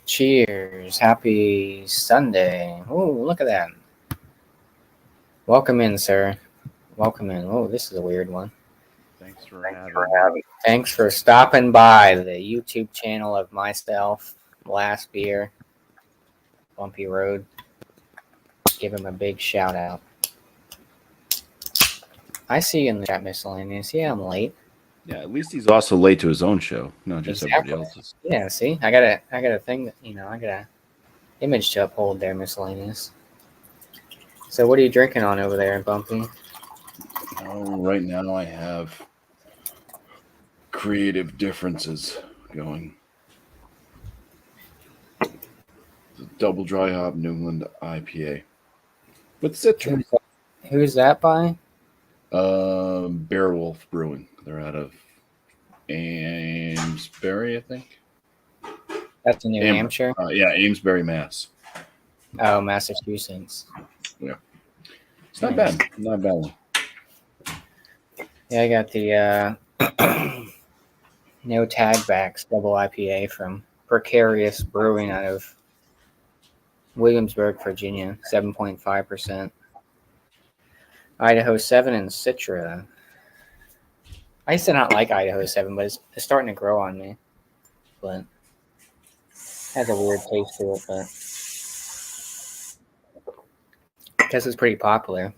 Cheers. Happy Sunday. Oh, look at that. Welcome in, sir. Welcome in. Oh, this is a weird one. Thanks for having me. Thanks for stopping by the YouTube channel of myself, Last Beer, Bumpy Road. Give him a big shout out. I see you in the chat, miscellaneous. Yeah, I'm late. Yeah, at least he's also late to his own show, not just everybody else's. Yeah, see, I got a thing that I got a image to uphold there, miscellaneous. So, what are you drinking on over there, Bumpy? Oh, right now I have creative differences going. It's a double dry hop New England IPA with citrus. Who's that by? Beowulf Brewing. They're out of Amesbury, I think. That's in New Hampshire. Yeah, Amesbury, Mass. Oh, Massachusetts. Yeah, it's not bad. Not bad. Yeah, I got the no tag backs double IPA from Precarious Brewing out of Williamsburg, Virginia, 7.5%. Idaho 7 and Citra. I used to not like Idaho 7, but it's starting to grow on me. But it has a weird taste to it, but I guess it's pretty popular.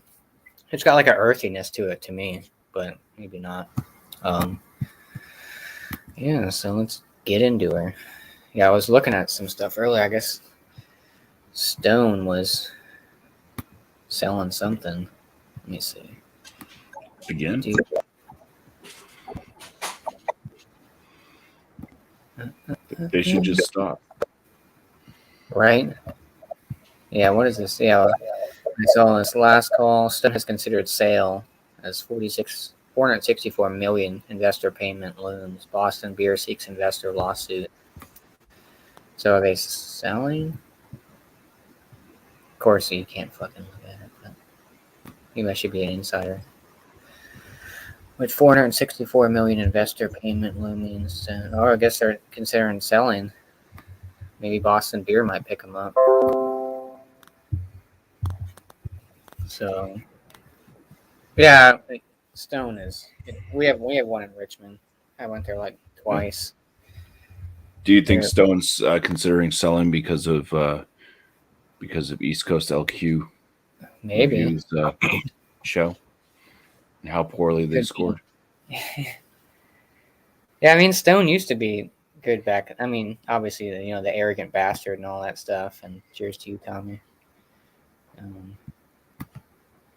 It's got like an earthiness to it to me, but maybe not. Yeah, so let's get into her. Yeah, I was looking at some stuff earlier. I guess Stone was selling something. Let me see. Again? They should just stop. Right? Yeah, what is this? Yeah, I saw this last call. Stone has considered sale as 464 million investor payment looms. Boston Beer seeks investor lawsuit. So are they selling? Of course, you can't fucking look at it, but maybe I should be an insider. With 464 million investor payment loomings, I guess they're considering selling. Maybe Boston Beer might pick them up. So, yeah, Stone is. We have one in Richmond. I went there like twice. Do you think Stone's considering selling because of East Coast LQ? Maybe Reviews, show and how poorly they scored. Yeah, I mean Stone used to be good back. I mean, obviously, the arrogant bastard and all that stuff. And cheers to you, Tommy.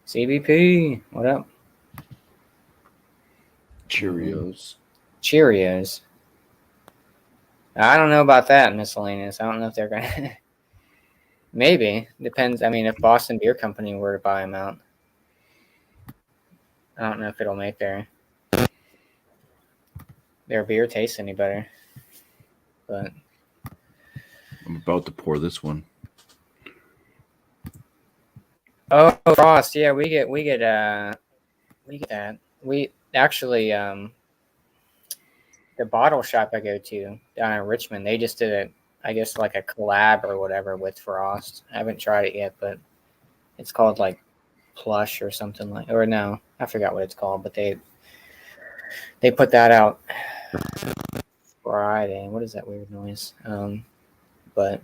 CBP, what up? Cheerios. Cheerios. I don't know about that, miscellaneous. I don't know if they're gonna. Maybe depends. I mean, if Boston Beer Company were to buy them out, I don't know if it'll make their beer taste any better. But I'm about to pour this one. oh, Frost, yeah, we get that. We actually the bottle shop I go to down in Richmond, they just did I guess like a collab or whatever with Frost. I haven't tried it yet, but it's called like Plush or something like, or no, I forgot what it's called, but they put that out Friday. What is that weird noise? But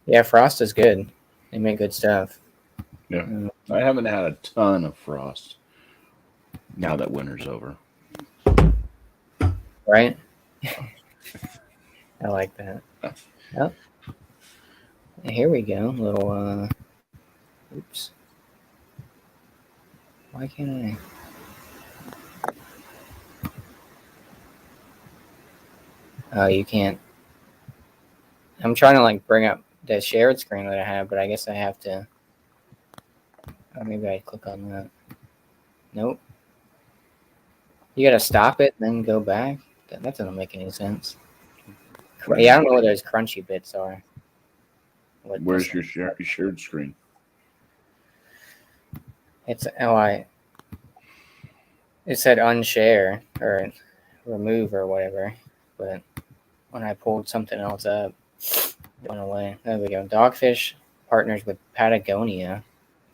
yeah, Frost is good. They make good stuff. Yeah, I haven't had a ton of Frost now that winter's over. Right? I like that. Yep. Here we go. Little oops. Why can't I? Oh, you can't. I'm trying to like bring up the shared screen that I have, but I guess I have to. Oh, maybe I click on that. Nope. You gotta stop it, then go back. That doesn't make any sense. Yeah, I don't know what those crunchy bits are. Where's your shared screen? It's it said unshare or remove or whatever, but when I pulled something else up. It went away. There we go. Dogfish partners with Patagonia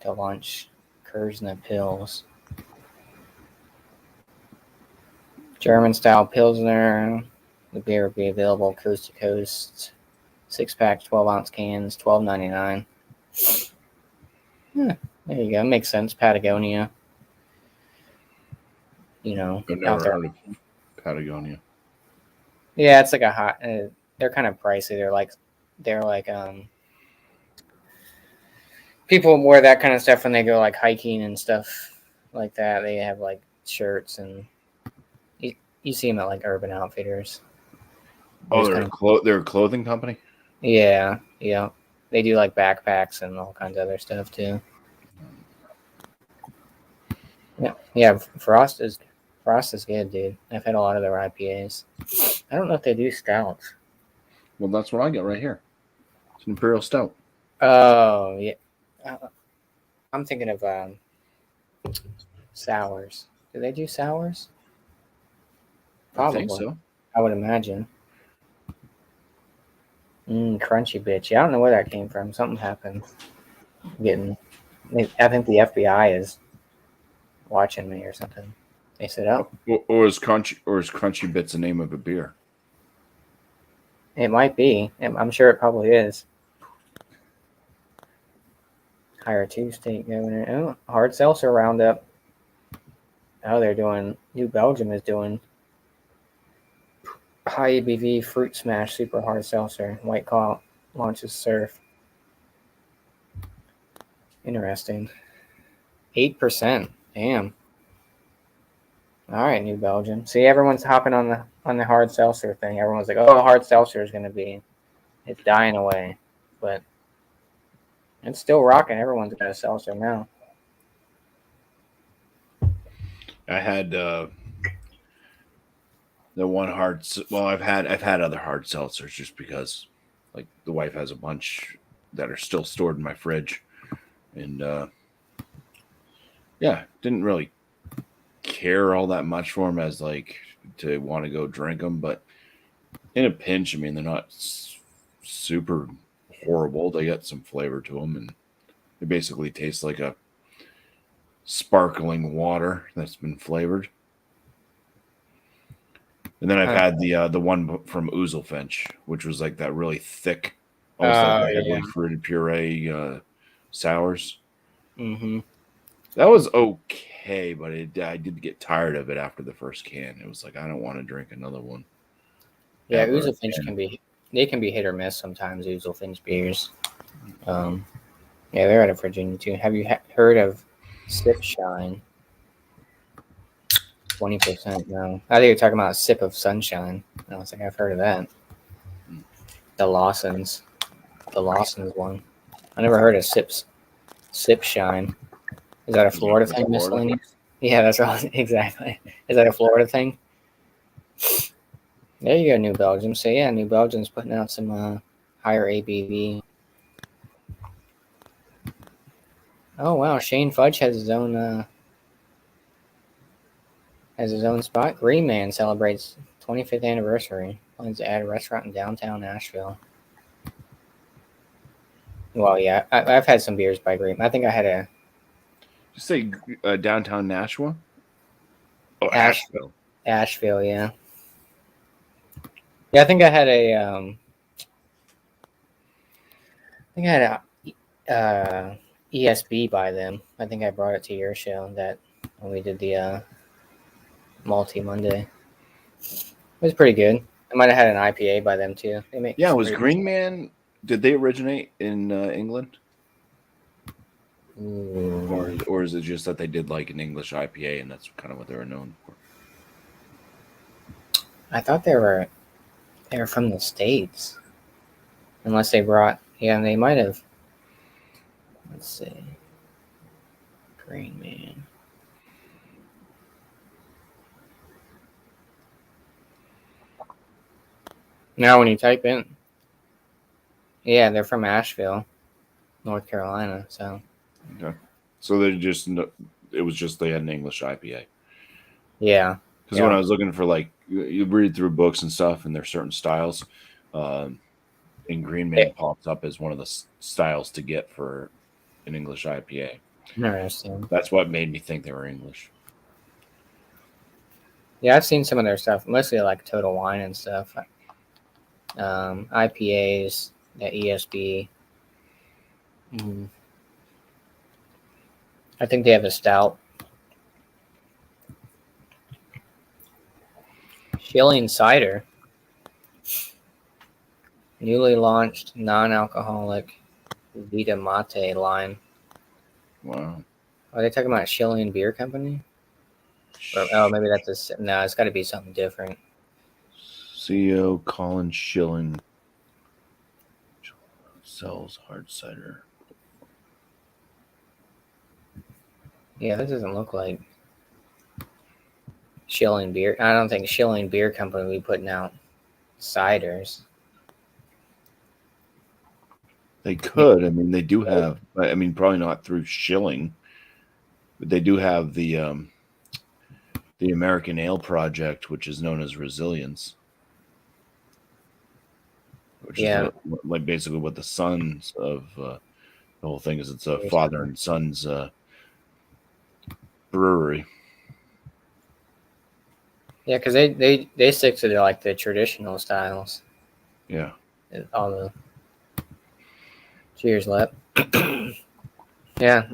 to launch Kursna Pills. German-style Pilsner. The beer will be available coast to coast. 6-pack, 12-ounce cans, $12.99. Yeah, there you go. Makes sense. Patagonia. You know, I've out never there. heard of Patagonia. Yeah, it's like a hot. They're kind of pricey. They're like people wear that kind of stuff when they go like hiking and stuff like that. They have like shirts and you see them at like Urban Outfitters. Oh, There's they're a clothing company? yeah. They do like backpacks and all kinds of other stuff too. Yeah. Frost is good, dude. I've had a lot of their IPAs. I don't know if they do stouts. Well, that's what I got right here. It's an Imperial Stout. Oh yeah. I'm thinking of sours. Do they do sours? Probably. I think so. I would imagine. Crunchy bitch. Yeah, I don't know where that came from. Something happened. I think the FBI is watching me or something. They said, "Oh, Or is Crunchy Bits the name of a beer? it might be. I'm sure it probably is." Hire 2 state governor. Oh, hard seltzer roundup. Oh, they're doing. New Belgium is doing high ABV fruit smash super hard seltzer. White Claw launches surf. Interesting. 8%. Damn. All right, New Belgium. See, everyone's hopping on the hard seltzer thing. Everyone's like, "Oh, hard seltzer is going to be, it's dying away," but it's still rocking. Everyone's got a seltzer now. I had the one hard. Well, I've had other hard seltzers just because, like, the wife has a bunch that are still stored in my fridge, and yeah, didn't really care all that much for them as like to want to go drink them, but in a pinch, I mean, they're not super horrible. They got some flavor to them, and they basically taste like a sparkling water that's been flavored. And then I've had the one from Ouzelfinch, which was like that really thick, almost like a heavily fruited puree sours. Mm-hmm. That was okay, but I did get tired of it after the first can. It was like, I don't want to drink another one. Yeah, Ouzelfinch can be hit or miss sometimes. Ouzelfinch beers. Yeah, they're out of Virginia too. Have you heard of Sip Shine? 20%. No, I think you're talking about a Sip of Sunshine. I was like, I've heard of that. The Lawson's one. I never heard of Sip Shine. Is that a Florida thing, miscellaneous? Yeah, that's right. Exactly. Is that a Florida thing? There you go, New Belgium. So yeah, New Belgium's putting out some higher ABV. Oh wow, Shane Fudge has his own spot. Green Man celebrates 25th anniversary. Plans to add a restaurant in downtown Nashville. Well, yeah, I've had some beers by Green. I think I had a. Just say downtown Nashua. Oh, Asheville. Asheville, yeah. Yeah, I think I had a. I think I had a ESB by them. I think I brought it to your show that when we did the Malty Monday. It was pretty good. I might have had an IPA by them too. Was Green Man? Did they originate in England? Or is it just that they did like an English IPA and that's kind of what they were known for? I thought they were from the States. Unless they brought, yeah, they might have. Let's see. Green Man. Now when you type in, yeah, they're from Asheville, North Carolina. So. Okay. So they just, it was just they had an English IPA. Yeah. Because when I was looking for like you read through books and stuff, and there's certain styles. And Green Yeah, Man pops up as one of the styles to get for an English IPA. interesting. That's what made me think they were English. Yeah, I've seen some of their stuff, mostly like Total Wine and stuff. IPAs, the ESB. Mm. I think they have a stout. Shilling Cider, newly launched non-alcoholic Vita Mate line. Wow. Are they talking about Shilling Beer Company? Or, oh, maybe that's no. It's got to be something different. CEO Colin Schilling sells hard cider. Yeah, this doesn't look like Shilling Beer. I don't think Shilling Beer Company will be putting out ciders. They could. I mean, they do have. I mean, probably not through Schilling, but they do have the American Ale Project, which is known as Resilience, which is Yeah, what like basically what the sons of the whole thing is. It's a father and son's brewery. yeah, because they stick to like the traditional styles. Yeah. All the cheers, Lep. Yeah,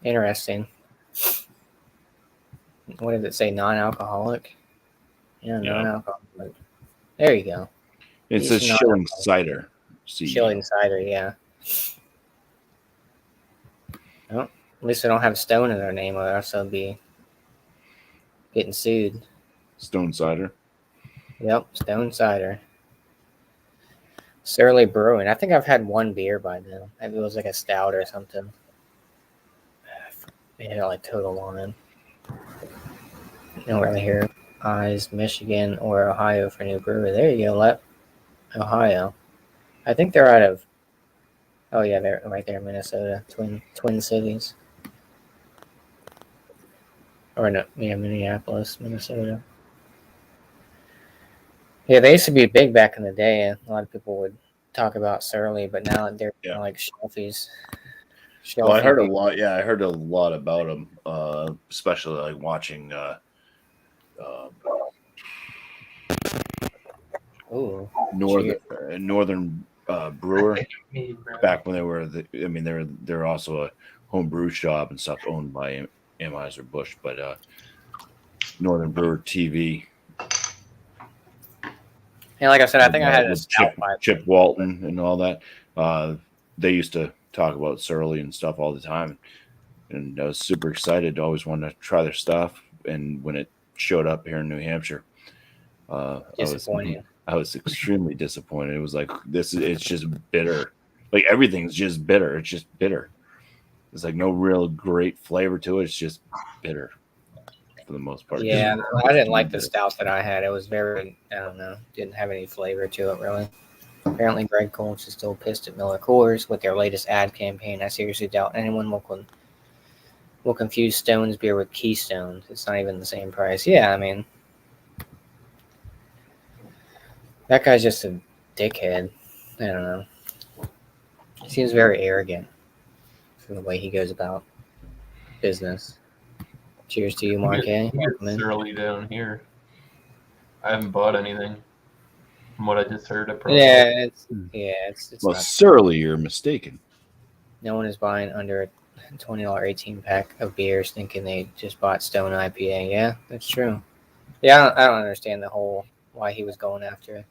interesting. What did it say? Non-alcoholic. Yeah, Yeah. non-alcoholic. There you go. It says Yeast Schilling non-alcoholic. Cider Shilling CEO. cider. Yeah. Well, at least they don't have Stone in their name, or else they'll be getting sued. Stone Cider. Yep, Stone Cider. Surly Brewing. I think I've had one beer by them. Maybe it was like a stout or something. They had like Total Wine. You don't really hear Eyes, Michigan, or Ohio for new brewery. There you go, Ohio. I think they're out of. Oh yeah, they're right there, Minnesota, Twin Cities, or no, yeah, Minneapolis, Minnesota. Yeah, they used to be big back in the day. A lot of people would talk about Surly, but now they're Yeah. like shelfies. Well, I Shelfie heard a beer. lot. Yeah, I heard a lot about them, especially like watching uh, Ooh, Northern cheers. Northern Brewer back when they were. I mean, they're also a home brew shop and stuff owned by Anheuser Busch, but Northern Brewer TV. And like I said, I think I had a With Chip stout by Chip Walton and all that. Uh, they used to talk about Surly and stuff all the time, and I was super excited. Always wanted to try their stuff, and when it showed up here in New Hampshire, I was disappointing. I was extremely disappointed. It was like it's just bitter. Like everything's just bitter. It's just bitter. There's like no real great flavor to it. It's just bitter for the most part. Just Yeah, I didn't like the stout that I had. It was very, I don't know, didn't have any flavor to it really. Apparently, Greg Colch is still pissed at Miller Coors with their latest ad campaign. I seriously doubt anyone will confuse Stone's beer with Keystone. It's not even the same price. Yeah, I mean, that guy's just a dickhead. I don't know. He seems very arrogant from the way he goes about business. Cheers to you, Mark A. He gets surly down here. I haven't bought anything from what I just heard. Yeah, it's well, not. Surly, you're mistaken. No one is buying under a $20 18 pack of beers thinking they just bought Stone IPA. Yeah, that's true. Yeah, I don't understand the whole why he was going after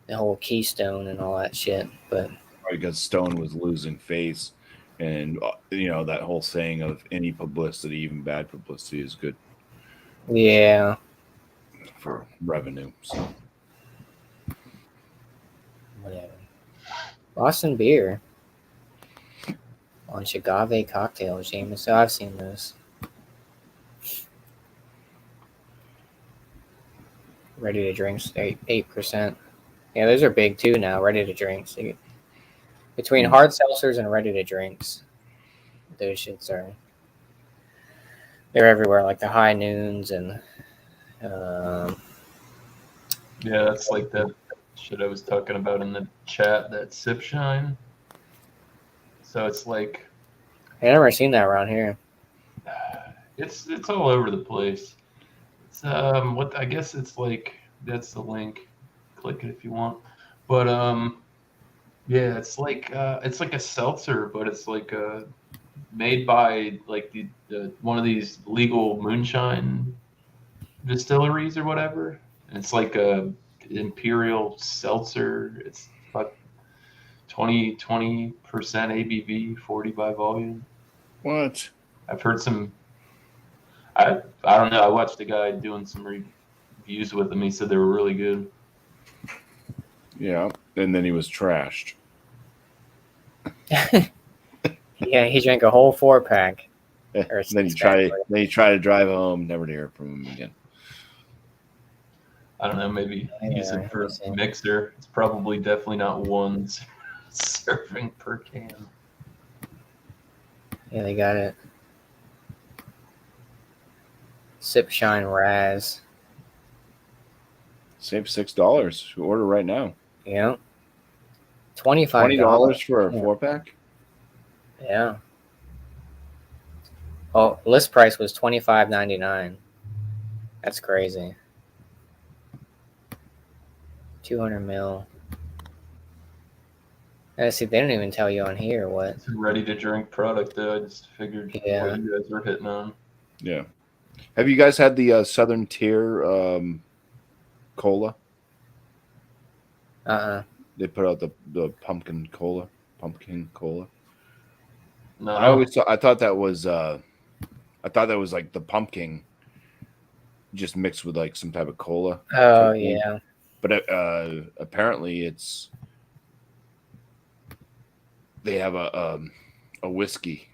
the whole Keystone and all that shit. But Because Stone was losing face, and that whole saying of any publicity, even bad publicity, is good yeah, for revenue. So whatever. Boston Beer on agave cocktail, James. So I've seen those. Ready to drinks, 8%. Yeah, those are big too now. Ready to drinks. Between hard seltzers and ready to drinks, those shits they're everywhere. Like the High Noons and Yeah, that's like that shit I was talking about in the chat, that sip shine. So it's like I never seen that around here. it's all over the place. It's what I guess it's like that's the link. Click it if you want. But yeah, it's like a seltzer, but it's like made by like the one of these legal moonshine distilleries or whatever. And it's like a imperial seltzer. It's about 20% ABV, 40 by volume. What? I've heard some. I don't know. I watched a guy doing some reviews with them. He said they were really good. Yeah, and then he was trashed. Yeah, he drank a whole 4-pack. Or Then you try to drive home, never to hear from him again. I don't know. Maybe use Yeah, it for interesting. a mixer. It's probably definitely not one serving per can. Yeah, they got it. Sip Shine Raz. Save $6. Order right now. Yeah. $25 $20 for a Yeah. 4-pack. Yeah. Oh, list price was $25.99. That's crazy. 200 mil. See, they don't even tell you on here what. It's a ready to drink product, though. I just figured Yeah. what you guys were hitting on. Yeah. Have you guys had the Southern Tier cola? They put out the pumpkin cola. No. I thought that was like the pumpkin just mixed with like some type of cola. Oh, yeah. But apparently they have a whiskey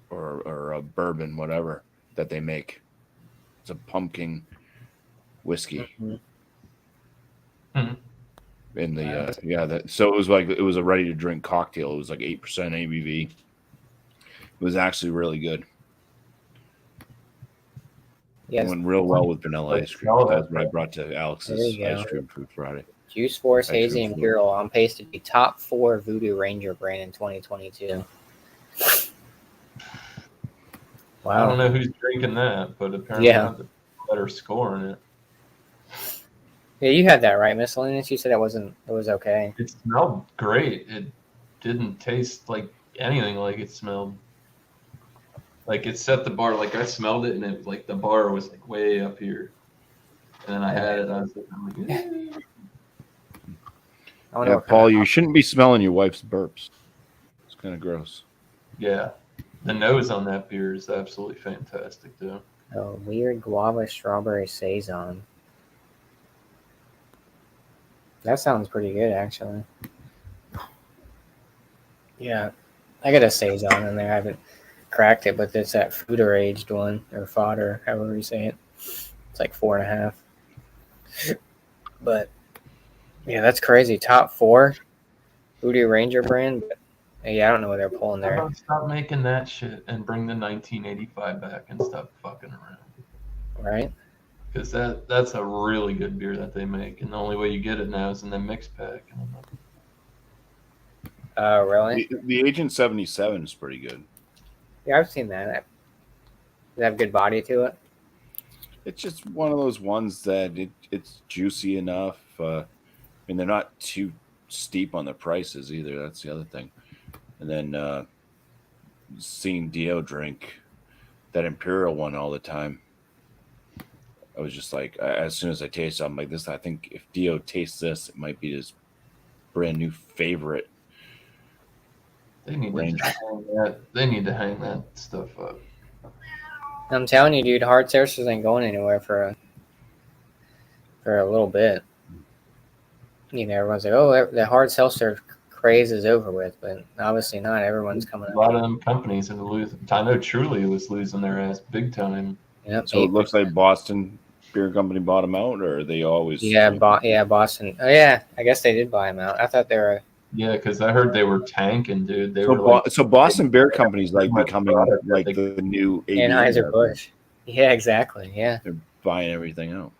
or a bourbon, whatever, that they make. It's a pumpkin whiskey. Mhm. In the so it was a ready to drink cocktail. It was like 8% ABV. It was actually really good. Yes. It went real well with vanilla ice cream. That was what I brought to Alex's There you go. Ice Cream Food Friday. Juice Force Ice Hazy cream food. Imperial on pace to be top 4 Voodoo Ranger brand in 2022. I Wow. don't know who's drinking that, but apparently not the better score in it. Yeah, you had that right, Miscellaneous. You said it was okay. It smelled great. It didn't taste like anything like it smelled. Like it set the bar. Like I smelled it, and it like the bar was like way up here. And then I had it. I'm like, eh. I wonder Yeah, what Paul, you shouldn't be smelling your wife's burps. It's kind of gross. Yeah, the nose on that beer is absolutely fantastic, though. Oh, weird guava strawberry saison. That sounds pretty good, actually. Yeah, I got a saison in there. I haven't cracked it, but it's that fooder aged one or fodder, however you say it. It's like 4.5. But yeah, that's crazy. Top 4 Voodoo Ranger brand. But yeah, I don't know what they're pulling How there. about stop making that shit and bring the 1985 back and stop fucking around? Right? Because that's a really good beer that they make, and the only way you get it now is in the mix pack. And I'm like, Really? The Agent 77 is pretty good. Yeah, I've seen that. Does it have good body to it? It's just one of those ones that it's juicy enough. And they're not too steep on the prices either. That's the other thing. And then seeing Dio drink that Imperial one all the time, I was just like, as soon as I taste it, I'm like, this. I think if Dio tastes this, it might be his brand new favorite. they need to just hang that. They need to hang that stuff up. I'm telling you, dude, hard seltzers ain't going anywhere for a little bit. You know, everyone's like, oh, the hard seltzer craze is over with, but obviously not. Everyone's coming A lot of them companies are losing. I know Truly was losing their ass big time. Yep, So it looks like Boston Beer Company bought them out, or are they always? Yeah, Boston. Oh yeah, I guess they did buy them out. I thought they were. Yeah, because I heard they were tanking, dude. They So, were like, so Boston Beer Company's like much becoming product like that they- the new Anheuser-Busch. Yeah, exactly. Yeah. They're buying everything out.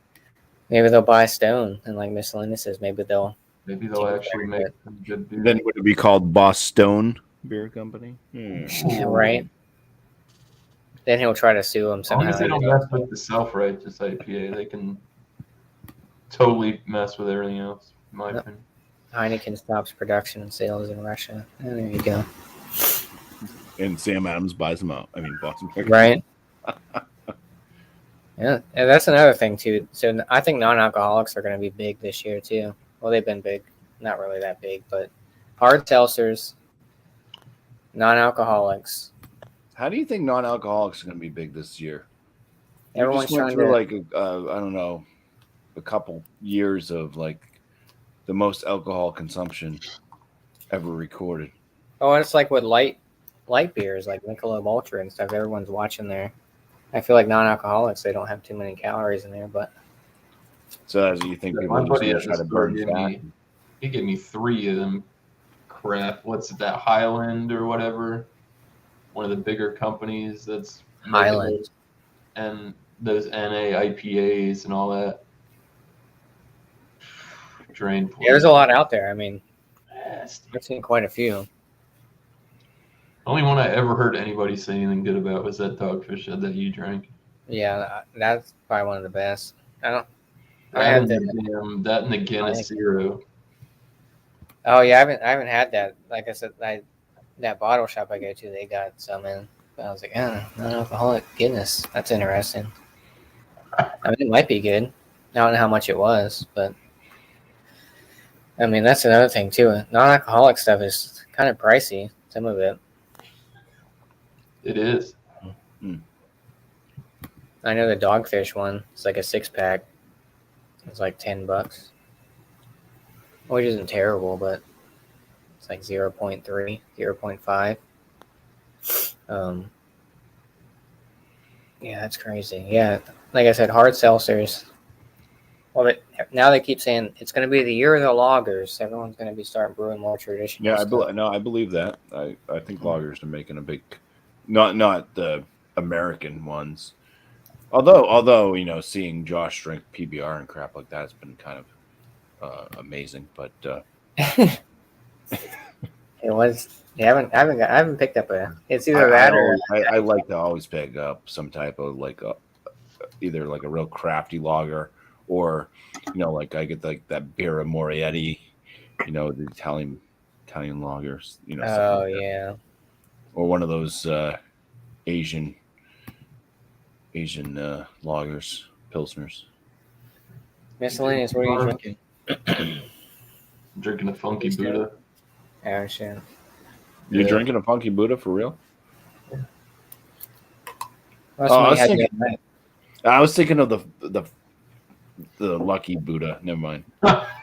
Maybe they'll buy Stone and like Miss Linda says, maybe they'll actually make some good beer. Then would it be called Boston Beer Company? right. Then he'll try to sue them As long somehow. as they don't mess with the self-righteous IPA, they can totally mess with everything else, in my opinion. Heineken stops production and sales in Russia. Oh, there you go. And Sam Adams buys them out. I mean, Boston Beer. Right. Yeah, and that's another thing too. So I think non-alcoholics are going to be big this year too. Well, they've been big, not really that big, but hard seltzers, non-alcoholics. How do you think non-alcoholics are going to be big this year? Everyone's just went trying through to like I don't know, a couple years of like the most alcohol consumption ever recorded. Oh, it's like with light beers like Michelob Ultra and stuff. Everyone's watching there. I feel like non-alcoholics, they don't have too many calories in there, but So as you think people My are just buddy going at to the try to store burn gave fat? he gave me 3 of them crap. What's it, that Highland or whatever? One of the bigger companies that's making Highland. those, and those NA IPAs and all that. Drain. Yeah, there's a lot out there. I mean, Nasty. I've seen quite a few. Only one I ever heard anybody say anything good about was that Dogfish Head that you drank. Yeah, that's probably one of the best. I That had and that and the Guinness Zero. Oh yeah, I haven't had that. Like I said, that bottle shop I go to, they got some in. But I was like, non-alcoholic Guinness. That's interesting. I mean, it might be good. I don't know how much it was, but I mean, that's another thing too. Non-alcoholic stuff is kind of pricey. Some of it. It is. I know the Dogfish one. It's like a 6-pack. It's like $10, which isn't terrible, but it's like 0.3, 0.5. Yeah, that's crazy. Yeah, like I said, hard seltzers. Well, now they keep saying it's going to be the year of the lagers. Everyone's going to be starting brewing more traditional. Yeah, stuff. I believe that. I think lagers are making a big, not the American ones. Although seeing Josh drink PBR and crap like that's been kind of amazing. But it was. I haven't picked up a. It's either that or I like to always pick up some type of like either like a real crafty lager or like I get like that Birra Moretti, the Italian lagers, Oh like yeah. or one of those Asian lagers, pilsners. Miscellaneous. What are you drinking? I'm drinking a Funky Buddha. Oh shit. You drinking a Funky Buddha for real? I was thinking of the Lucky Buddha. Never mind.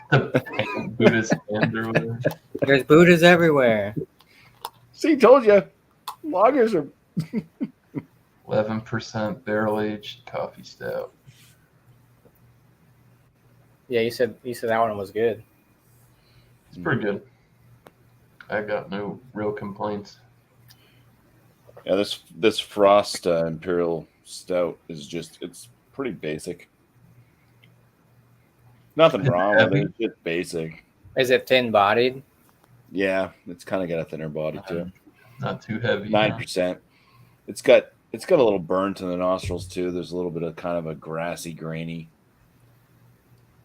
Buddha's hand or whatever. There's Buddhas everywhere. See, told you. Lagers are 11% barrel aged coffee stout. Yeah, you said that one was good. It's pretty good. I got no real complaints. Yeah, this Frost Imperial Stout is it's pretty basic. Nothing wrong with it. It's just basic. Is it thin bodied? Yeah, it's kind of got a thinner body too. Not too heavy. 9%. It's got a little burn to the nostrils too. There's a little bit of kind of a grassy, grainy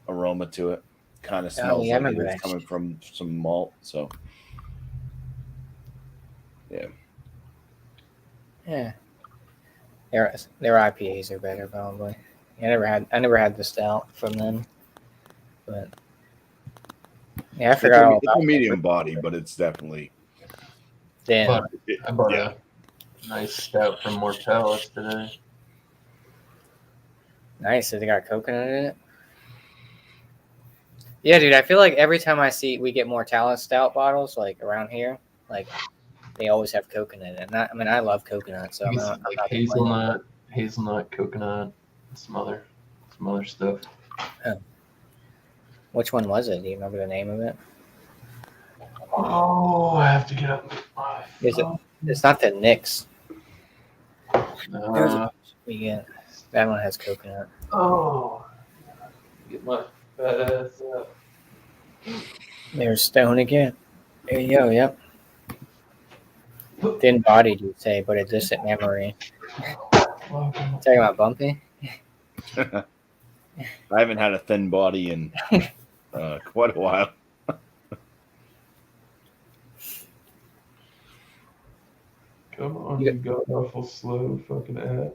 aroma to it. Kind of smells like it's coming from some malt. So yeah. Yeah. Their IPAs are better probably. I never had the stout from them, but yeah, I forgot all about it's a medium body, but it's definitely thin. But I bought a nice stout from Mortalis today. Nice. Has it got coconut in it? Yeah, dude. I feel like every time we get Mortalis stout bottles like around here, like they always have coconut in it. And I love coconut, so I'm not hazelnut, coconut, some other stuff. Which one was it? Do you remember the name of it? Oh, I have to get up. It's not the Nix. No. We get that one has coconut. Oh. Get my fat ass up. There's Stone again. There you go. Yep. Thin bodied, you'd say, but a distant memory. Talking about Bumpy? I haven't had a thin body in quite a while. Come on, you god awful slow fucking app.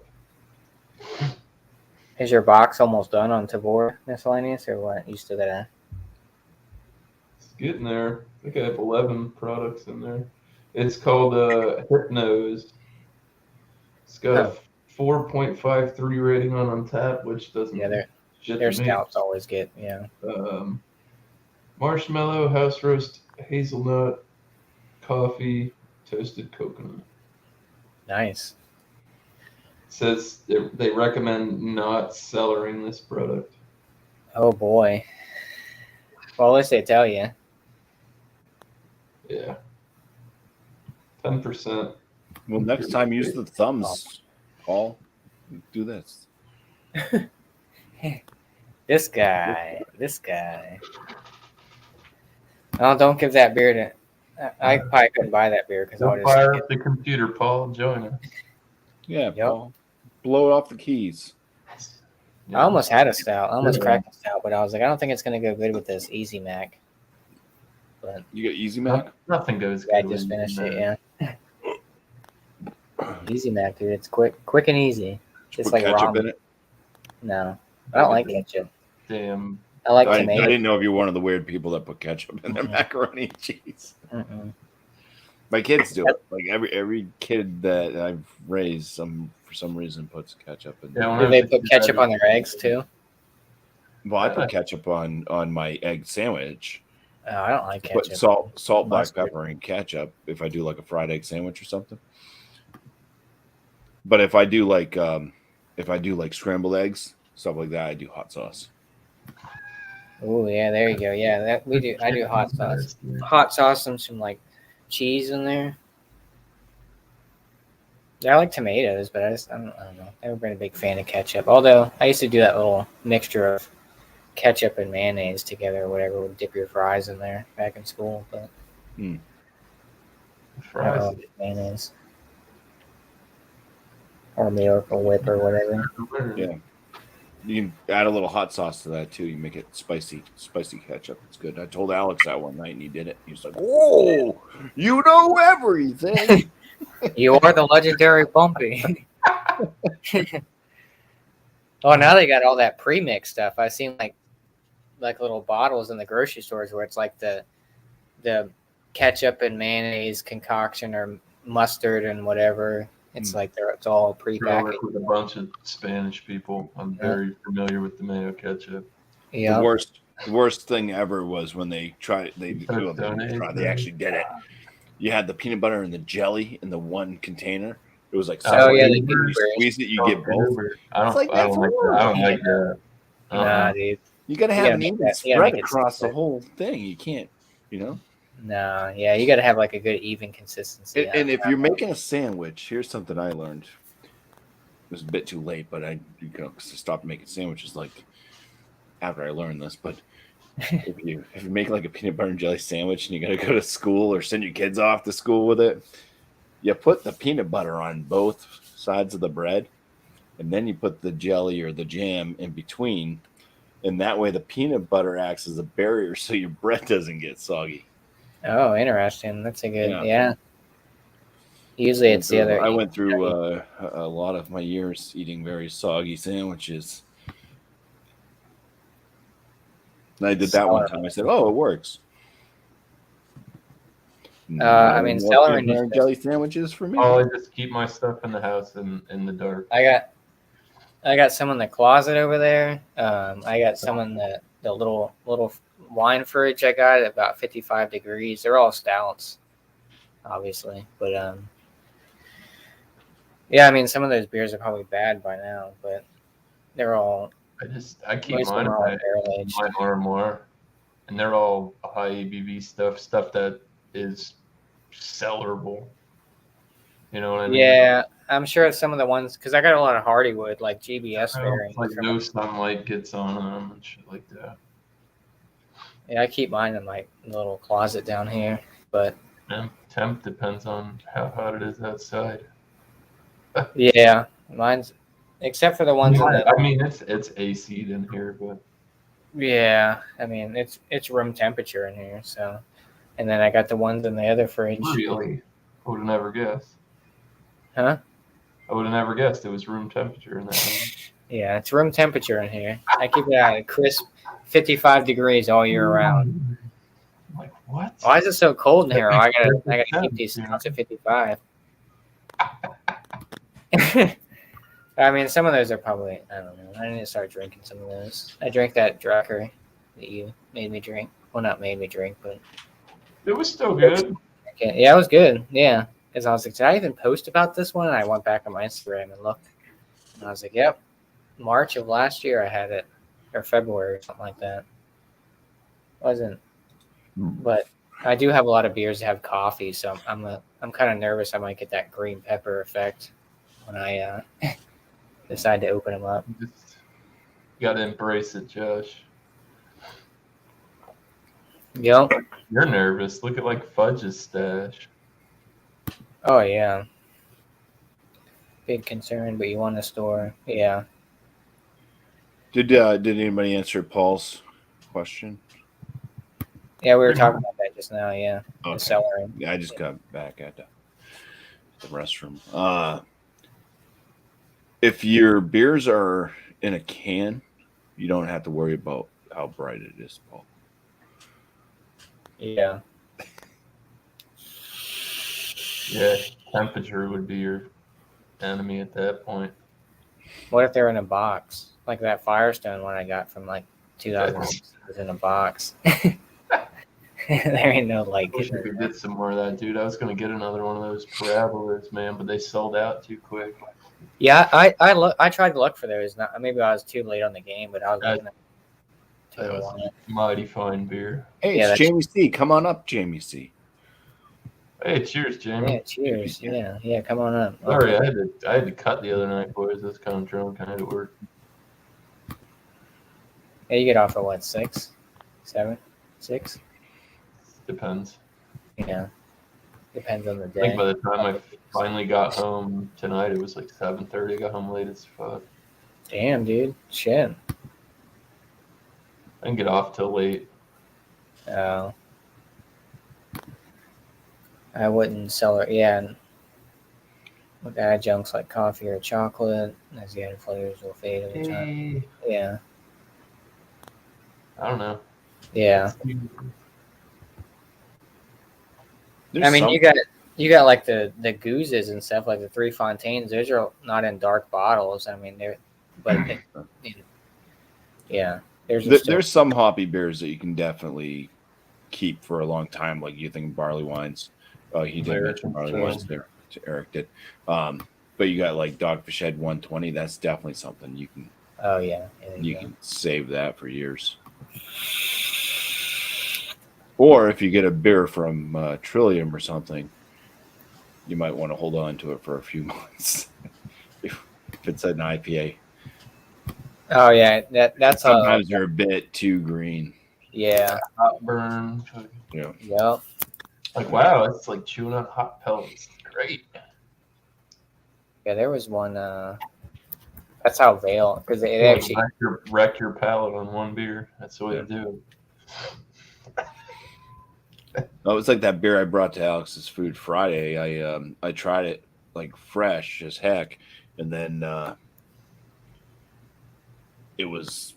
Is your box almost done on Tabor miscellaneous or what? You still gotta. It's getting there. I think I have 11 products in there. It's called Hypnose. It's got a 4.53 rating on Untapped, which doesn't shit their to me. stouts always get Marshmallow, house roast, hazelnut, coffee, toasted coconut. Nice. It says they recommend not cellaring this product. Oh boy. Well, at least they tell you. Yeah. 10%. Well, next time use the thumbs, Paul. Do this. This guy. Oh, don't give that beer to. I probably couldn't buy that beer because I would Don't just. fire up the computer, Paul. Join us. Yeah, Paul. Blow it off the keys. I almost had a stout. I almost cracked a stout, but I was like, I don't think it's going to go good with this Easy Mac. But you got Easy Mac? Nothing goes good. I just finished it, yeah. Easy Mac, dude. It's quick and easy. Just like ketchup ramen. in it? No, I don't like ketchup. Damn. I like I tomato. didn't know if you're one of the weird people that put ketchup in their macaroni and cheese. My kids do it. Like every kid that I've raised, for some reason puts ketchup in. Do they put ketchup on their eggs too? Well, I put ketchup on my egg sandwich. Oh, I don't like ketchup. Put salt, black pepper, and ketchup if I do like a fried egg sandwich or something. But if I do like scrambled eggs, stuff like that, I do hot sauce. Oh yeah, there you go. Yeah, that we do. I do hot sauce. Hot sauce and some like cheese in there. Yeah, I like tomatoes, but I don't know. Never been a big fan of ketchup. Although I used to do that little mixture of ketchup and mayonnaise together or whatever, would dip your fries in there back in school. But fries, mayonnaise or Miracle Whip or whatever. Yeah. You can add a little hot sauce to that too. You make it spicy ketchup. It's good. I told Alex that one night and he did it. He was like, "Whoa, you know everything." You are the legendary Bumpy. Oh, now they got all that pre-mix stuff. I've seen like little bottles in the grocery stores where it's like the ketchup and mayonnaise concoction or mustard and whatever. It's like it's all pre-packaged. With a bunch of Spanish people. I'm very familiar with the mayo ketchup. Yeah. The worst thing ever was when they tried. They actually did it. You had the peanut butter and the jelly in the one container. It was like you squeeze it, you get both. I don't like that. Nah, dude. You gotta have an even spread across the whole thing. You can't, No, yeah, you gotta have like a good even consistency. And if you're making a sandwich, here's something I learned. It was a bit too late, but I stopped making sandwiches like after I learned this. But if you make like a peanut butter and jelly sandwich and you gotta go to school or send your kids off to school with it, you put the peanut butter on both sides of the bread, and then you put the jelly or the jam in between, and that way the peanut butter acts as a barrier so your bread doesn't get soggy. Oh, interesting. That's a good, yeah. Usually it's the other. I went through a lot of my years eating very soggy sandwiches. And I did that one time. I said, "Oh, it works." I mean, celery and jelly sandwiches for me. Oh, I just keep my stuff in the house in the dark. I got some in the closet over there. I got some in the little wine fridge I got at about 55 degrees. They're all stouts, obviously, but yeah, I mean, some of those beers are probably bad by now, but they're all. I keep mine in my armoire, and they're all high ABV stuff that is cellarable. You know what I mean? Yeah, I'm sure some of the ones because I got a lot of Hardywood, like GBS variants. Like no sunlight gets on them and shit like that. Yeah, I keep mine in my little closet down here, but Temp depends on how hot it is outside. yeah, mine's except for the ones in the. I mean, it's AC'd in here, but Yeah, I mean it's room temperature in here, so. And then I got the ones in the other fridge. really, I would have never guessed. Huh? I would have never guessed it was room temperature in that room. Yeah, it's room temperature in here. I keep it at a crisp 55 degrees all year round. I'm like, what? Why is it so cold in here? I gotta keep these things at 55. I mean, some of those are probably, I don't know. I need to start drinking some of those. I drank that Drucker that you made me drink. Well, not made me drink, but It was still good. yeah, it was good. Yeah, because I was like, did I even post about this one? And I went back on my Instagram and looked, and I was like, yep, March of last year I had it, or February or something like that. Wasn't, but I do have a lot of beers that have coffee, so I'm kind of nervous I might get that green pepper effect when I decide to open them up. You gotta embrace it, Josh. Yep. You're nervous. Look at like Fudge's stash. Oh yeah. Big concern, but you want to store. Yeah. Did anybody answer Paul's question? Yeah, we were talking about that just now. Yeah. Okay. The celery. Yeah, I just got back at the restroom. If your beers are in a can, you don't have to worry about how bright it is, Paul. Yeah. Yeah, temperature would be your enemy at that point. What if they're in a box? Like that Firestone one I got from like 2006 was in a box. There ain't no like. I wish I could get some more of that, dude. I was gonna get another one of those parabolas, man, but they sold out too quick. Yeah, I tried to look for those. Not maybe I was too late on the game, but I was looking at That was a mighty fine beer. Hey, Yeah, it's Jamie C. Come on up, Jamie C. Hey, cheers, Jamie. Yeah, cheers. Yeah, come on up. Sorry, I had to cut the other night, boys. I was kind of drunk. I had to work. Yeah, you get off at what, 6, 7, 6? Depends. Yeah, depends on the I day. think by the time I finally got home tonight, it was like 7:30. I got home late as fuck. Damn, dude. Shit. I didn't get off till late. Oh. I wouldn't sell it. Yeah. And with adjuncts like coffee or chocolate, as the added flavors will fade over time. Yeah. I don't know. Yeah. There's I mean, some- you got like the goozes and stuff, like the Three Fontaines. Those are not in dark bottles. I mean, yeah. There's some hoppy beers that you can definitely keep for a long time, like you think barley wines. He did mention barley wines there. Eric did. But you got like Dogfish Head 120. That's definitely something you can. Oh yeah. You can save that for years. Or if you get a beer from Trillium or something, you might want to hold on to it for a few months if it's an IPA. Oh yeah, that's sometimes they're a bit too green. Yeah, hot burn. Yeah. Yep. Like wow, it's like chewing on hot pellets. Great. Yeah, there was one. That's how Vail, because it actually wreck your palate on one beer. That's the way to do it. Oh, it's like that beer I brought to Alex's Food Friday. I tried it like fresh as heck, and then it was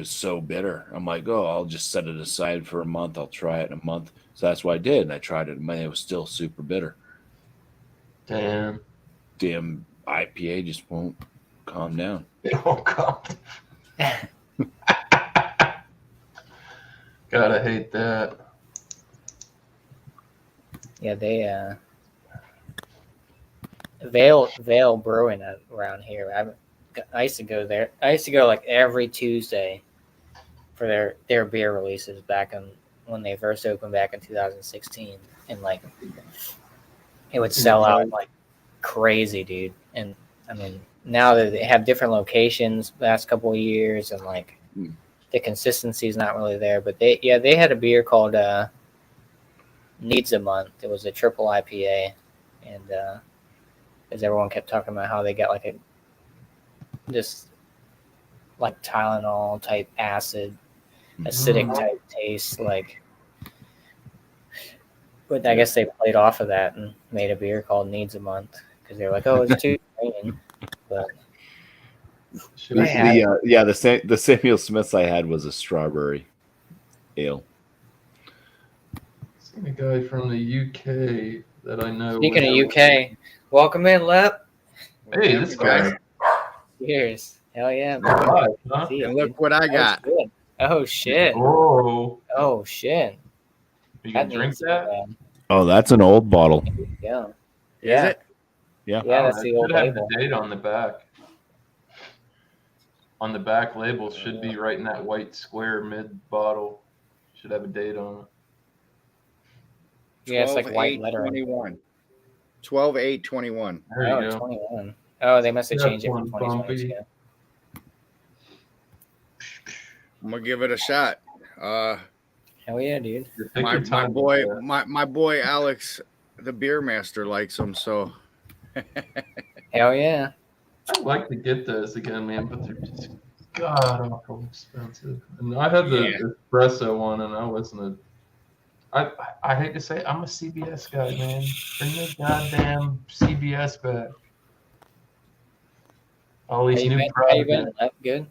so bitter. I'm like, oh, I'll just set it aside for a month. I'll try it in a month. So that's what I did, and I tried it. Man, it was still super bitter. Damn IPA just won't calm down. It won't calm. Gotta hate that. Yeah, they Vail Brewing around here. I used to go there. I used to go like every Tuesday for their beer releases back when they first opened back in 2016, and like it would sell out like crazy, dude. And I mean, now that they have different locations the last couple of years, and like the consistency is not really there. But they had a beer called Needs a Month. It was a triple IPA, and as everyone kept talking about how they got like this like Tylenol type acid, acidic type taste, like. But I guess they played off of that and made a beer called Needs a Month because they were like, "Oh, it's too green." But the Samuel Smiths I had was a strawberry ale. Seen a guy from the UK that I know. Speaking of UK, welcome in, Lep. Hey, this guy. Cheers. Hell yeah. Hi, huh? See ya, And look dude. what I got. Good. Oh shit. Oh, Oh shit. you can drink needs to that? be bad. Oh, that's an old bottle. Yeah. Is Yeah. it? Yeah. Yeah, that's Oh, the it old should have label. the date on the back. On the back label should be right in that white square mid bottle. Should have a date on it. Yeah, it's like white 12/8/21. lettering. 12/8/21. There Oh, you go. 21. Oh, they must have That's changed it from one bumpy. 2022. I'm gonna give it a shot. Hell yeah, dude. Take My your time with boy, that. my boy Alex, the beer master, likes them. So Hell yeah. I'd like to get those again, man, but they're just god awful expensive. And I had the espresso one, and I wasn't I hate to say it, I'm a CBS guy, man. Bring the goddamn CBS back. All these new How you been? products. Lep? Good?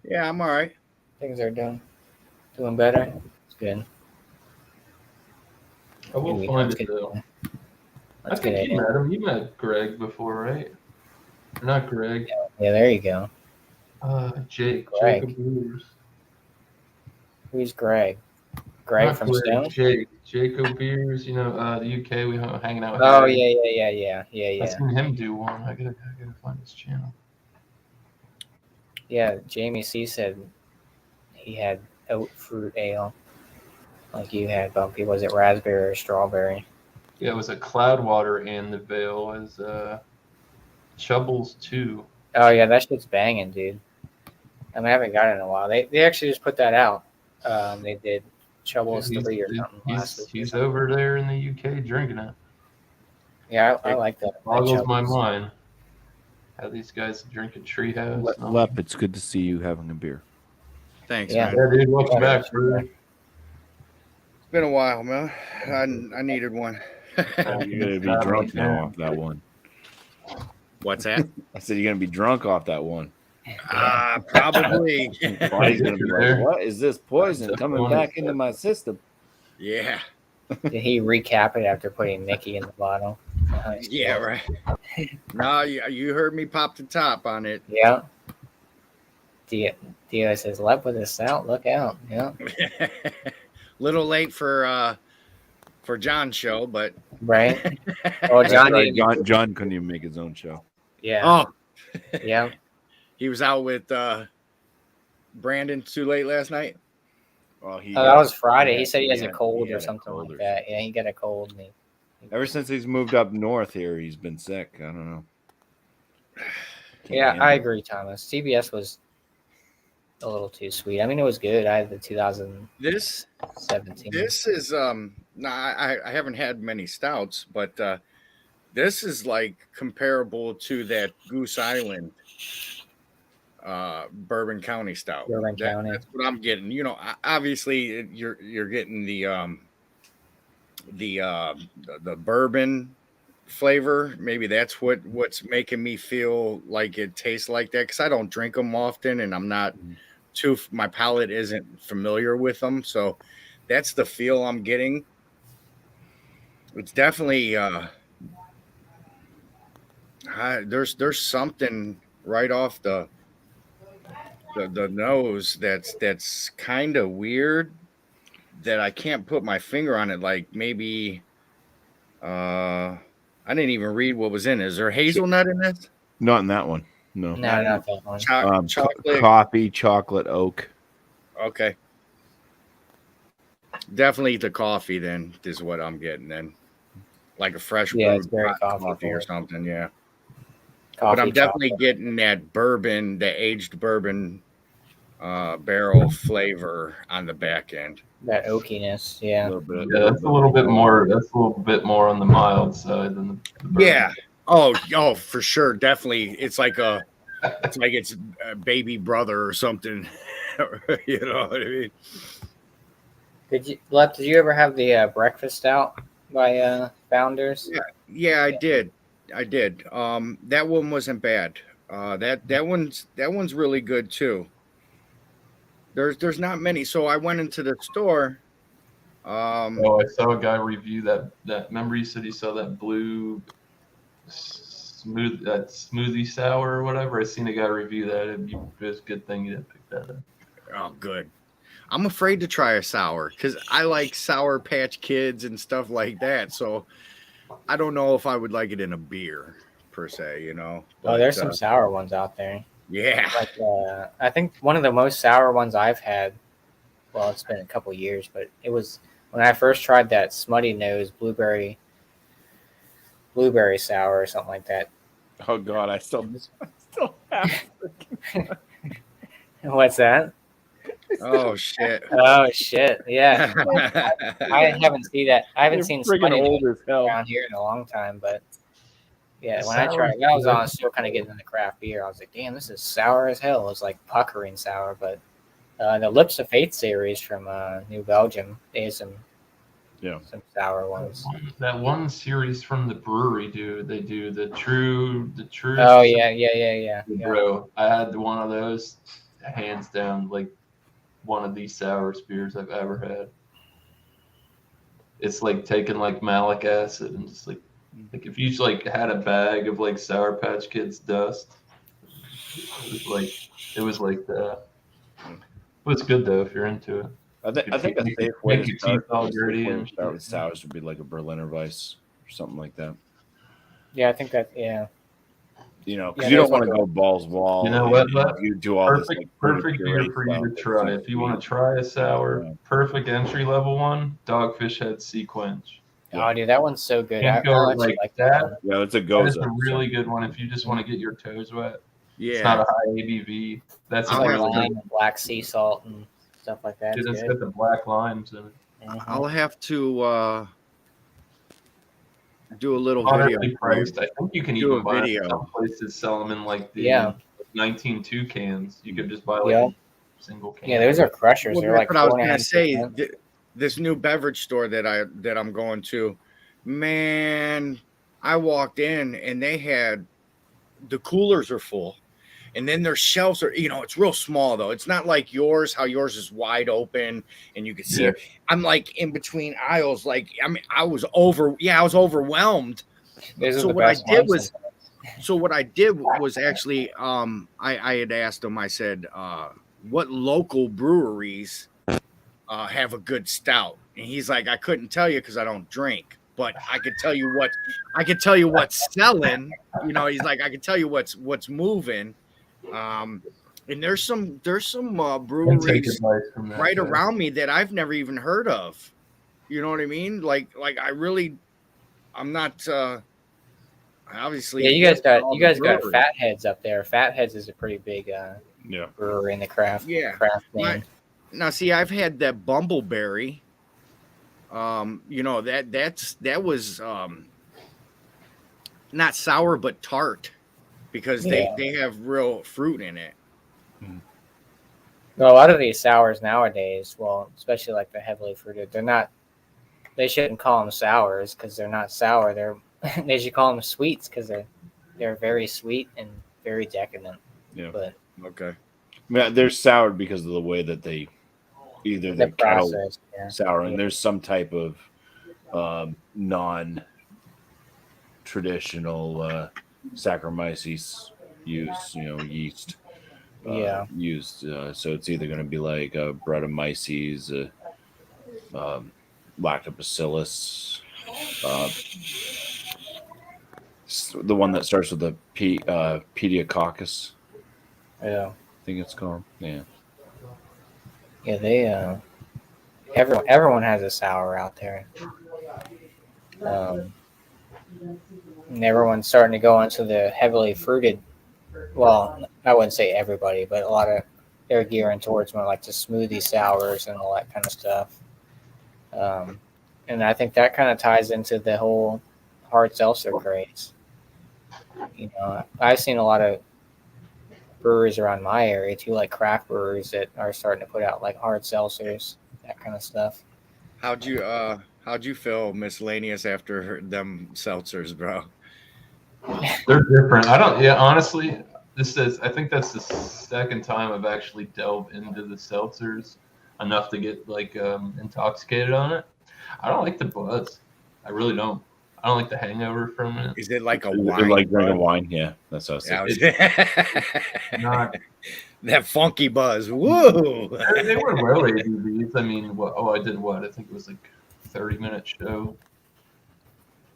yeah, I'm all right. Things are doing better. It's good. I will Maybe find let's it get- though. I Let's think get you it. met him. You met Greg before, right? Or not Greg. Yeah, there you go. Jake. Greg. Jacob Brewers. Who's Greg? Greg Not from Greg, Stone? Jake. Jacob Beers. You know, the UK. We were hanging out with. Oh Harry. yeah. I seen him do one. I gotta find his channel. Yeah, Jamie C said he had oat fruit ale, like you had, Bumpy. Was it raspberry or strawberry? Yeah, it was a Cloudwater, and the Veil was Chubbles too. Oh yeah, that shit's banging, dude. I mean, I haven't got it in a while. They actually just put that out. They did Troubles 3 or something last week. He's over there in the UK drinking it. Yeah, I like that. Boggles my mind. How these guys drinking Treehouse. Lep, it's good to see you having a beer. Thanks, Yeah. man. Yeah, dude, welcome back, brother. It's been a while, man. I needed one. You're gonna be drunk now off that one. What's that? I said you're gonna be drunk off that one. Probably. Body's gonna be like, what is this poison coming back into my system? Yeah. Did he recap it after putting Mickey in the bottle? Yeah, right. No, you heard me pop the top on it. Yeah. Dio says, "Lep with his stout. Look out!" Yeah. Little late for John's show, but Right. Oh, John. John couldn't even make his own show. Yeah. oh, Yeah. he was out with Brandon too late last night. Oh, That was Friday. He said he has a cold or something like that. Yeah, he got a cold. And Ever since he's moved up north here, he's been sick. I don't know. Yeah, I agree, Thomas. CBS was a little too sweet. I mean, it was good. I had the 2017. This is I haven't had many stouts, but this is like comparable to that Goose Island Bourbon County stout. Bourbon County. That's what I'm getting. You know, obviously you're getting the bourbon flavor. Maybe that's what's making me feel like it tastes like that, because I don't drink them often, and I'm not my palate isn't familiar with them, so that's the feel I'm getting. It's definitely there's something right off the nose that's kind of weird that I can't put my finger on it. Like maybe I didn't even read what was in it. Is there hazelnut in this? Not in that one. No. No, not that one. Chocolate. Coffee, chocolate, oak. Okay. Definitely the coffee then is what I'm getting then. like a fresh Yeah, it's brewed very hot coffee coffee or forward. something. Yeah, Coffee but I'm definitely chocolate. getting that bourbon, the aged bourbon barrel flavor on the back end. That oakiness. A Yeah. little bit. Yeah, that's a little bit more. That's a little bit more on the mild side than the bourbon. Yeah. Oh, for sure, definitely. It's a baby brother or something. You know what I mean? Did you ever have the breakfast stout by Founders? Yeah, I did. I did. That one wasn't bad. That one's really good too. There's not many. So I went into the store. Oh, I saw a guy review that. Remember, you said you saw that blue smoothie sour or whatever. I seen a guy review that. It was a good thing you didn't pick that up. Oh, good. I'm afraid to try a sour because I like Sour Patch Kids and stuff like that. So I don't know if I would like it in a beer per se, you know. Oh, there's some sour ones out there. Yeah. Like I think one of the most sour ones I've had. Well, it's been a couple years, but it was when I first tried that Smutty Nose blueberry sour or something like that. Oh God, I still have. What's that? Oh shit. Oh shit! Yeah, I haven't seen that. I haven't They're seen friggin' Smutty old Nose as hell. around here in a long time, but yeah, The when I sour's tried, I was good. on still kind of getting into craft beer. I was like, damn, this is sour as hell. It was like puckering sour, but the Lips of Faith series from New Belgium, they had some sour ones. That one series from the brewery, dude. They do the true. Oh yeah. Bro, I had one of those, hands down, like one of the sourest beers I've ever had. It's like taking like malic acid and just like if you just like had a bag of like Sour Patch Kids dust, it was like that. But it's good though if you're into it. I think a safe way Make to your start, teeth all dirty and start with sours would be like a Berliner Weiss or something like that. Yeah, I think that yeah. You know, because Yeah, you don't there's want to like go balls wall. You know what, and but you do all this like perfect beer puree for you stuff to that's try. too If you want to sweet. try a sour, Yeah. perfect entry level one, Dogfish Head Sea Quench. Oh, dude, that one's so good. Can't I go actually like like that. one. Yeah, it's a That is goza. a really good one if you just want to get your toes wet. It's Yeah. not a high ABV. That's It's a like really lime good. and black sea salt and stuff like that. Dude, It's it's good. got the black limes in it. I'll have to do a little video. Moderately priced. I think you can Do even a buy video. them. Some places sell them in like the Yeah. 19.2 cans. You could just buy like Yeah. a single can. Yeah, those are crushers. Well, They're that's like what I was gonna 4.5%. say. This new beverage store that I'm going to, man, I walked in and they had the coolers are full, and then their shelves are, it's real small though. It's not like yours, how yours is wide open and you can see it. I'm like in between aisles. Like, I mean, I was overwhelmed. Those are So the what I best did ones. was actually I had asked him. I said, what local breweries have a good stout? And he's like, I couldn't tell you because I don't drink, but I could tell you what's selling. He's like, I can tell you what's moving. And there's some breweries right around me that I've never even heard of. You know what I mean? Like I'm not obviously. Yeah, you guys got Fatheads up there. Fatheads is a pretty big brewery in the craft thing. Now see, I've had that Bumbleberry. That was not sour but tart because they have real fruit in it. Well, a lot of these sours nowadays, well, especially like the heavily fruited, they shouldn't call them sours because they're not sour. They should call them sweets because they're very sweet and very decadent. Yeah. But okay. Yeah, they're soured because of the way that they either the kettle sour and there's some type of non-traditional Saccharomyces use, yeast. Used. So it's either going to be like Brettanomyces, Lactobacillus, the one that starts with a Pediococcus. Yeah, I think it's called. Yeah. Yeah, they everyone has a sour out there. And everyone's starting to go into the heavily fruited. Well, I wouldn't say everybody, but a lot of they're gearing towards more like the smoothie sours and all that kind of stuff. And I think that kind of ties into the whole hard seltzer craze. You know, I've seen a lot of breweries around my area too, like craft breweries that are starting to put out like hard seltzers, that kind of stuff. How'd you feel miscellaneous after them seltzers, bro? They're different. I don't. Yeah, honestly, I think that's the second time I've actually delved into the seltzers enough to get like intoxicated on it. I don't like the buzz. I really don't. I don't like the hangover from it. Is it like a Is it wine? like drinking bud? wine? Yeah, that's what I was Yeah, thinking. Not. that funky buzz. Whoa! They were low ABVs. I mean, I did what? I think it was like 30-minute show,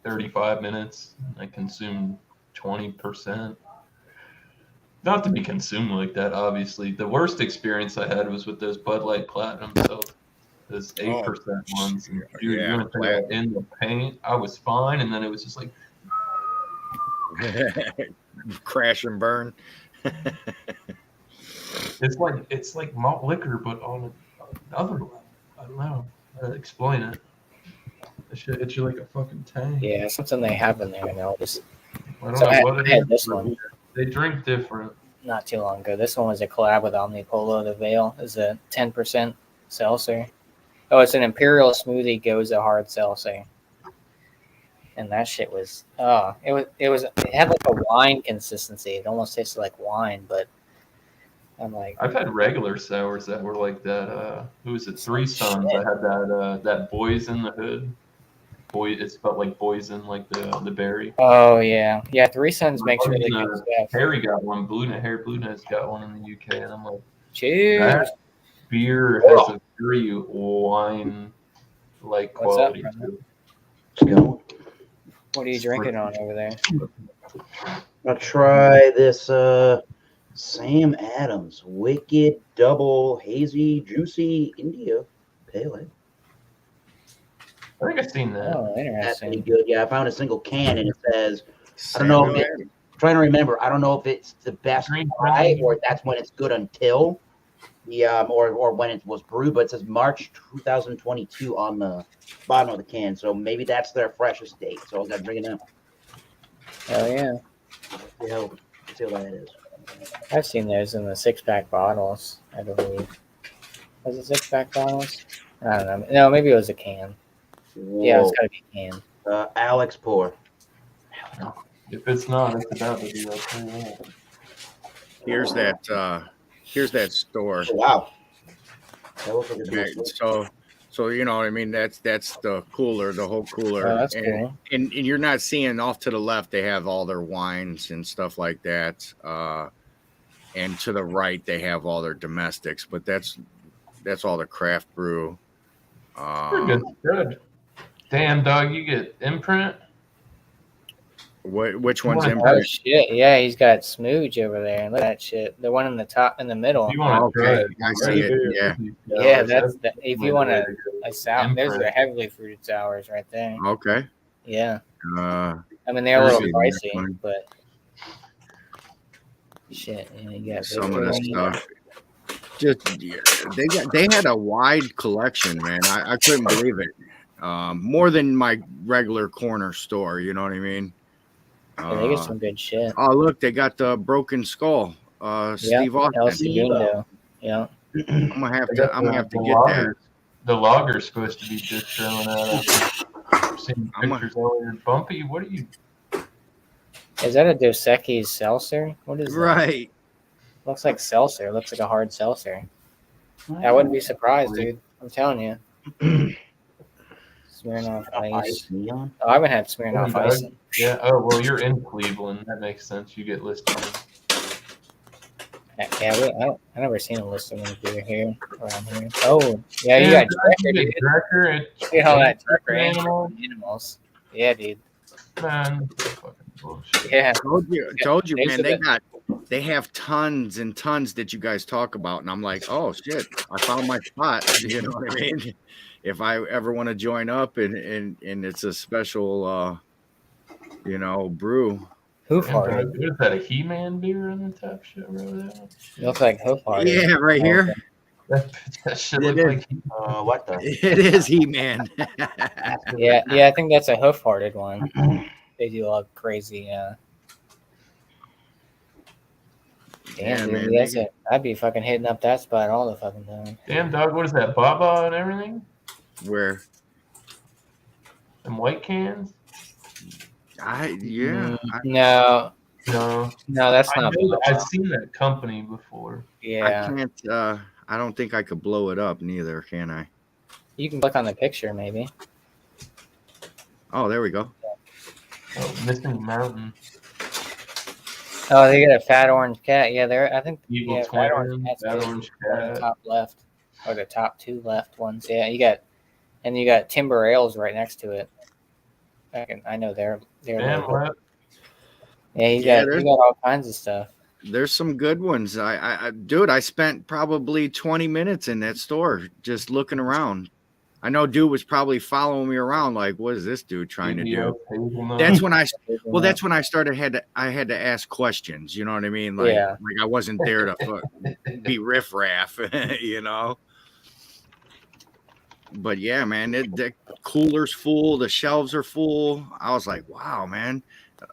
35 minutes. I consumed 20%. Not to be consumed like that, obviously. The worst experience I had was with those Bud Light Platinum seltzers, those 8% ones. And dude, yeah, you want to think about in the paint? I was fine, and then it was just like crash and burn. it's like malt liquor, but on another level. I don't know how to explain it. It should hit you like a fucking tank. Yeah, something they have in there. And I'll just I don't So know what I it had is, this but one They drink different. not too long ago. This one was a collab with Omnipolo. The Veil is a 10% seltzer. Oh, it's an Imperial Smoothie Goza hard seltzer. And that shit was it had like a wine consistency. It almost tasted like wine, but I'm like, I've had regular sours that were like that. Who was it? Three Sons. shit. I had that Boys in the Hood. It's spelled like Boys in like the berry. Oh yeah. Yeah, Three Sons makes really good stuff. Harry got one. Blue Net's got one in the UK, and I'm like, Cheers. that beer has a very wine like What's up, quality brother? to it. Let's go. What are you drinking on over there? I'll try this Sam Adams Wicked Double Hazy Juicy India Pale Ale. I think I've seen that. Oh, That's pretty interesting. good. Yeah, I found a single can and it says, I don't know if I'm trying to remember. I don't know if it's the best Green try Friday. or that's when it's good until the or when it was brewed, but it says March 2022 on the bottom of the can. So maybe that's their freshest date. So I got to bring it up. Oh yeah. See how that is. I've seen those in the 6-pack bottles, I believe. Was it 6-pack bottles? I don't know. No, maybe it was a can. Yeah, it's gotta be a can. Alex pour. If it's not, it's about to be okay. Here's that store. Oh, wow. That looks like a Okay, good so you know what I mean. That's the cooler, the whole cooler. Oh, that's and, cool. and you're not seeing off to the left. They have all their wines and stuff like that. And to the right, they have all their domestics. But that's all the craft brew. Pretty good. Damn, dog, you get imprint. Which one's Oh, in? Oh shit! Yeah, he's got Smooge over there. Look at that shit. The one in the top, in the middle. You want to Okay, try it? I see it, yeah. Yeah, that's the. If you want to a sour, those are Imprint. heavily fruited sours right there. Okay. Yeah, Uh, I mean they're a little There's the- pricey, but shit, yeah, you got some of this Victory. stuff. Just they had a wide collection, man. I couldn't believe it. More than my regular corner store. You know what I mean? Yeah, they get some good shit. Oh, look, they got the Broken Skull. Steve El Austin. Segundo. Yeah. I'm gonna have to get that. The lager's supposed to be just showing out. I've seen I'm a- pictures earlier. Bumpy, what are you? Is that a Dos Equis seltzer? What is that? Right. Looks like seltzer. Looks like a hard seltzer. I wouldn't be surprised, dude. I'm telling you. Smirnoff Ice. Neon. Oh, I haven't had Smirnoff Doug? Ice. Yeah. Oh well, you're in Cleveland. That makes sense. You get listed. Yeah, I never seen a list of any beer here around here. Oh, yeah, you got Drecker, dude. Drecker. See how that Drecker Animal. animals. Yeah, dude. Man, fucking bullshit. Yeah. Told you, These man. are They have tons and tons that you guys talk about, and I'm like, oh shit, I found my spot. You know what I mean? If I ever want to join up, and it's a special brew. Hoof And, hearted. what is that, a He-Man beer on the top shelf over there? Looks like hoof hearted. Yeah, right here. That shit It looks is. like What the? It is He-Man. Yeah, I think that's a hoof hearted one. They do all crazy. Damn, Yeah, dude, man. I'd be fucking hitting up that spot all the fucking time. Damn, dog, what is that, Baba and everything? Where? Them white cans? No, No. that's I not. know that I've seen that company before. Yeah, I can't. I don't think I could blow it up neither, can I? you can click on the picture maybe. Oh, there we go. Oh, Missing Mountain. Oh, they got a fat orange cat. Yeah, I think Evil yeah, Twin, fat orange cat's Fat good. Orange One in the Cat. top left, or the top two left ones. Yeah, you got Timber Ales right next to it. I know they're Damn, local. left. Yeah, you Yeah, got all kinds of stuff. There's some good ones. Dude, I spent probably 20 minutes in that store just looking around. I know dude was probably following me around like, what is this dude trying to do? Hazelnut. That's when I started I had to ask questions, you know what I mean? Like, Yeah. like I wasn't there to be riffraff, But yeah, man, the cooler's full, the shelves are full. I was like, wow, man.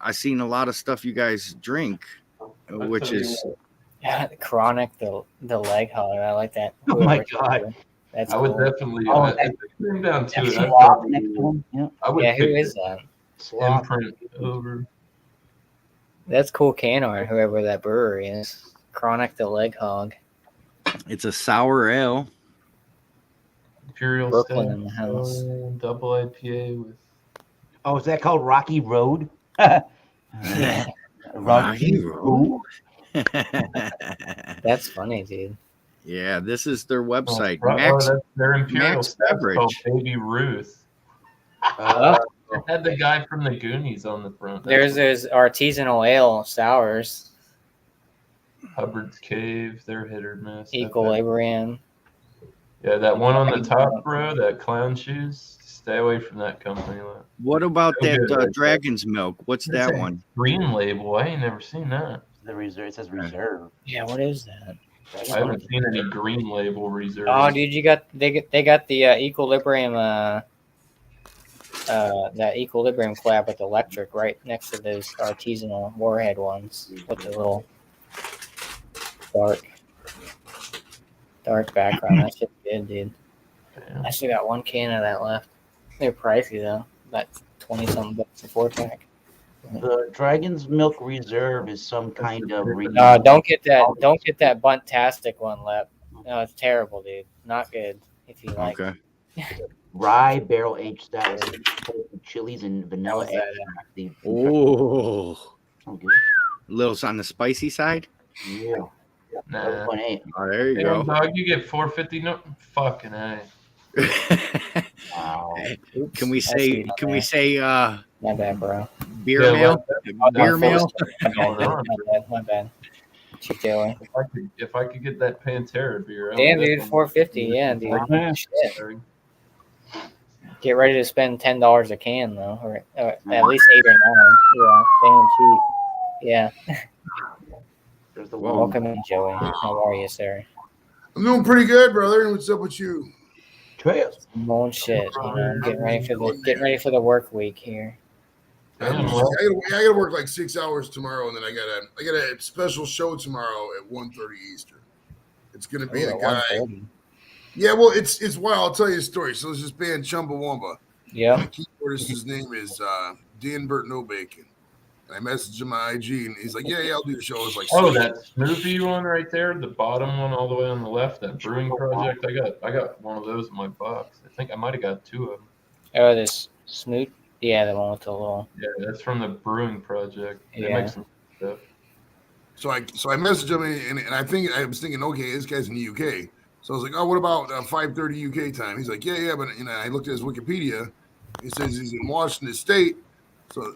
I seen a lot of stuff you guys drink, which is Chronic, the leg hog. I like that. Oh my God. That's I cool. would definitely. Oh, if it came down to it, Sloth next to him. Yeah. I would Yeah, who pick is that? Sloth. Imprint over. That's cool can art, whoever that brewery is. Chronic the leg hog. it's a sour ale. Imperial Brooklyn Stout, in the house. double IPA with. Oh, is that called Rocky Road? Rocky Road. That's funny, dude. Yeah, this is their website. That's their Imperial Max Stout Beverage. called Baby Ruth. Oh, It had the guy from the Goonies on the front. there's artisanal ale sours. Hubbard's Cave. They're hit or miss. Equilibrium. Yeah, that one on the top, bro. That clown shoes. Stay away from that company. What about So that good, right? Dragon's Milk? What's that one? Green label. I ain't never seen that. The reserve. It says reserve. Yeah, what is that? I haven't seen any green label reserve. Oh, dude, they got the Equilibrium that Equilibrium collab with Electric right next to those artisanal Warhead ones with the little dark background. That shit's good, dude. Damn. I still got one can of that left. They're pricey though. About 20-something bucks a 4-pack. The Dragon's Milk Reserve is some kind of. Don't get that Buntastic one, Lep. No, it's terrible, dude. Not good. If you like. Okay. Rye barrel aged stout with chilies and vanilla How's that, extract. Oh, Oh, good. a little on the spicy side. Yeah. Nah. 11.8. Oh, there you Damn, go. dog, you get $4.50. No, fucking A. Wow. Oops, Can we I see say that. My bad, bro. beer Yeah, mail? Beer mail? My bad. Cheap Joey. If I could get that Pantera beer. Damn, dude, $4.50. Yeah, dude. Yeah. Shit. Get ready to spend $10 a can though, or at least 8 or 9. Yeah, staying cheap. Yeah. There's the Whoa. one. Welcome in, Joey. How are you, sir? I'm doing pretty good, brother. What's up with you? Trails. Old shit. You know, getting ready for the work week here. Damn, I well, gotta work like 6 hours tomorrow, and then I got a special show tomorrow at 1:30 Eastern. It's gonna be a guy. 1:30. Yeah, well, it's wild. I'll tell you a story. So it's this band Chumbawamba. Yep. The keyboardist's name is Dan Burt No Bacon. And I messaged him on IG, and he's like, "Yeah, I'll do the show." It's like, oh, that smoothie one right there, the bottom one all the way on the left, that brewing project. I got one of those in my box. I think I might have got 2 of them. Oh, this Snoot. Yeah, the one with the little. Yeah, that's from the brewing project. They Yeah. make some stuff. So I messaged him, and I was thinking, okay, this guy's in the UK. So I was like, oh, what about 5:30 UK time? He's like, yeah, but I looked at his Wikipedia. He says he's in Washington State, so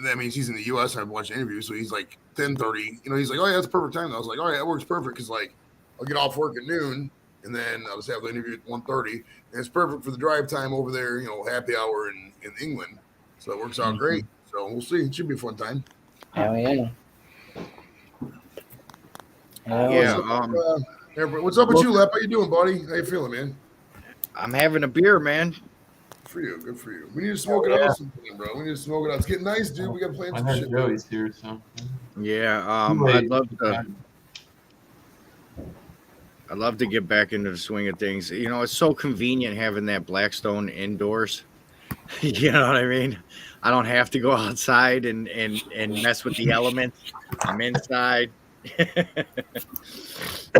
that means he's in the US. I've watched interviews, so he's like 10:30. He's like, oh yeah, that's perfect time. I was like, all right, that works perfect because like I'll get off work at noon, and then I'll just have the interview at 1:30, and it's perfect for the drive time over there. Happy hour in England, so it works out great. So we'll see. It should be a fun time. Hell yeah. Hell Yeah. Everybody, what's up with you, Lep? How you doing, buddy? How you feeling, man? I'm having a beer, man. Good for you. Good for you. We need to smoke it out sometime, bro. We need to smoke it out. It's getting nice, dude. We got plans I some know shit. Joey's here, so. Yeah. I'd love to get back into the swing of things. You know, it's so convenient having that Blackstone indoors. You know what I mean? I don't have to go outside and mess with the elements. I'm inside.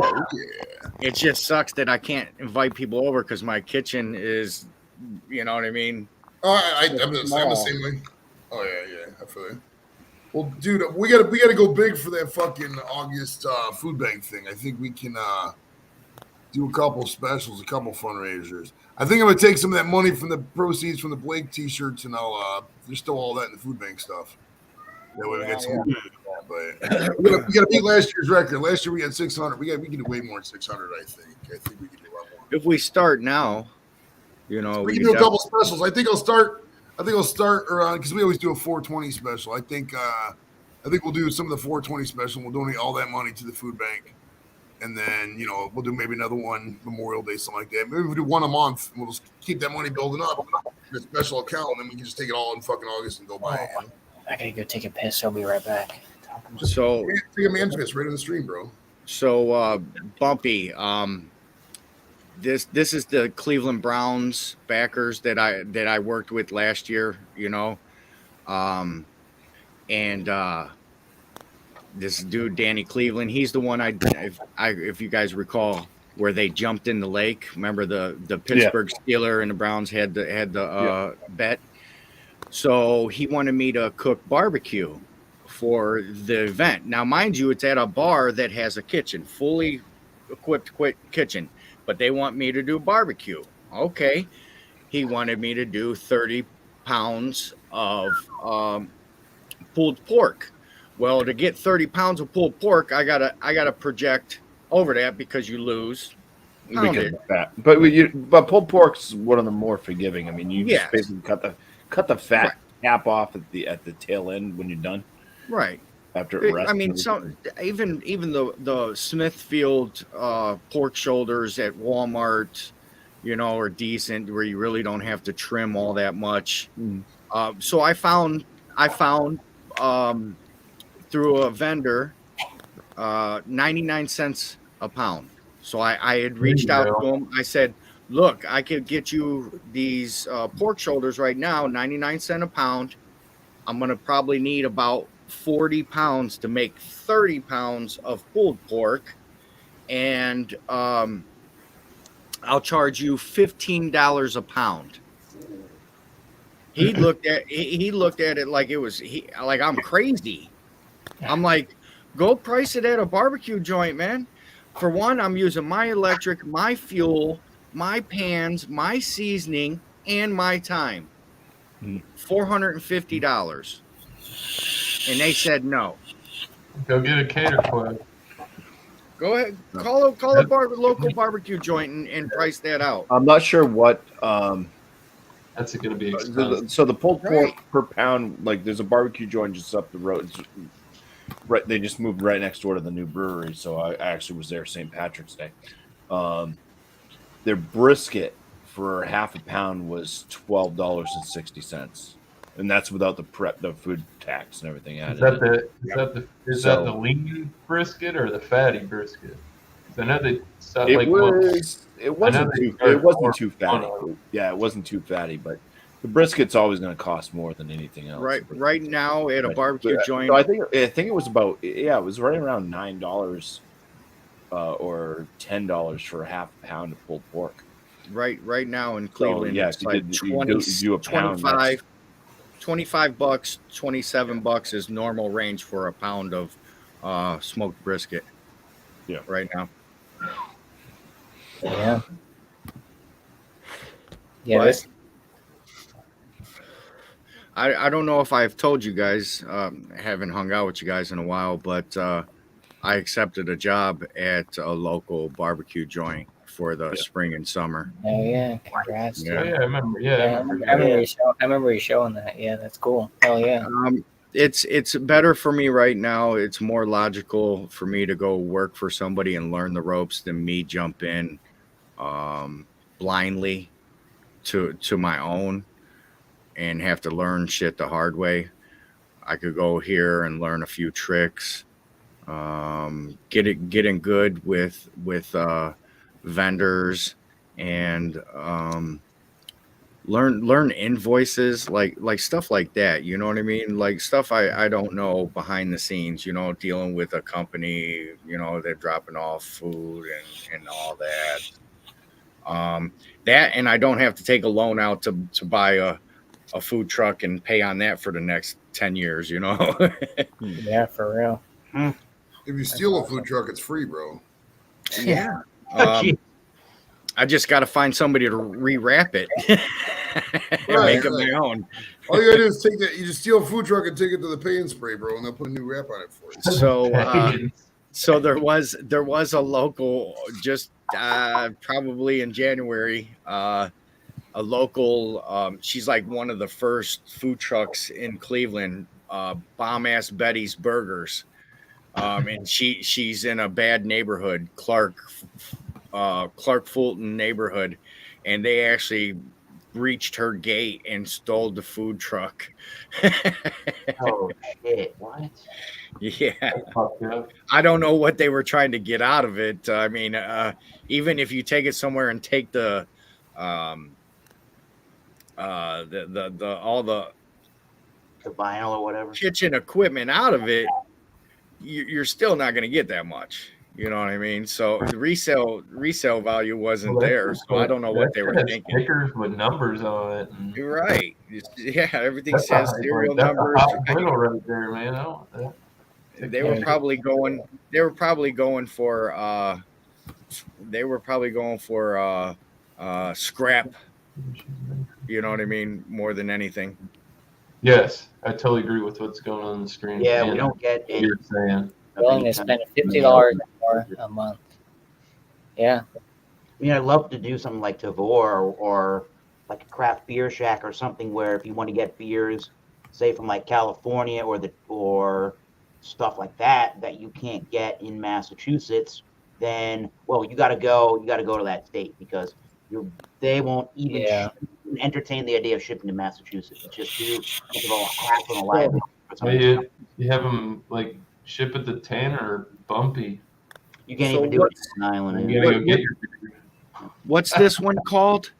Oh, yeah. It just sucks that I can't invite people over because my kitchen is, you know what I mean? Oh, I'm the same way. Oh yeah, I feel you. Well, dude, we gotta go big for that fucking August food bank thing. I think we can do a couple specials, a couple fundraisers. I think I'm gonna take some of that money from the proceeds from the Blake T-shirts, and I'll just throw all that in the food bank stuff. That way we get some. But we gotta beat last year's record. Last year we had 600. We can do way more than 600. I think we can do a lot more. If we start now, you know, We can do a couple specials. I think I'll start around because we always do a 420 special. I think we'll do some of the 420 special. We'll donate all that money to the food bank, and then we'll do maybe another one Memorial Day, something like that. Maybe we'll do one a month, and we'll just keep that money building up in a special account, and then we can just take it all in fucking August and go buy it. I gotta go take a piss. I'll be right back. So take a man's piss right in the stream, bro. So Bumpy, this is the Cleveland Browns backers that I worked with last year, and this dude Danny Cleveland, he's the one if you guys recall where they jumped in the lake. Remember the Pittsburgh Steelers and the Browns had the bet. So he wanted me to cook barbecue for the event. Now, mind you, it's at a bar that has a kitchen, fully equipped kitchen, but they want me to do barbecue. Okay. He wanted me to do 30 pounds of pulled pork. Well, to get 30 pounds of pulled pork, I gotta project over that because you lose. Because of fat. But pulled pork's one of the more forgiving. I mean, you just basically cut the fat cap off at the tail end when you're done. Right. After it rests. I mean, even the Smithfield pork shoulders at Walmart, are decent where you really don't have to trim all that much. So I found through a vendor 99 cents a pound. So I had reached out to him. I said, look, I could get you these pork shoulders right now, 99 cents a pound. I'm going to probably need about 40 pounds to make 30 pounds of pulled pork. And I'll charge you $15 a pound. He looked at it like like I'm crazy. I'm like, go price it at a barbecue joint, man. For one, I'm using my electric, my fuel, my pans, my seasoning, and my time. $450. And they said no. Go get a cater club. Go ahead. Call a local barbecue joint and price that out. I'm not sure what that's going to be expensive. So the pulled pork per pound, like there's a barbecue joint just up the road. Right, they just moved right next door to the new brewery, so I actually was there St. Patrick's Day. Their brisket for half a pound was $12.60, and that's without the food tax and everything added. Is that the lean brisket or the fatty brisket? I know they it wasn't too fatty. Yeah, it wasn't too fatty, but the brisket's always going to cost more than anything else. Right now at a barbecue joint. So I think it was about it was right around $9 or $10 for a half a pound of pulled pork. Right now in Cleveland, it's like $25, $27 is normal range for a pound of smoked brisket. Yeah, right now. Yeah. But I don't know if I've told you guys, haven't hung out with you guys in a while, but I accepted a job at a local barbecue joint for the spring and summer. Oh yeah, congrats. Yeah. Oh, yeah, I remember. Yeah, I remember. I remember you showing that. Yeah, that's cool. Hell yeah. It's better for me right now. It's more logical for me to go work for somebody and learn the ropes than me jump in blindly to my own and have to learn shit the hard way. I could go here and learn a few tricks, getting good with vendors and learn invoices, like stuff like that. You know what I mean? Like stuff I don't know behind the scenes. You know, dealing with a company. You know, they're dropping off food and all that. That, and I don't have to take a loan out to buy a food truck and pay on that for the next 10 years, you know? Yeah, for real. If you steal a food truck, it's free, bro. Yeah. Gee. I just got to find somebody to rewrap it and make it my own. All you gotta do is take that. You just steal a food truck and take it to the pay and spray, bro, and they'll put a new wrap on it for you. So there was a local just probably in January, a local, she's like one of the first food trucks in Cleveland, Bomb Ass Betty's Burgers. And she's in a bad neighborhood, Clark Fulton neighborhood, and they actually breached her gate and stole the food truck. Oh shit! What? Yeah. I don't know what they were trying to get out of it. I mean, even if you take it somewhere and take the all the vinyl or whatever kitchen equipment out of it, you're still not going to get that much. You know what I mean? So the resale value wasn't there. So I don't know what they were thinking. Stickers with numbers on it. You're right. Yeah, everything says serial numbers. Right there, man. They were probably going for scrap. You know what I mean? More than anything. Yes, I totally agree with what's going on the screen. Yeah, we don't get what you're saying. Willing to spend $50 more a month. Yeah. I mean, I'd love to do something like Tavor or like a craft beer shack or something where if you want to get beers, say from like California or stuff like that you can't get in Massachusetts, then you got to go to that state because they won't even entertain the idea of shipping to Massachusetts. It's just too much of a hassle and a liability. You have them like ship it to Tanner or Bumpy. You can't even do it on an island. You gotta go get your beer. What's this one called?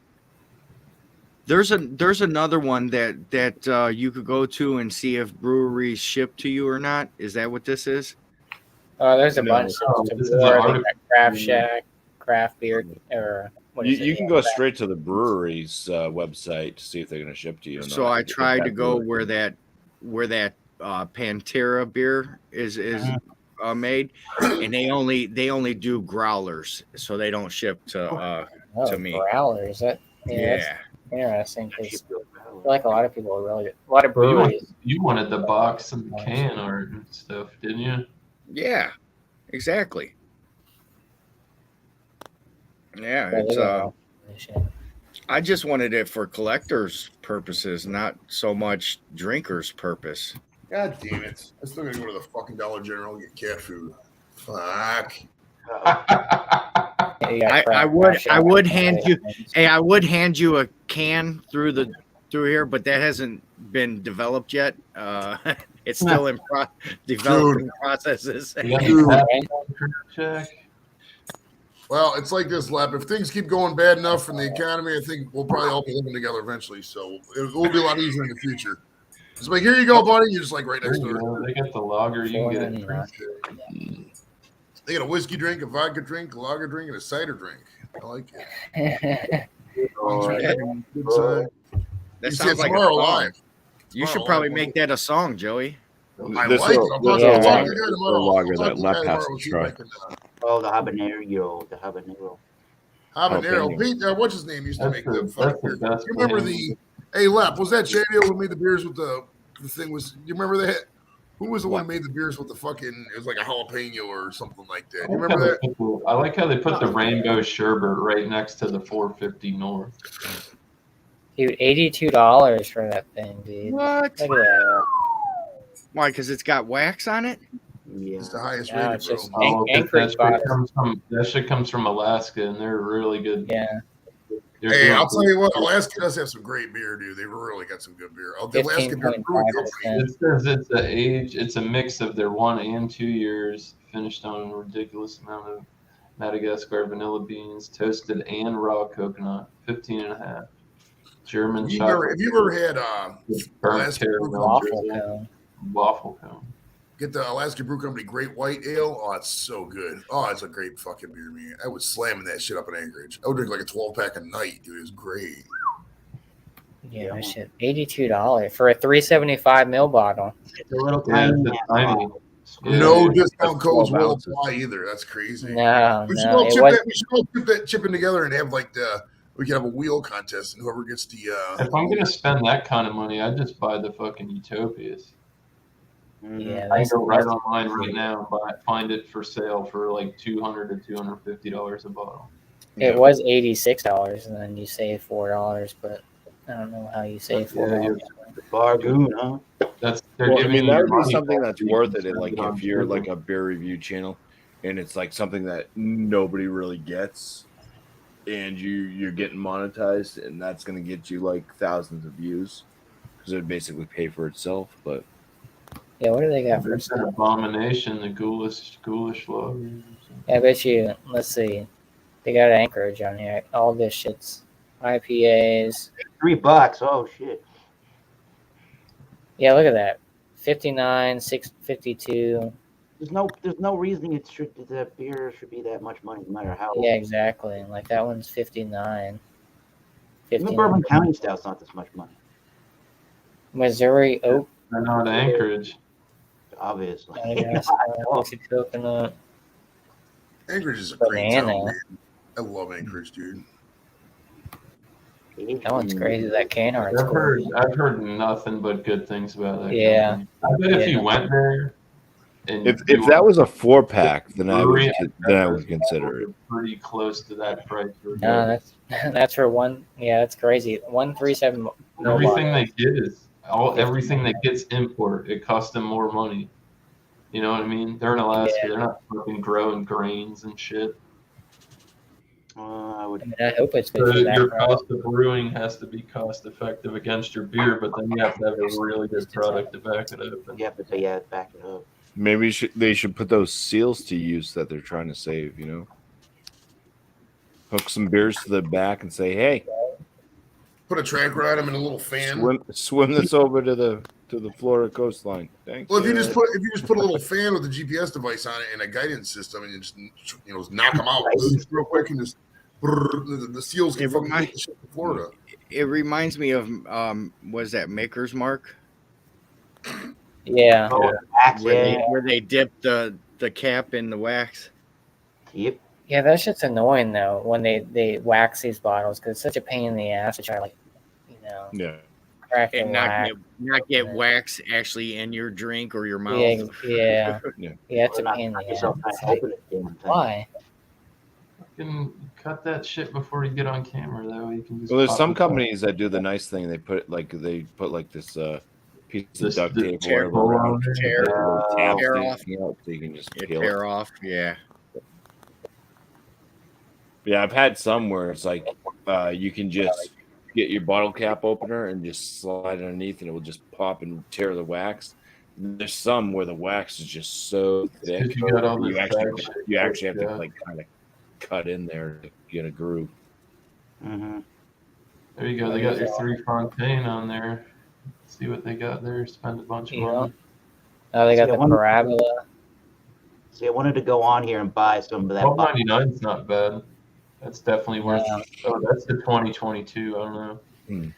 There's another one that you could go to and see if breweries ship to you or not. Is that what this is? There's a bunch. This is Craft Shack, Craft Beer, or what is it? You can go straight to the brewery's website to see if they're going to ship to you. So I tried to go where that Pantera beer is made, and they only do growlers, so they don't ship to me. Growlers, that's interesting because I feel like a lot of breweries. You wanted the box and the can art and stuff, didn't you? Yeah, exactly. Yeah, it's I just wanted it for collectors' purposes, not so much drinkers' purpose. God damn it! I still gotta go to the fucking Dollar General and get cat food. Fuck. I would hand you a can through here, but that hasn't been developed yet. It's still in developing processes. Well, it's like this, Lep. If things keep going bad enough in the economy, I think we'll probably all be living together eventually. So it will be a lot easier in the future. It's like, here you go, buddy. You're just like right next door. They got the lager. You can get it. They got a whiskey drink, a vodka drink, a lager drink, and a cider drink. I like it. That sounds like a song. You should probably make that a song, Joey. I like it. I'm talking about lager that Lep has to try. Oh, the habanero. Pete, what's his name? Used to make them fun beers. You remember Lep? Was that Chadio who made the beers with the thing? You remember that? Who was the one who made the beers with the fucking? It was like a jalapeno or something like that. You remember that? I like how they put the rainbow sherbet right next to the 450 North. Dude, $82 for that thing, dude. What? Look at that. Why? Because it's got wax on it? Yeah. It's the highest No, rated, it's bro. just Oh, Anchorage bought it. that shit comes from Alaska, and they're really good. Yeah. They're Hey, doing I'll tell you what, good. Alaska does have some great beer, dude. They really got some good beer. Oh, the Alaska Beer Brewing Company. 15.5%. It says it's a mix of their 1 and 2 years, finished on a ridiculous amount of Madagascar vanilla beans, toasted and raw coconut, 15.5. German Have you chocolate. ever had burnt Alaska caramel Brew Waffle drizzle, cone. waffle cone. Get the Alaska Brew Company Great White Ale? Oh, it's so good. Oh, it's a great fucking beer, man. I was slamming that shit up in Anchorage. I would drink like a 12-pack a night, dude. It was great. Yeah, that shit. $82 for a 375 ml bottle. It's a little Yeah, tiny. it's tiny. Yeah, No yeah. discount codes 12 will ounces. apply either. That's crazy. No, We should no, all it chip was. that. We should all chip in together and have like we can have a wheel contest, and whoever gets the. If I'm gonna spend that kind of money, I'd just buy the fucking Utopias. Yeah, I can that's go right online right now and find it for sale for like $200 to $250 a bottle. It was $86, and then you save $4. But I don't know how you save $4. Bargoon, huh? They're Well, I giving mean, you that your would be money something back that's so you worth can it. And spend like, it on if you're like sugar. a beer review channel, and it's like something that nobody really gets, and you're getting monetized, and that's going to get you like thousands of views because it would basically pay for itself. But Yeah, what do they got for There's an stuff? abomination, the ghoulish lager. I bet you. Let's see. They got Anchorage on here. All this shit's IPAs. $3. Oh shit. Yeah, look at that. 59, 652. There's no reason that beer should be that much money, no matter how. Yeah, exactly. Like that one's 59. Even 59. Bourbon County Stout's not this much money, Missouri Oak. They're not Anchorage. obviously. Coconut. Anchorage is a great town, Banana. man. I love Anchorage, dude. That one's crazy. That can art's cool. I've heard nothing but good things about that. Yeah. company. I bet if you went there, and if you that was a 4-pack, then I would brewery, consider it. pretty close to that price. No, that's for one. Yeah, that's crazy. 137. Everything they get is everything that gets import. It costs them more money. You know what I mean? They're in Alaska. Yeah. They're not fucking growing grains and shit. I would. I mean, I hope it's good So for your that. cost of brewing has to be cost effective against your beer, but then you have to have a really good product to back it up. And You have to back it up. Maybe they should put those seals to use that they're trying to save. You know, hook some beers to the back and say, "Hey, Put a tracker on them and a little fan. swim this over to the Florida coastline." Thanks. Well, if you just put a little fan with a GPS device on it and a guidance system, and you just knock them out real quick, and just the seals can fucking get the shit to Florida. It reminds me of was that Maker's Mark Yeah. Wax, where they dip the cap in the wax. Yep. Yeah, that shit's annoying though when they wax these bottles because it's such a pain in the ass to try to Yeah. crack And the not wax. get wax actually in your drink or your mouth. Yeah, Yeah. it's a pain in the ass. It's like, why? fucking cut that shit before you get on camera. That way you can just. Well, there's pop some it companies that do the nice thing. They put this piece of This- duct the tape tear or whatever around bone. Tear- the tap tear thing, off. so you can just It peel it. tear off. Yeah. Yeah, I've had some where it's like you can just get your bottle cap opener and just slide it underneath, and it will just pop and tear the wax. There's some where the wax is just so thick Because you got all you this actually fat shit you actually have to pushed like kind of cut in there to get a groove. Mm-hmm. There you go. They got your 3 Fontaine on there. See what they got there. Spend a bunch of Yeah. money. Oh, they got See, I the wonder- parabola. See, I wanted to go on here and buy some of that. $12.99 is not bad. That's definitely worth. Yeah. Oh, that's the 2022. I don't know. I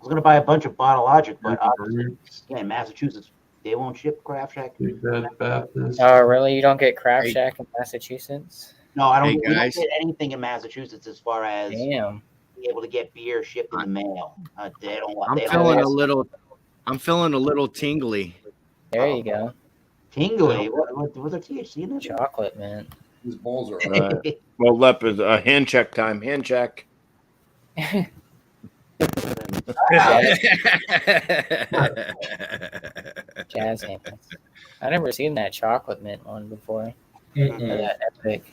was gonna buy a bunch of Bottle Logic, but Roots, in Massachusetts, they won't ship Craft Shack. Big Bad Baptist. Oh, really? You don't get Craft Hey. Shack in Massachusetts? No, I don't. Hey, We don't guys. get anything in Massachusetts as far as Damn. being able to get beer shipped in the mail. They don't want. I'm They don't feeling want- a little tingly. There you go. Tingly. What's the THC in it? Chocolate mint. His balls are. Well, Lep is hand check time. Hand check. Jazz hands. I never seen that chocolate mint one before. Mm-mm. That epic.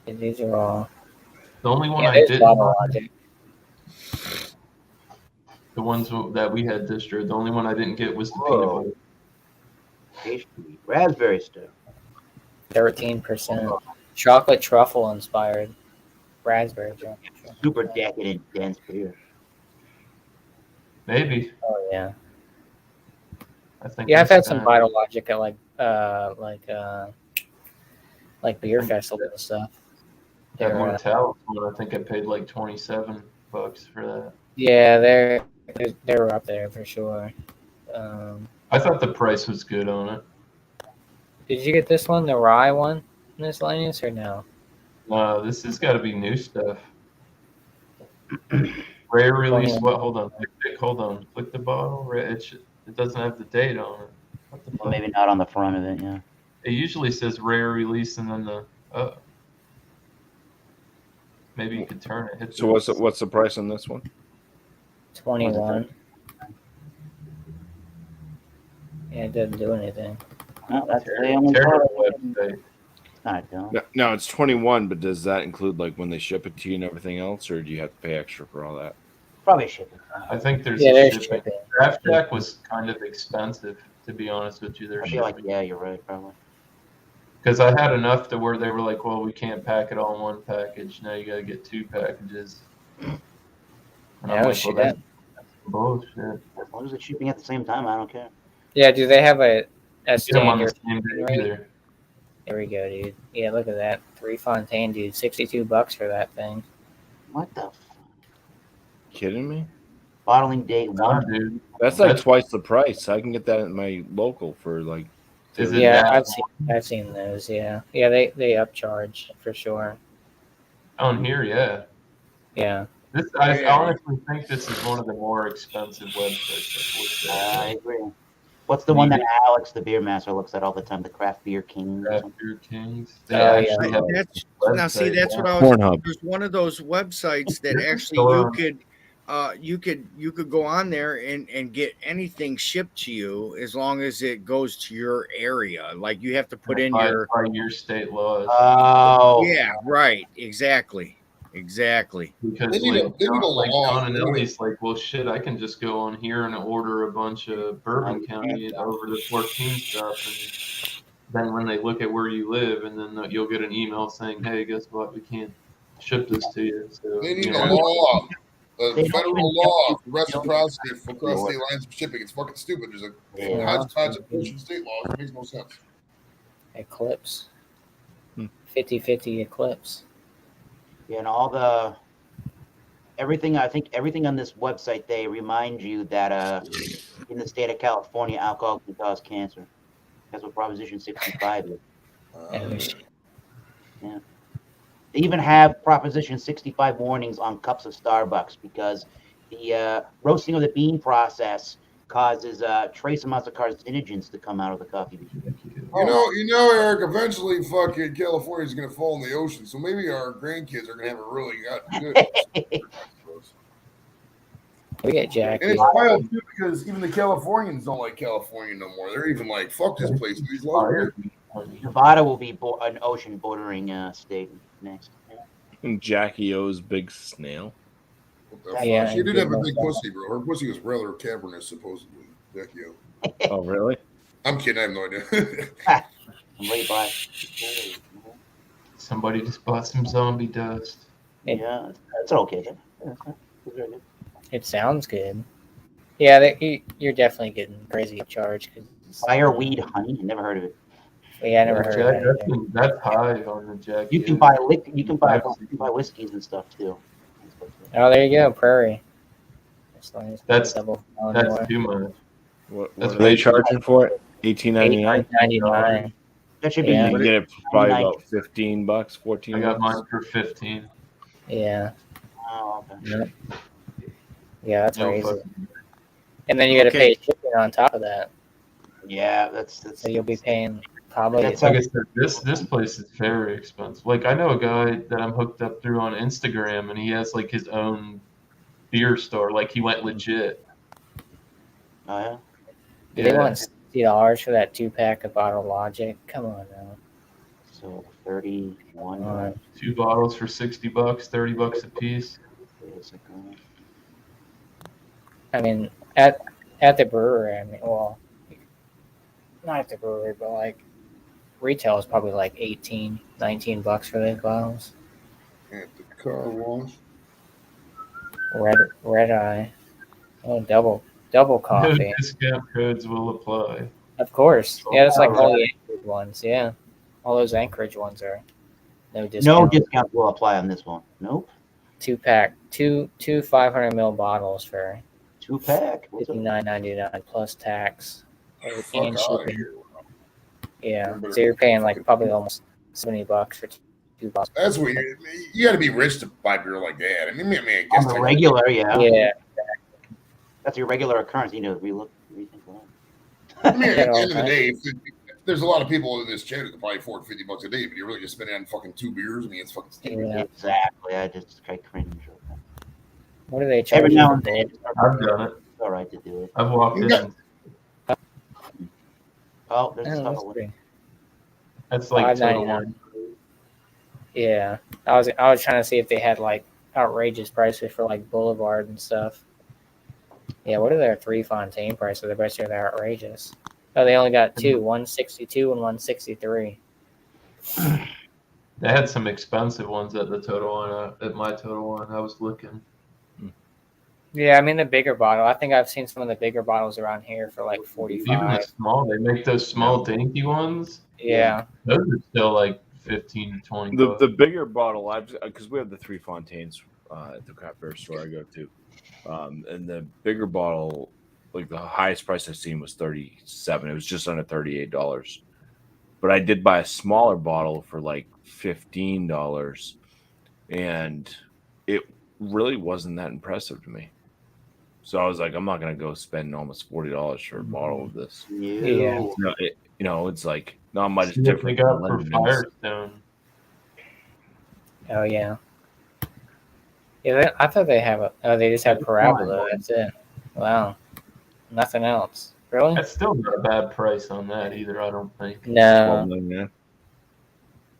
These are all. The only one Yeah, I there's didn't. Bottle Logic. The ones that we had distro. The only one I didn't get was the Whoa. peanut butter. Tasty. Raspberry stuff. 13%. Chocolate truffle inspired. Raspberry chocolate. Super decadent, dense beer. Maybe. Oh yeah. I think. Yeah, I've that's had some kind Vital Logic at like beer festival and stuff. That They're, Mortalis one, I think I paid like $27 for that. yeah, they're up there for sure. I thought the price was good on it. Did you get this one, the rye one, miscellaneous, or no? This has got to be new stuff. Rare release. What? Hold on. Hold on. Click the bottle. It doesn't have the date on it. What the Well, fuck? maybe not on the front of it, yeah. It usually says rare release and then the. Maybe you could turn it. Hit So what's the price on this one? 21. Yeah, it doesn't do anything. No, that's the only Terrible part. website. It's not dumb. No, it's 21, but does that include like when they ship it to you and everything else, or do you have to pay extra for all that? Probably shipping. I think there's Yeah, a there's shipping. shipping. Draft Jack was kind of expensive, to be honest with you. I There's feel like, shipping. yeah, you're right, probably. Because I had enough to where they were like, well, we can't pack it all in one package. Now you got to get 2 packages. And Yeah, shit. that's bullshit. As long as it's shipping at the same time, I don't care. Yeah, do they have a Get them on the standard? same day Right. either. There we go, dude. Yeah, look at that. 3 Fontaine, dude. $62 for that thing. What the Kidding me? bottling date Nah, one? dude. That's like That's- twice the price. I can get that at my local for like. Is it Yeah, that I've seen those. Yeah, yeah, they upcharge for sure. on here? Yeah. Yeah, I Yeah. honestly think this is one of the more expensive websites. I agree. What's the one that Alex, the beer master, looks at all the time? The Craft Beer King. Or Craft something? Beer Kings. Oh, They actually yeah. have Now, see, website, that's yeah. what I was. Pornhub. There's one of those websites that There's a actually store. you could go on there and get anything shipped to you as long as it goes to your area. Like you have to put in by your state laws. Oh. yeah, right, exactly. Because They need a law. John and Ellie's like, well, shit, I can just go on here and order a bunch of Bourbon County over the 14 stuff, and then when they look at where you live, and then you'll get an email saying, hey, guess what? We can't ship this to you. So They need you a know, law, They a don't federal even law tell for you- reciprocity for cross state lines of shipping. It's fucking stupid. There's a Yeah. hodgepodge of bullshit state laws. It makes no sense. Eclipse. 50-50 Eclipse. Yeah, and everything on this website, they remind you that in the state of California, alcohol can cause cancer. That's what Proposition 65 is. They even have Proposition 65 warnings on cups of Starbucks because the roasting of the bean process causes trace amounts of carcinogens to come out of the coffee bean. You know, Eric. Eventually, fucking California's gonna fall in the ocean. So maybe our grandkids are gonna have a really good. We get Jackie. And it's wild too because even the Californians don't like California no more. They're even like, "Fuck this place." These laws are good. Nevada will be an ocean bordering state next. Jackie O's big snail. What the fuck? Yeah, She did I have a did big know pussy, bro. Her pussy was rather cavernous, supposedly. Jackie O. Oh, really? I'm kidding. I have no idea. Somebody buy. somebody just bought some zombie dust. Yeah, it's okay. Yeah, it's very good. It sounds good. Yeah, you're definitely getting crazy charge. Fireweed honey. Never heard of it. Yeah, I never heard Jack, of that. that's high on the Jack. You can buy whiskeys and stuff too. Oh, there you go, Prairie. That's double. too much. What That's are they way- charging for it? $18.99. $89.99. That should Yeah. You be. can get it for probably $99. about $15, 14. I got bucks. mine for 15. Yeah, Oh, okay. yeah, that's No crazy. fucking- And then you got to Okay. pay shipping shipping on top of that. Yeah, that's So you'll be paying probably. That's Like I said, this place is very expensive. Like I know a guy that I'm hooked up through on Instagram, and he has like his own beer store. Like he went legit. Oh yeah. Do they want $60 for that 2-pack of Bottle Logic? Come on now. So 31. Come on. 2 bottles for $60, $30 a piece. Basically. I mean, at the brewery, I mean, well, not at the brewery, but like retail is probably like 18, $19 for those bottles. At the car wash. Red Eye. Oh, double No coffee. discount codes will apply. Of course. Yeah, it's like Oh, all the Anchorage ones. Yeah. All those Anchorage ones are no No discount. discount will apply on this one. Nope. 2-pack, two 500 ml bottles for 2-pack. What's up? $59.99 plus tax Fuck and out of shipping. here. Yeah. So you're paying like probably almost $70 for 2 bottles. That's what you got to be rich to buy beer like that. I mean, I On guess the regular, yeah. Yeah. That's your regular occurrence. You know, rethink that. I mean, at the Yeah, end of the okay. day, there's a lot of people in this chat who can probably afford $50 a day, but you're really just spending on fucking 2 beers. I mean, it's fucking stupid. Yeah. Exactly. I just kind of cringe. What do they charge Every you now for and then, that? I've done it. it's all right to do it. I've walked in. Yeah. Oh, there's Oh, stuff. that's pretty- That's like total $5.99. Yeah, I was trying to see if they had like outrageous prices for like Boulevard and stuff. Yeah, what are their 3 Fontaine prices? I bet you they're outrageous. Oh, they only got 2, 162 and 163. They had some expensive ones at the Total Wine. At my Total Wine, I was looking. Yeah, I mean the bigger bottle. I think I've seen some of the bigger bottles around here for like Even 45. the small, they make those small dainty ones. Yeah, Those are still like 15 to 20 The bucks. bigger bottle, because we have the 3 Fontaines at the craft beer store I go to, and the bigger bottle, like the highest price I've seen was $37. It was just under $38. But I did buy a smaller bottle for like $15, and it really wasn't that impressive to me. So I was like, I'm not gonna go spend almost $40 for a bottle of this. Yeah. No, it's like not much See what they different. got than for Lindeman's. Firestone. oh yeah. Yeah, I thought they have a. Oh, they just have Parabola. That's it. Wow, nothing else. Really? That's still not a bad price on that either, I don't think. No. $12.99.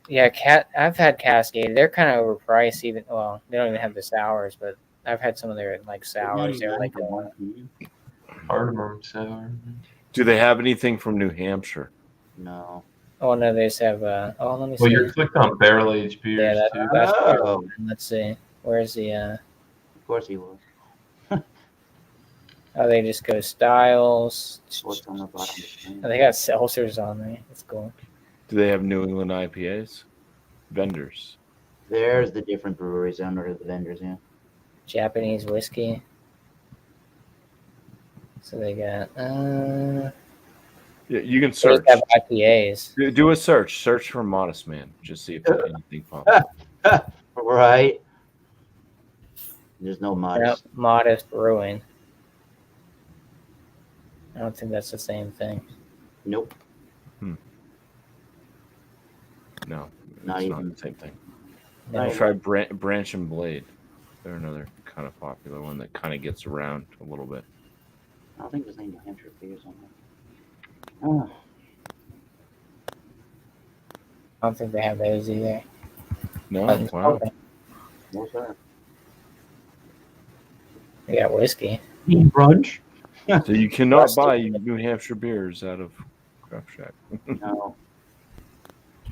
Yeah, I've had Cascade. They're kind of overpriced. Even well, they don't even have the sours, but I've had some of their like sours. They're like Cardamom sour. Do they have anything from New Hampshire? No. oh no, they just have. Oh, let me see. Well, you're clicked on barrel aged beers Yeah, too. that's Oh. Let's see. Where's the? Of course he was. Oh, they just go styles. What's on the bottom of the Oh, screen? they got seltzers on there. That's cool. Do they have New England IPAs? Vendors. There's the different breweries under the vendors, yeah. Japanese whiskey. So they got. Yeah, you can They search. have IPAs. Do a search. Search for Modest Man. Just see if anything pops up. Right. There's no Yep, modest. Modest Brewing. I don't think that's the same thing. Nope. No, Not it's even. not the same thing. No. Try Branch and Blade. They're another kind of popular one that kind of gets around a little bit. I don't think there's any New Hampshire beers on there. Oh, I don't think they have those either. No, But- wow. okay. what's that? They got whiskey. Brunch? So you cannot Rusty. buy New Hampshire beers out of Craft Shack. No.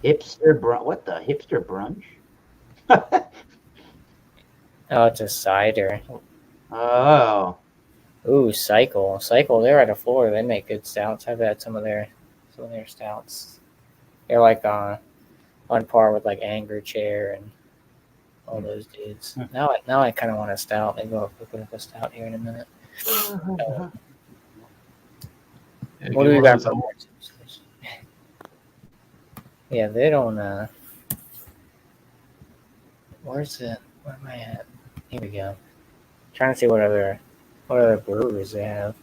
Hipster brunch? What the hipster brunch? Oh, it's a cider. Oh, Ooh, Cycle. Cycle, they're out of Florida. They make good stouts. I've had some of their stouts. They're like on par with like Angry Chair and all those dudes. Now I kind of want a stout. Maybe I'll open up a stout here in a minute. Yeah, What get do we one got of for those Yeah, they don't. Where's it? Where am I at? Here we go. Trying to see what other breweries they have.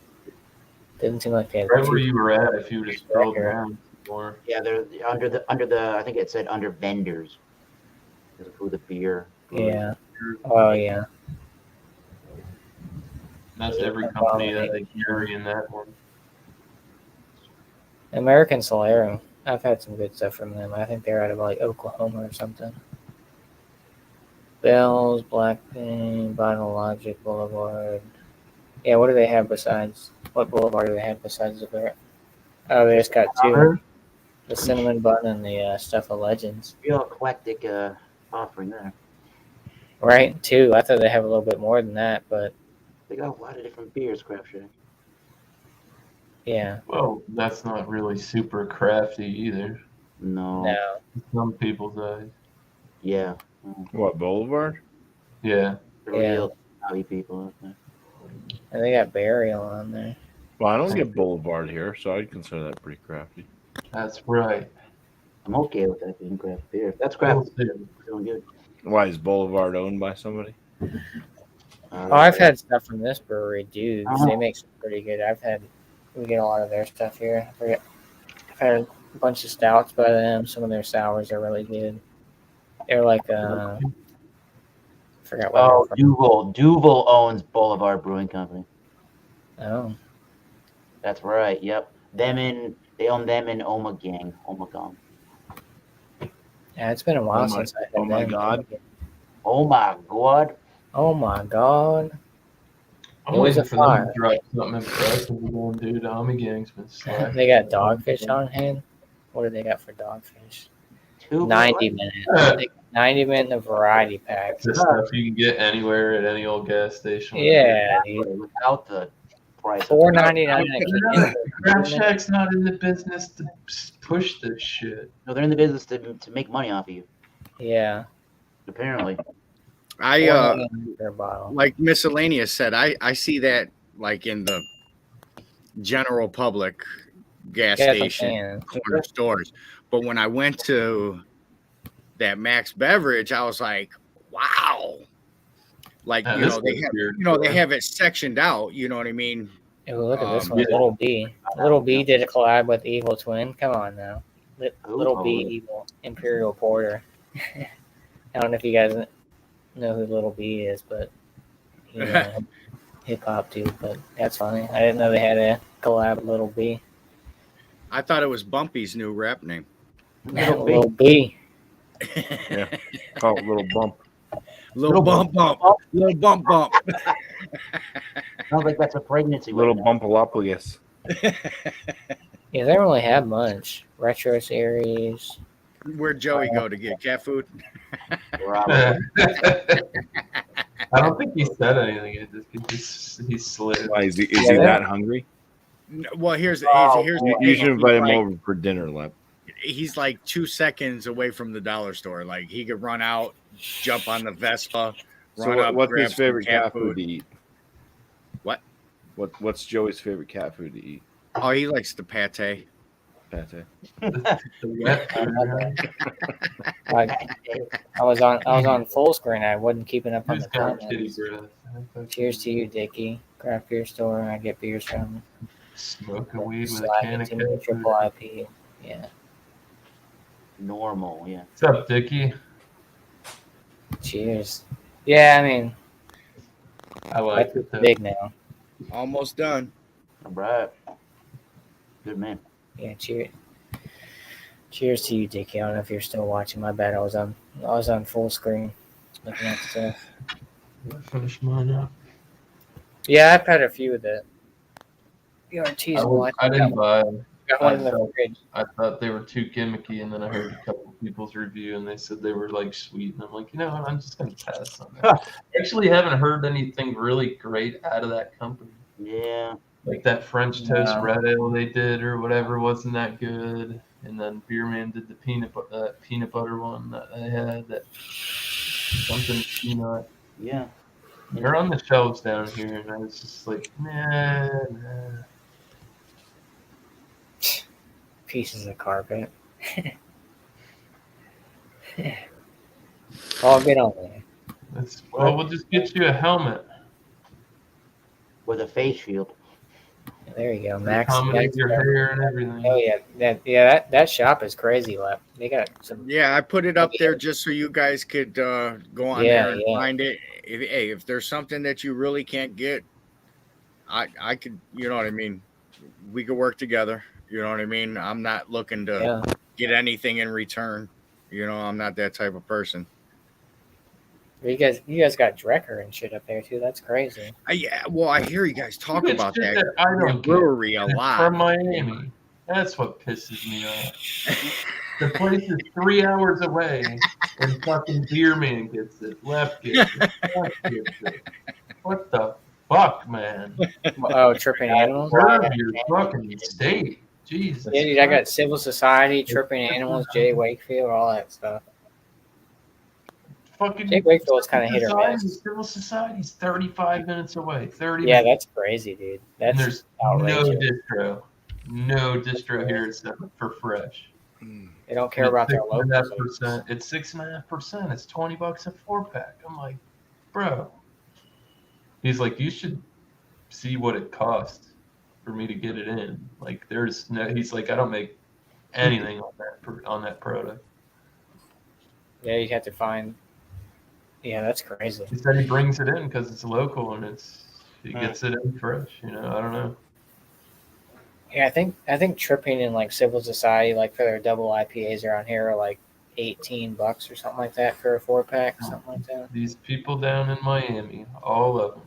Didn't seem like they had Right where too- you were at, if you would have scrolled Right. down more. Yeah, they're under the. I think it said under vendors. There's who the beer. Yeah. Oh yeah. That's every company that they carry in that one. American Solero. I've had some good stuff from them. I think they're out of like Oklahoma or something. Bell's, Blackpink, Bottle Logic, Boulevard. Yeah, what do they have besides? What Boulevard do they have besides the beer? Oh, they just got two: the cinnamon bun and the stuff of legends. Real eclectic offering there. Right, two. I thought they have a little bit more than that, but They got a lot of different beers, Craft Shack. yeah, Well, that's not really super crafty either. No. no. Some people's eyes. Yeah. What, Boulevard? Yeah. The Yeah. real hobby people out there. And they got Burial on there. Well, I don't get Boulevard here, so I'd consider that pretty crafty. That's right. I'm okay with that being craft beer. If that's craft beer, I'm feeling good. Why is Boulevard owned by somebody? Oh, I've had stuff from this brewery, Dudes. Uh-huh. They make some pretty good. We get a lot of their stuff here. I've had a bunch of stouts by them. Some of their sours are really good. They're like I forgot what. Oh, they're Duval. Duval owns Boulevard Brewing Company. from. Oh, That's right. Yep. They own them in Omegang. yeah. It's been a while Oh my- since I had oh my them. God. Oh my god. Oh my god. I'm It was waiting a for them fire. to drop something impressive again, dude. Army Gang's been slacking. They got Dogfish on hand. What do they got for Dogfish? 90 minute. 90 minute in a variety pack. It's the stuff you can get anywhere at any old gas station. Yeah, dude. Without the price. $4.99 Craft Shack's not in the business to push this shit. No, they're in the business to make money off of you. Yeah. Apparently. I $4.99 per bottle. like miscellaneous said, I see that like in the general public gas Yeah, station corner stores. But when I went to that Max Beverage, I was like, wow. Like, Yeah, you this know, they was have, weird. you know, they have it sectioned out, you know what I mean? Ooh, look at this one, yeah. Little B. Little B did a collab with Evil Twin. Come on now. Little B totally. Evil Imperial Porter. I don't know if you guys know who Little B is, but he's a hip hop dude. But that's funny. I didn't know they had a collab with Little B. I thought it was Bumpy's new rap name. Little B. Yeah. Call it a little bump. Little bump. Little bump. Sounds like that's a pregnancy. Little right now. bumpalopolis. Yeah, they don't really have much. Retro series. Where'd Joey go to get cat food? Probably. I don't think he said anything. He slid. Why is he Yeah. that hungry? Well, here's Oh, the You thing. should invite him Like, over for dinner, Lep. he's like 2 seconds away from the dollar store. Like he could run out, jump on the Vespa, So run up, what's grab his some favorite cat food to eat? What? What's Joey's favorite cat food to eat? Oh, he likes the pate. Pate. I was on full screen. I wasn't keeping up on Who's the got kitty comments. breath? Cheers to you, Dickie. Craft beer store. I get beers from. Smoking weed with a Slide can of into cat food. triple IP. Yeah. Normal, yeah. What's up, Dickie? Cheers. Yeah, I mean, I like that's it. Though. big now. Almost done. All right. Good man. Yeah, cheers. Cheers to you, Dickie. I don't know if you're still watching. My bad. I was on full screen looking at stuff. I finished mine up. Yeah, I've had a few of the ERTs. I didn't buy them. Got one in the fridge. I thought they were too gimmicky, and then I heard a couple people's review, and they said they were like sweet, and I'm like, you know what? I'm just gonna pass on that. I actually haven't heard anything really great out of that company. Yeah. Like that French toast No. red ale they did or whatever wasn't that good, and then Beerman did the peanut butter one that I had, that something peanut. Yeah. They're on the shelves down here, and I was just like, nah. Pieces of carpet. I'll get on there. Well, we'll just get you a helmet. With a face shield. There you go, They Max. accommodate your hair and everything. Oh yeah, that shop is crazy. Left. They got some. Yeah, I put it up there just so you guys could go on Yeah, there and yeah. find it. If there's something that you really can't get, I could, you know what I mean? We could work together. You know what I mean? I'm not looking to Yeah. get anything in return. You know, I'm not that type of person. You guys got Drecker and shit up there too. That's crazy. Yeah, well, I hear you guys talk It's about shit that, I don't get. brewery a And it's lot. from Miami. That's what pisses me off. The place is 3 hours away, and fucking Beer Man gets it. Left gets it. Right gets it. What the fuck, man? Oh, Tripping Animals. Serve your fucking state. Jesus. Yeah, dude, I got Christ. Civil Society, Tripping Animals, Jay Wakefield, all that stuff. Fucking Jay Wakefield's kind of hit or Society, miss. Civil Society's 35 minutes away. 30 Yeah, minutes. that's crazy, dude. And That's there's no outrageous. distro. No distro here except for fresh. They don't care about their local. 6.5%. It's 6.5%. It's $20 a 4-pack. I'm like, bro. He's like, you should see what it costs for me to get it in. Like, there's no. He's like, I don't make anything on that product. Yeah, you have to find. Yeah, that's crazy. He said he brings it in because it's local and he gets it in fresh. You know, I don't know. Yeah, I think Tripping and like Civil Society, like for their double IPAs around here, are like $18 or something like that for a 4-pack, something like that. These people down in Miami, all of them,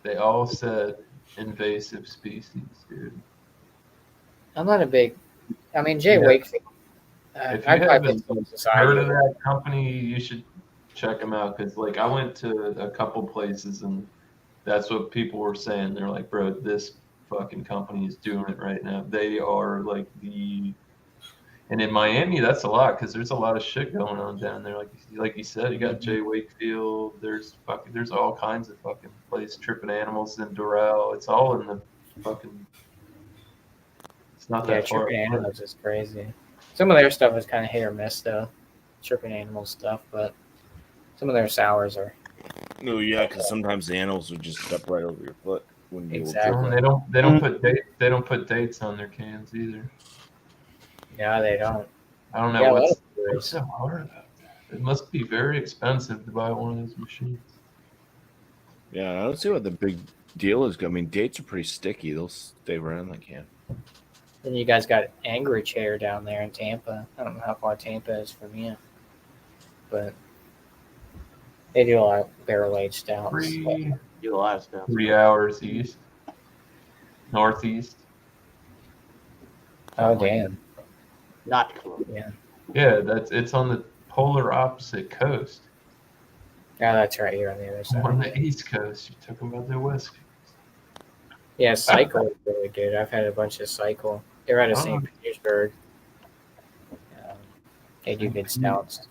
they all said invasive species, dude. I'm not a big. I mean, Jay Yeah. Wakefield. If I'd you probably haven't put Civil heard Society. of that company, you should check them out because, like, I went to a couple places and that's what people were saying. They're like, bro, this fucking company is doing it right now. They are like and in Miami, that's a lot because there's a lot of shit going on down there. Like you said, you got Jay Wakefield. There's all kinds of fucking places. Tripping Animals in Doral. It's all in the fucking. It's not Yeah, that far. Tripping Animals is crazy. Some of their stuff is kind of hit or miss, though. Tripping Animals stuff, but some of their sours are. No, yeah, because sometimes the animals would just step right over your foot when you Exactly. They don't put dates on their cans either. Yeah, they don't. I don't know Yeah, what's that's so hard about that. It must be very expensive to buy one of those machines. Yeah, I don't see what the big deal is. I mean, dates are pretty sticky; they'll stay around like can. Then you guys got Angry Chair down there in Tampa. I don't know how far Tampa is from you, but they do a lot of barrel-aged stouts. Do a lot of stuff. 3 hours east, northeast. Oh, damn. Not close. Yeah. Yeah, it's on the polar opposite coast. Yeah, that's right here on the other side. On the east coast, you took them about the west coast. Yeah, Cycle is really good. I've had a bunch of Cycle. They're out of St. Petersburg. They do good stouts.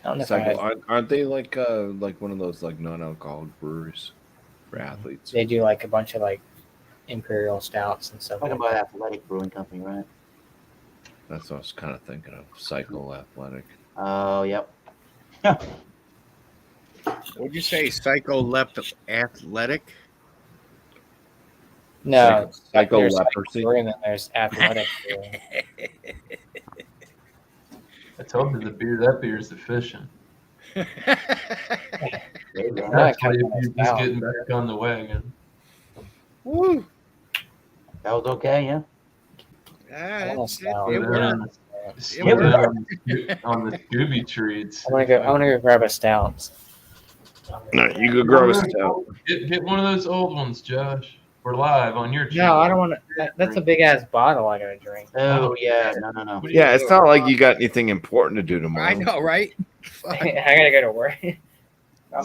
I don't know if I had- Aren't they like one of those like non-alcoholic breweries for athletes? they do like a bunch of like imperial stouts and stuff. Talking Like about that. Athletic Brewing Company, right? That's what I was kind of thinking of. Cycle Athletic. Oh, yep. What'd you say? Psycho left athletic? No, Psycho there's Leprosy. Cycle and then there's athletic. I told you that beer is efficient. There you go. That's kind why of you're nice just getting back on the wagon. Woo! That was okay, yeah. Almost It now. worked. Skipping on the Scooby treats. I'm gonna go grab a stout. No, you could grow a stout. Get one of those old ones, Josh. We're live on your No, channel. I don't want to. That's a big ass bottle I gotta drink. Oh, yeah. No. Yeah, it's not like you got anything important to do tomorrow. I know, right? Fuck. I gotta go to work. It's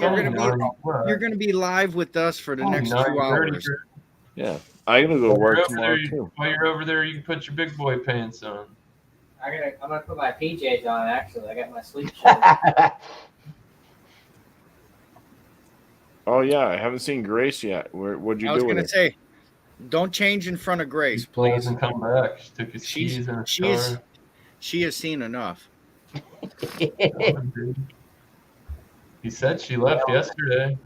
You're only gonna be- 9, what? You're going to be live with us for the Only next 2 9:30. hours. Yeah, I'm gonna go work While tomorrow too. you're over there, you can put your big boy pants on. I'm gonna put my PJs on. Actually, I got my sleep shirt. Oh yeah, I haven't seen Grace yet. What'd you I was do with going her? to say, don't change in front of Grace, Please please. and come back. She took his keys in her car. She has seen enough. He said she left yesterday.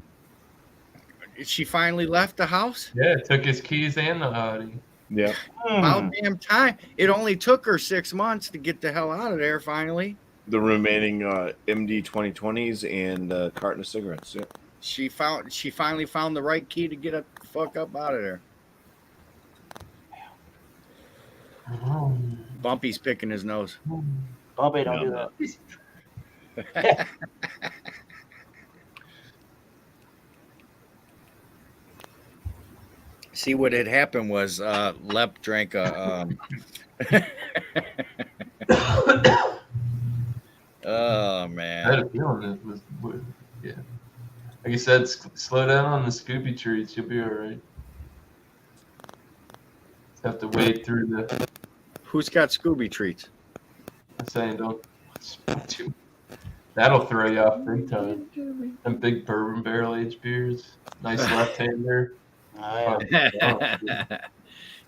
She finally left the house? Yeah, took his keys and the Audi. Yeah. About damn time. It only took her 6 months to get the hell out of there finally. The remaining MD 2020s and a carton of cigarettes. Yeah. She finally found the right key to get the fuck up out of there. Bumpy's picking his nose. Bumpy, don't No, do I'm that. See, what had happened was Lep drank a oh I man. had a feeling it was, yeah. Like you said, slow down on the Scooby treats. You'll be all right. Just have to wade through the. Who's got Scooby treats? I'm saying don't. That'll throw you off big time. Them big bourbon barrel aged beers. Nice left hander. Oh, yeah.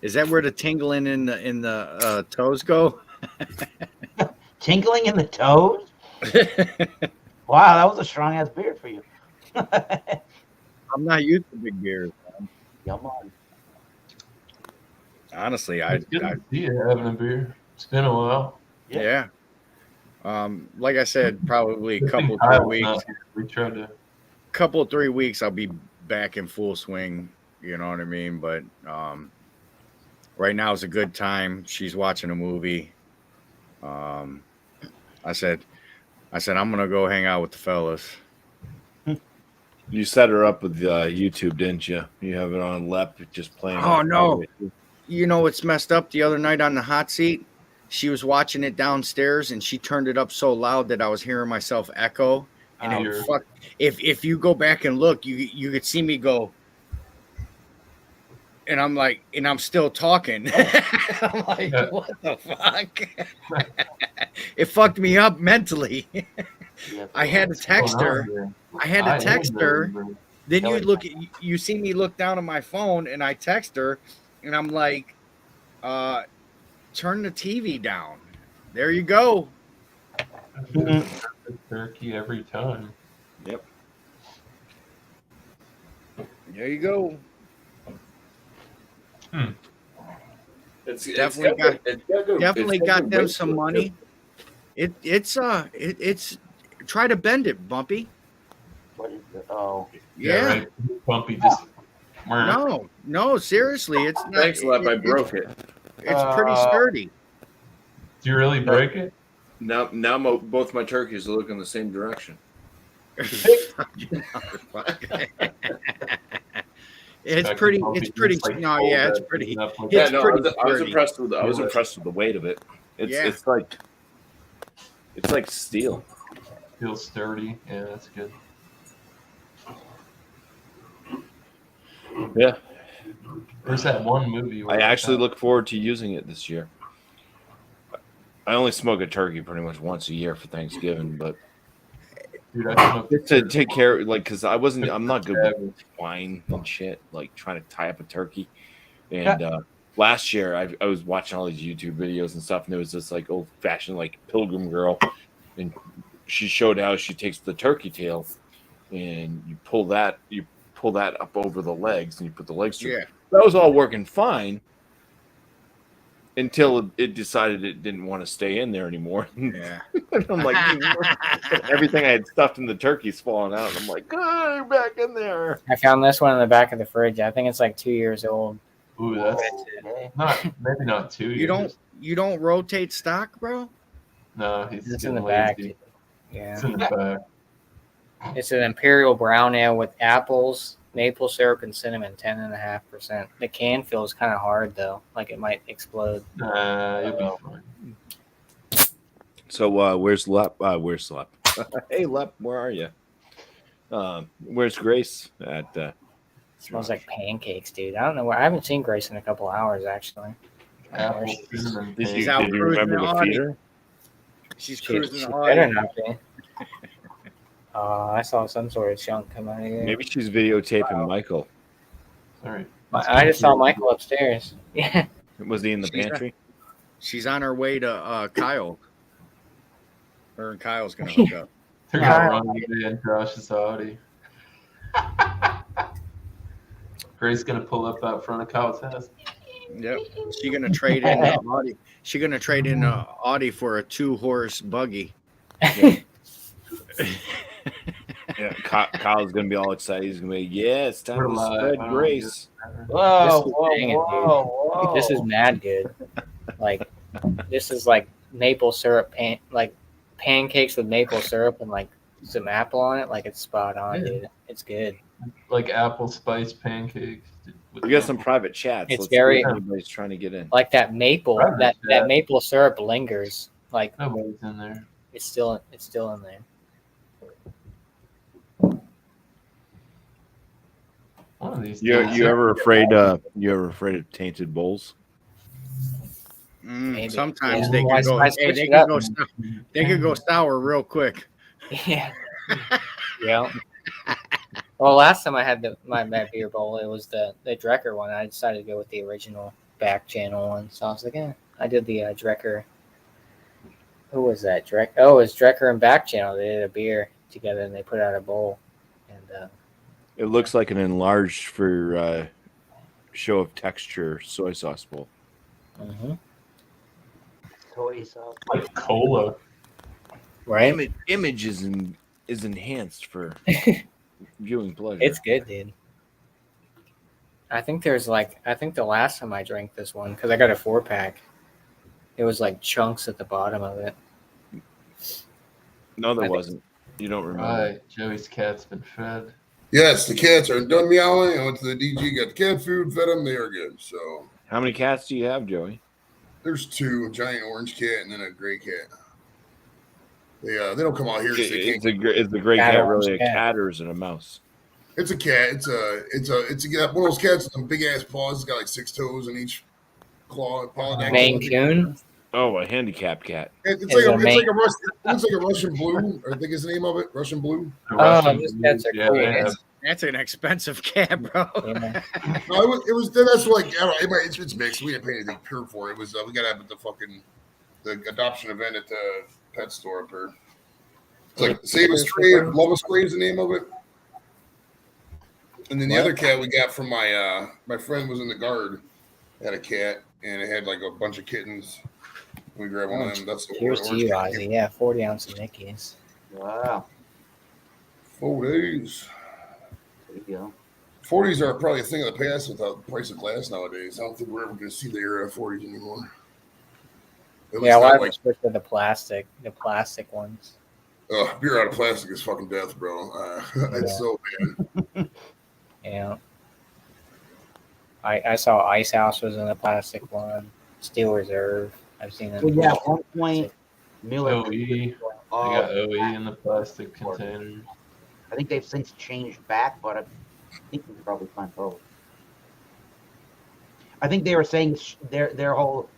Is that where the tingling in the toes go? Tingling in the toes? Wow, that was a strong ass beer for you. I'm not used to big beers. Come on. Honestly, It's good to see you having a beer. It's been a while. yeah. Like I said, probably a Good thing couple Kyle's 3 weeks. not here. We tried to. Couple 3 weeks, I'll be back in full swing. You know what I mean? But right now is a good time. She's watching a movie. I said, I'm gonna go hang out with the fellas. You set her up with YouTube, didn't you? You have it on Lep, just playing. Oh, no. You know what's messed up? The other night on the hot seat, she was watching it downstairs and she turned it up so loud that I was hearing myself echo. And it would fuck. If you go back and look, you could see me go. And I'm like, and I'm still talking. I'm like, what the fuck? It fucked me up mentally. I had to text her. Then you see me look down at my phone and I text her and I'm like, turn the TV down. There you go. Turkey every time. Yep. There you go. It's Definitely got them some money. It's try to bend it, Bumpy. What is it? Oh. Yeah. Right. Bumpy just. No, seriously, it's not. Thanks, Lep. I broke it. It's pretty sturdy. Do you really break it? Now both my turkeys are looking the same direction. It's pretty. It's pretty. No, yeah, it's pretty. Yeah, no, pretty I was sturdy. impressed with. I was impressed with the weight of it. It's like steel. Feels sturdy. Yeah, that's good. Yeah. There's that one movie where I actually look forward to using it this year. I only smoke a turkey pretty much once a year for Thanksgiving, but Dude, I just to take care, like, because I'm not good with wine and shit, like trying to tie up a turkey. And last year, I was watching all these YouTube videos and stuff, and there was this like old fashioned like pilgrim girl, and she showed how she takes the turkey tail, and you pull that up over the legs, and you put the legs through. Yeah. That was all working fine until it decided it didn't want to stay in there anymore. Yeah. I'm like, everything I had stuffed in the turkey's falling out. And I'm like, oh, back in there. I found this one in the back of the fridge. I think it's like 2 years old. Ooh, that's maybe not 2 years. You don't rotate stock, bro? No, he's It's in getting the back. lazy. Yeah. It's in the back. It's an imperial brown ale with apples, maple syrup, and cinnamon, 10.5%. The can feels kind of hard though, like it might explode. You'll be fine. So where's Lep? Where's Lep? Hey Lep, where are you? Where's Grace at? Smells like pancakes, dude. I don't know where. I haven't seen Grace in a couple hours actually. Apple, Did you, She's out did you remember cruising to the feed her? She's She cruising the better audience. not be. I saw some sort of chunk come out of here. Maybe she's videotaping Michael. All right. I just saw Michael upstairs. Yeah. Was he in the She's pantry? She's on her way to Kyle. Her and Kyle's gonna hook up. They're gonna run today in Josh's Audi. Grace gonna pull up out front of Kyle's house. Yep. She gonna trade in Audi. She gonna trade in Audi for a 2-horse buggy. Yeah, Kyle's gonna be all excited. He's gonna be, yeah, it's time We're to live. spread I don't grace. Whoa, is whoa, banging, dude. whoa. This is mad good. Like, this is like maple syrup, like pancakes with maple syrup and like some apple on it. Like, it's spot on, Yeah. dude. It's good. Like apple spice pancakes. with We got some apple. private chats. It's Let's see very- if anybody's trying to get in. Like that maple, Private that chat. maple syrup lingers. Like, Nobody's in there. it's still in there. One of these. You days, ever afraid? You ever afraid of tainted bowls? Maybe. Sometimes Yeah. they Why- can go. why Hey, switch they it can up? go. They can go sour real quick. Yeah. Yeah. Well, last time I had my beer bowl, it was the Drecker one. I decided to go with the original back channel one. So I was like, I did the Drecker. Who was that? Oh, it was Drecker and back channel. They did a beer together and they put out a bowl. And It looks like an enlarged for show of texture soy sauce bowl. Toy sauce. like cola. right? Image is enhanced for viewing pleasure. It's good, dude. I think the last time I drank this one, because I got a 4-pack, it was like chunks at the bottom of it. No, there I think- wasn't. You don't remember. Right. Joey's cat's been fed. Yes, the cats are done meowing. I went to the DG, got the cat food, fed them. They are good. So How many cats do you have, Joey? there's 2, a giant orange cat and then a gray cat. They don't come out here. So they Is can't. the gray Cat cat or really a cat? cat or is it a mouse? It's a cat. It's one of those cats with some big ass paws. It's got like 6 toes in each paw. Maine Coon? Oh, a handicapped cat. It's Is like a a, Maine- it looks like a Russian blue. I think is the name of it. Russian blue. The Oh, Russian those blues, cats are yeah, cool. they have- That's an expensive cat, bro. Yeah. No, it was. That's like I don't know, it's mixed. We didn't pay anything pure for it. It was we got to have the adoption event at the pet store up here. It's like Save a Stray, Love a Stray is the name of it. And then the What? other cat we got from my friend was in the guard, had a cat, and it had like a bunch of kittens. We grabbed one of them. That's the Cheers to orange you, cat. Ozzy. Yeah, 40 ounce of Mickey's. Wow. 4 days. There you go. 40s are probably a thing of the past without the price of glass nowadays. I don't think we're ever going to see the era of 40s anymore. At Yeah, least well, not I like, switched to the plastic ones. beer out of plastic is fucking death, bro. It's so bad. Yeah. I saw Ice House was in the plastic one. Steel Reserve. I've seen them. Well, yeah, at one point, Miller. OE. They got OE in the plastic containers. I think they've since changed back, but I think we can probably find both. I think they were saying their whole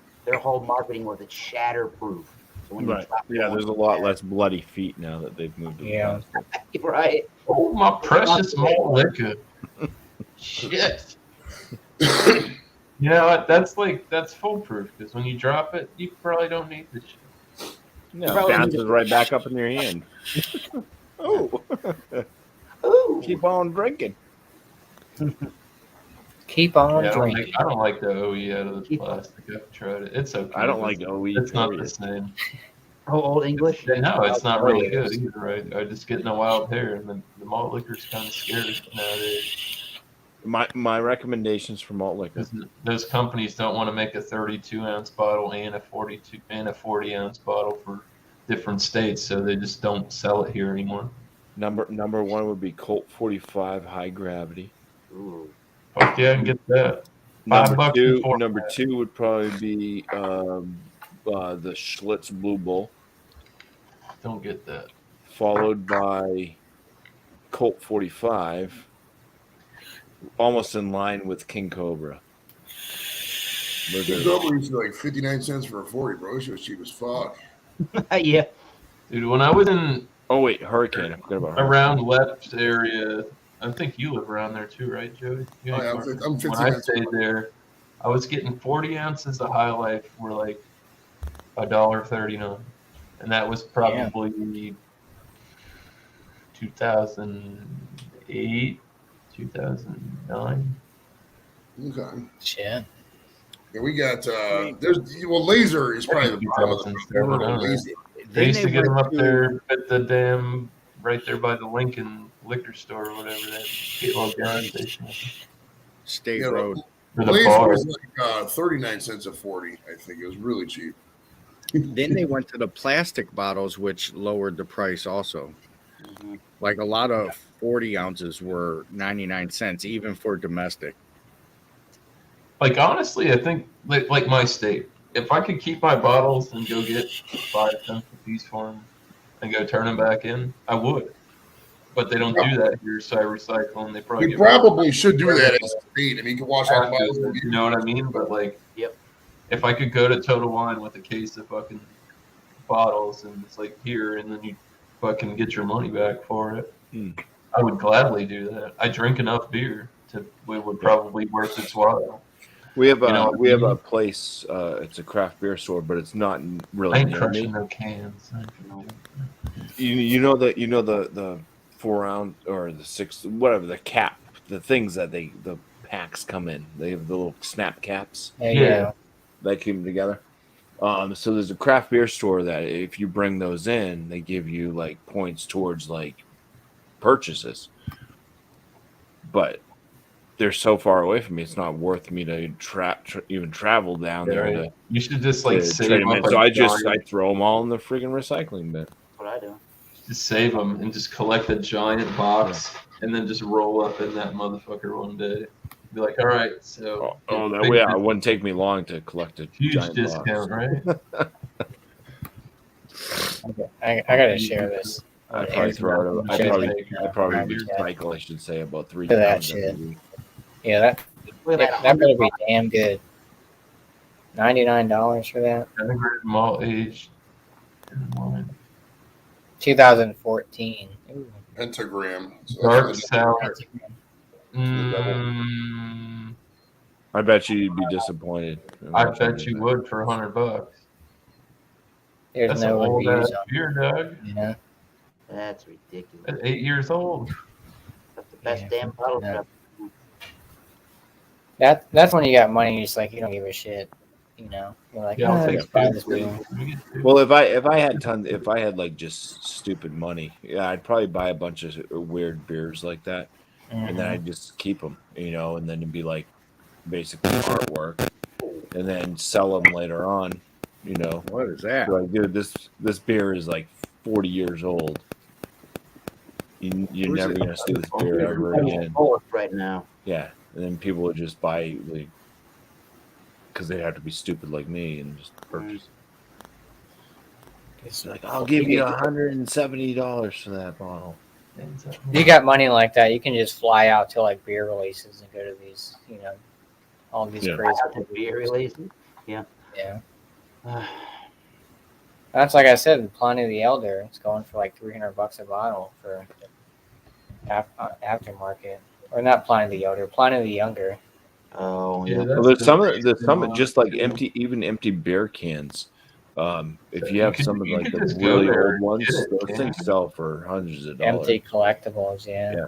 marketing was it's shatterproof. So when Right. you drop Yeah, it there's a lot less bloody feet now that they've moved to the Yeah. plastic. right. Oh, my precious malt liquor. Shit. You know what? That's foolproof because when you drop it, you probably don't need the shit. No, Probably bounces need to- right back up in your hand. Oh, Ooh. keep on drinking. Keep on Yeah, drinking. I don't like the OE out of the plastic. I've tried it. It's okay. I don't like OE. It's not the period. same. Oh, old English. No, it's not really Oreos. good either. I just get in a wild hair, and the malt liquor's kind of scary nowadays. My recommendations for malt liquor. Those companies don't want to make a 32-ounce bottle and a 40-ounce bottle for different states, so they just don't sell it here anymore. Number one would be Colt 45 High Gravity. Ooh. Fuck yeah, I can get that. Number $5 two, and 4 number two would probably be the Schlitz Blue Bull, Don't get that. followed by Colt 45, almost in line with King Cobra. Those King are- Cobra used to be like 59 cents for a 40, bro. This shit was cheap as fuck. Yeah. Dude, when I was in Oh wait, Hurricane. I forgot about Hurricane. around Lepp's area, I think you live around there too, right, Joey? You Oh, ain't yeah, far. I'm 15 When I minutes. stayed there, I was getting 40 ounces of High Life for like $1.39, and that was probably 2008, 2009. Okay. Shit. Yeah, we got Laser is probably the bottom of the Never heard of Laser. They used to get them went up there at the damn right there by the Lincoln liquor store or whatever that Gateway gas station is. State Yeah, Road. Or the Laser bar. was like 39 cents a 40. I think it was really cheap. Then they went to the plastic bottles, which lowered the price also. Mhm. Like a lot of 40 ounces were 99 cents, even for domestic. Like honestly, I think like my state. If I could keep my bottles and go get 5 cents a piece for them and go turn them back in, I would. But they don't do that here, so I recycle them. They probably We get probably should do that as a state. I mean, you can wash all the have bottles. to, you know what I mean? But like, Yep. if I could go to Total Wine with a case of fucking bottles and it's like here, and then you fucking get your money back for it, I would gladly do that. I drink enough beer to it would probably worth its while. We have a You know what I we have mean? a place. It's a craft beer store, but it's not I really ain't near crushing me. no cans. You know the 4 ounce or the 6 whatever the cap, the things that the packs come in. They have the little snap caps Yeah. that keep them together. So there's a craft beer store that if you bring those in, they give you like points towards like purchases. But they're so far away from me, it's not worth me to even travel down there Right. You should just like to save trade them in. them. So I throw them all in the friggin' recycling bin. That's what I do. Just save them and just collect a giant box and then just roll up in that motherfucker one day. Be like, all right, so That way it wouldn't take me long to collect a huge giant discount, box. right? Okay. I gotta share this. I'd probably throw it. I'd probably recycle. I should say about 3 Look at that times shit. every week. Yeah, that Look at that that better be 100 damn good. $99 for that. Integrated malt aged wine. 2014. Ooh. Pentagram. So Dark that's sour. I bet you'd be disappointed. I bet you would for $100. There's That's no an old reviews ass on beer, Doug. it. Yeah. That's ridiculous. That's 8 years old. That's the best Yeah, damn bottle. yeah. Trap. That's when you got money. You're just like you don't give a shit. You know. You're like, Yeah, I'll take just buy this beer. Well, if I had like just stupid money, yeah, I'd probably buy a bunch of weird beers like that, and then I'd just keep them, you know, and then it'd be like basically artwork, and then sell them later on, you know. What is that? Like, dude, this beer is like 40 years old. You're never gonna see this beer ever again. Right now. Yeah, and then people would just buy like because they have to be stupid like me and just purchase. It's like I'll give you $170 for that bottle. You got money like that, you can just fly out to like beer releases and go to these, you know, all these Yeah. crazy Out to beer releases. Yeah. Uh, That's like I said, Pliny the Elder. It's going for like $300 a bottle for aftermarket, or not Pliny the Elder, Pliny the Younger. oh Yeah, yeah. Well, there's some just like empty beer cans. If you have some of you like could the just go really there old and ones, get it, those yeah. things sell for hundreds of dollars. Empty collectibles, yeah. Yeah.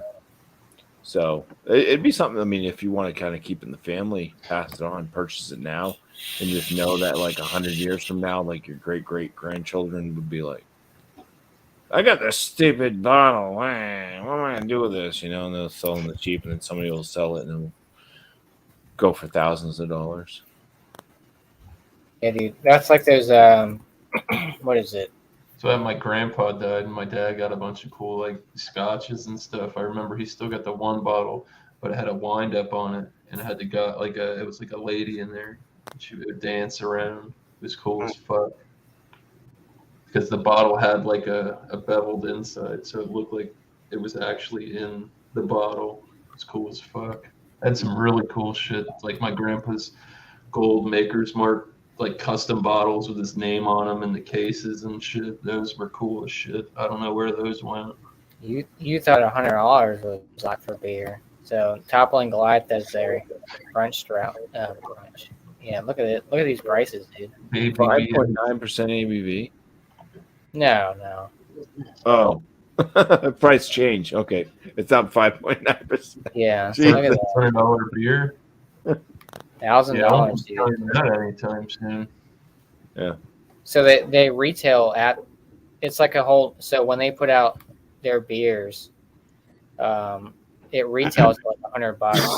So it'd be something. I mean, if you want to kind of keep it in the family, pass it on, purchase it now, and just know that like 100 years from now, like your great grandchildren would be like, "I got this stupid bottle. What am I gonna do with this?" You know, and they'll sell them the cheap, and then somebody will sell it, and it'll go for thousands of dollars. Yeah, dude. That's like those what is it? So when my grandpa died, and my dad got a bunch of cool like scotches and stuff. I remember he still got the one bottle, but it had a wind up on it, and it had the guy it was like a lady in there. She would dance around. It was cool as fuck. Because the bottle had like a beveled inside, so it looked like it was actually in the bottle. It's cool as fuck. I had some really cool shit, like my grandpa's gold Maker's Mark, like custom bottles with his name on them and the cases and shit. Those were cool as shit. I don't know where those went. You thought $100 was like for beer. So Toppling Goliath is their brunch strout. Brunch. Yeah, look at it. Look at these prices, dude. Baby 5.9% ABV. No. Oh, price change. Okay, it's up 5.9%. Yeah. So Jesus. look at that. $100 beer. Yeah, I won't $1,000, be doing dude. that anytime soon. So they retail at, it's like a whole, so when they put out their beers, it retails for like $100.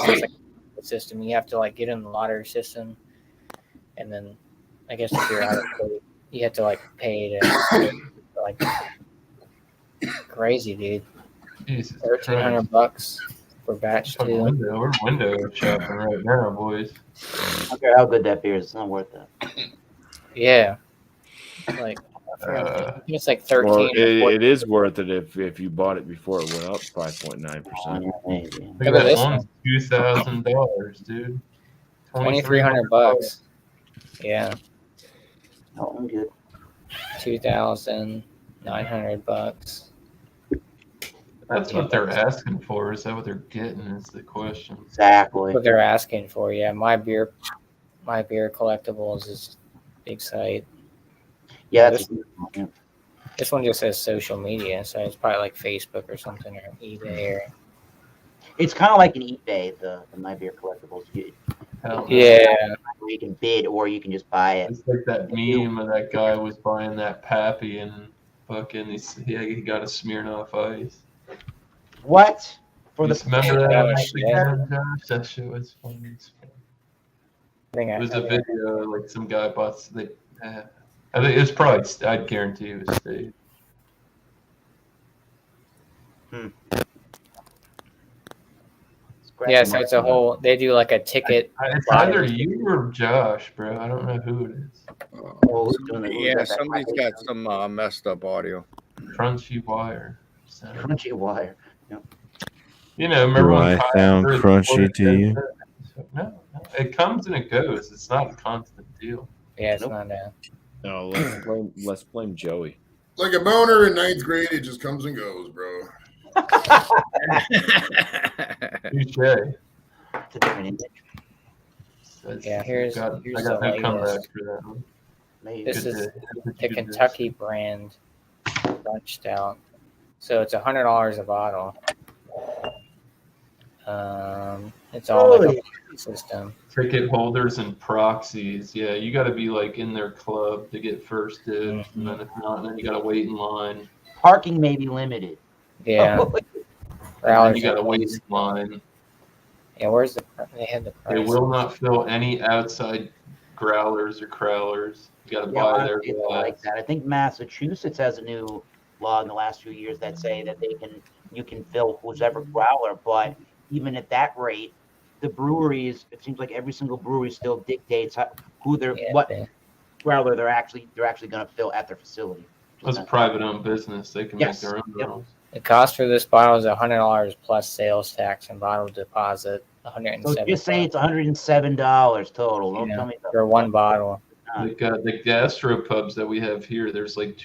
It's like a system. You have to like get in the lottery system, and then I guess if you're out of state, you have to like pay to like crazy, dude. Jesus $1,300 for batch Christ. 2. We're window shopping right now, boys. I don't care how good that beer is. It's not worth it. Yeah, like I think it's like 13. Well, or 14. it is worth it if you bought it before it went up 5.9%. Maybe. Look Look at at that this one's $2,000, dude. $2,300. Yeah, No, I'm good. $2,900. That's what they're asking for. Is that what they're getting? Is the question. Exactly. What they're asking for, yeah. My beer collectibles is big site. Yeah, This, that's a good one. Yeah. this one just says social media, so it's probably like Facebook or something, or eBay, or It's kind of like an eBay, the My Beer Collectibles. Hell, yeah. Where you can bid or you can just buy it. It's like that meme of that guy was buying that Pappy and fucking he got a Smirnoff Ice. What? For You the remember that? Oh, Josh? shit. That shit was funny. I think It was a video like some guy bought. I think it's probably. I'd guarantee it was staged. Yeah, so it's a whole. They do like a ticket. It's either you or Josh, bro. I don't know who it is. Oh, who's doing it? Who's Yeah, that? somebody's got some messed up audio. Crunchy Wire. So, Crunchy Wire. you know, remember Do when I Kyle sound first crunchy ordered to you? that? No, it comes and it goes. It's not a constant deal. Yeah, it's Nope. not a. No, let's blame Joey. Like a boner in ninth grade, it just comes and goes, bro. Touche. It's a different image. Yeah, here's I the got no comeback latest. for that one. Maybe. This Good is day. the Kentucky brand Dutch Stout. So it's $100 a bottle. It's all like a system. Ticket holders and proxies. Yeah, you got to be like in their club to get first dibs, and then if not, then you got to wait in line. Parking may be limited. Yeah. And then Growlers you got to are- wait in line. Yeah, where's the? They had the price. They will not fill any outside growlers or crowlers. You got to Yeah, buy their honestly, it's like that. I think Massachusetts has a new law in the last few years that say that you can fill whichever growler, but even at that rate, the breweries, it seems like every single brewery still dictates what Yeah. growler they're actually going to fill at their facility. It's a private-owned business. They can Yes. make their own Yep. rules. The cost for this bottle is $100 plus sales tax and bottle deposit. So $107 just say it's $107 total. Don't Yeah, tell me for one bottle. Like the gastropubs that we have here, there's like